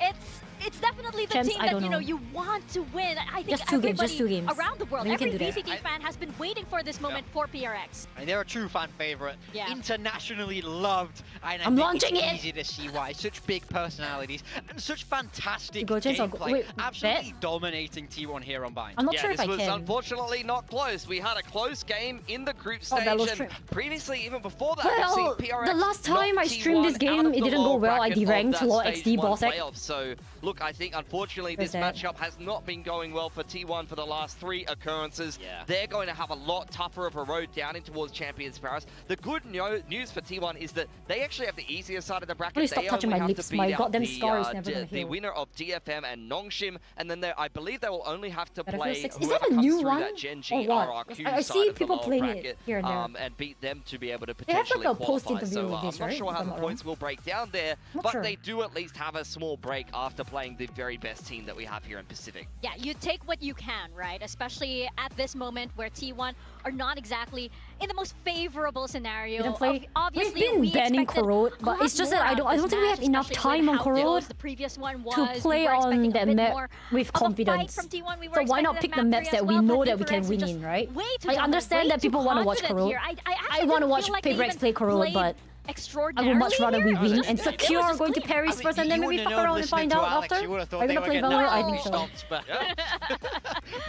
It's definitely the Champs, team I that don't know. you want to win. I think Just 2 games, just 2 everybody games. around the world, Then we can every do that. VCT fan has been waiting for this moment for PRX. And they're a true fan favorite, Yeah. internationally loved, and I I'm think launching it's it. easy to see why. Such big personalities and such fantastic Go, Chase, I'll go. gameplay, Wait, absolutely bet? dominating T1 here on Bind. I'm not Yeah, sure if this I was can. unfortunately not close. We had a close game in the group Oh, stage, that was and true. previously, even before that, Well, we've seen PRX the last time knock I streamed this T1 game, out of it the didn't go lower well. I bracket of deranked that low stage XD 1 boss. playoff. So look, I think unfortunately this matchup has not been going well for T1 for the last 3 occurrences. They're going to have a lot tougher of a road down in towards Champions Paris. The good news for T1 is that they actually have the easier side of the bracket. Please stop They touching only my have lips. to My beat out goddamn scar is never gonna the heal. winner of DFM and Nongshim, and then I believe they will only have to play Is whoever that a comes new through one? that Gen G Or what? RRQ I side see of the people lower playing bracket, it here and there. and beat them to be able to They have potentially like a qualify. post-interview So with this, I'm not right? sure If how I'm the not points will break down there, Not but sure. they do at least have a small break after playing the very best team that we have here in Pacific. Yeah, you take what you can, right? Especially at this moment where T1 are not exactly in the most favorable scenario. Obviously, we've been banning expected Korot, a but lot it's just that more I don't out of think we this have enough match, especially time on with how close Korot the previous one was. to We play were on expecting that a bit map more with of a fight confidence. from T1. We were So why not expecting pick the that maps Valkyrie that as we well, know but that we can PRX win just in, right? way too I dominant, understand way that people too want to watch confident Korot. here. I I want to didn't watch feel like they PRX even play Korot, played but I extraordinarily would much rather we here. win and It was secure just going to clean. Paris first and then maybe fuck around and find out after. Are you gonna play Valorant? I think so.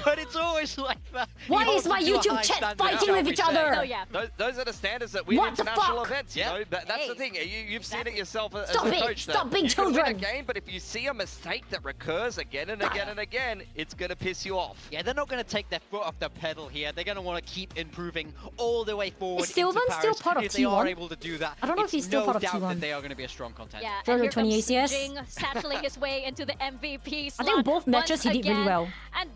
But it's always like that. Why You is hold my them to a YouTube high chat standard, fighting shall with we each say. other? Oh yeah. Those are the standards that win What the international fuck? events. You know, that's the thing. You've seen it yourself as Stop a it. coach. Stop being you can win a children. game, but if you see a mistake that recurs again and again and again, it's going to piss you off. Yeah, they're not going to take their foot off the pedal here. They're going to want to keep improving all the way forward. Is Sylvan into still Paris. part of If they are T1? able to do that, I don't know if it's he's still no part of doubt T1. that they are going to be a strong contender. Yeah, Further and here 20 comes ACS. Jing satelling his way into the MVP slot. I think both matches once he did really again. well. And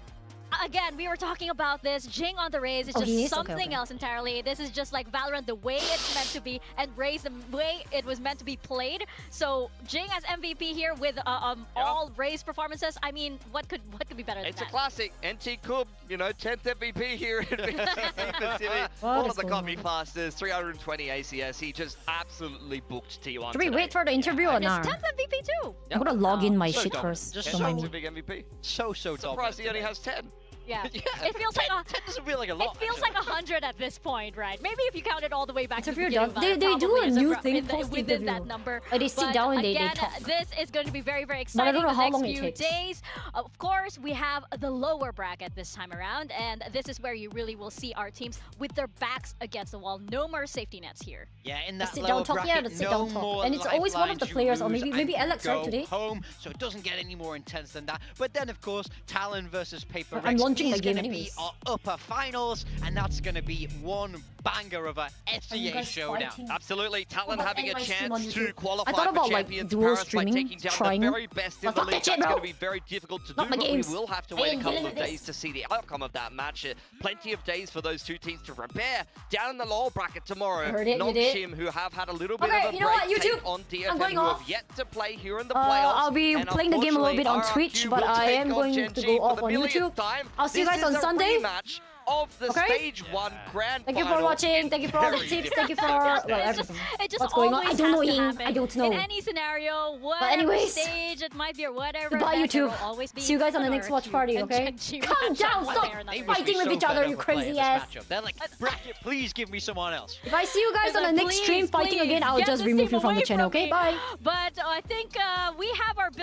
again, we were talking about this. Jing on the Raze is Oh, just he is? something Okay. else entirely. This is just like Valorant the way it's meant to be, and Raze the way it was meant to be played. So Jing as MVP here with all Raze performances. I mean, what could be better than It's that? a classic. NT Kub, 10th MVP here in VCT Pacific. What All is of the going copy on? fastest, 320 ACS. He just absolutely booked T1 Should we today. wait for the interview or His not? 10th MVP too. I'm gonna log in my So shit dominant. first. Just Don't so mind He's a me. big MVP. So Surprised dominant he only today. has 10. Yeah. Yeah. It feels like 10 doesn't feel like a lot. It feels actually. like 100 at this point, right? Maybe if you count it all the way back to the Interview beginning. done. They Valorant do probably a is new around- thing within post-interview. that number. Like they sit But down and they again, talk. this is going to be very, very But I exciting don't know the how next long it few takes. days. Of course, we have the lower bracket this time around, and this is where you really will see our teams with their backs against the wall. No more safety nets here. Yeah, in The that sit lower down talk, yeah, bracket, the sit no down talk. more And it's always one of the lifelines. You players, or lose maybe and Alex, right, go today? home, so it doesn't get any more intense than that. But then, of course, Talon versus Paper I'm Rex launching the is game going to be anyways. our upper finals, and that's going to be one banger of a Are you SEA guys showdown. fighting? Absolutely, Talon What about having a my stream on chance YouTube? to qualify I thought about for like Champions dual Paris by streaming, taking down trying. the very best in But the fuck league. that shit, That's bro. going to be very difficult to do, Not my but games. we will have to I wait a ain't couple dealing of with days this. to see the outcome of that match. Plenty of days for those two teams to prepare. Down in the lower bracket tomorrow, Heard it, you did. Nongshim, who have had a little bit Okay, of a you know what, break, take YouTube? on I'm DFM, going who off. have yet to play here in the playoffs. I'll be And playing the game a little bit on unfortunately, Twitch, RRQ but will I take am on going Gen to G go for off the on millionth YouTube. time. I'll see you guys on This is a Sunday. rematch of the Okay. Stage 1 Grand Thank you for Final. watching. Thank you for all the Very tips. Thank you for It's well, just- everything. it just What's going on? I always don't know, has to Ying. happen. I don't know. In any scenario, whatever anyways, stage it might be or whatever. goodbye, event, there YouTube. will always be See you guys on the an next watch RRQ party, and okay? Gen G Calm matchup down, one stop way or another. They must fighting be with so each other, fed you up with playing crazy this ass. matchup. They're like, bracket, please give me someone else. If I see you guys on the next stream Please, fighting please, again, I'll get just this remove team you from the away channel, from okay? me. Bye. But I think we have our build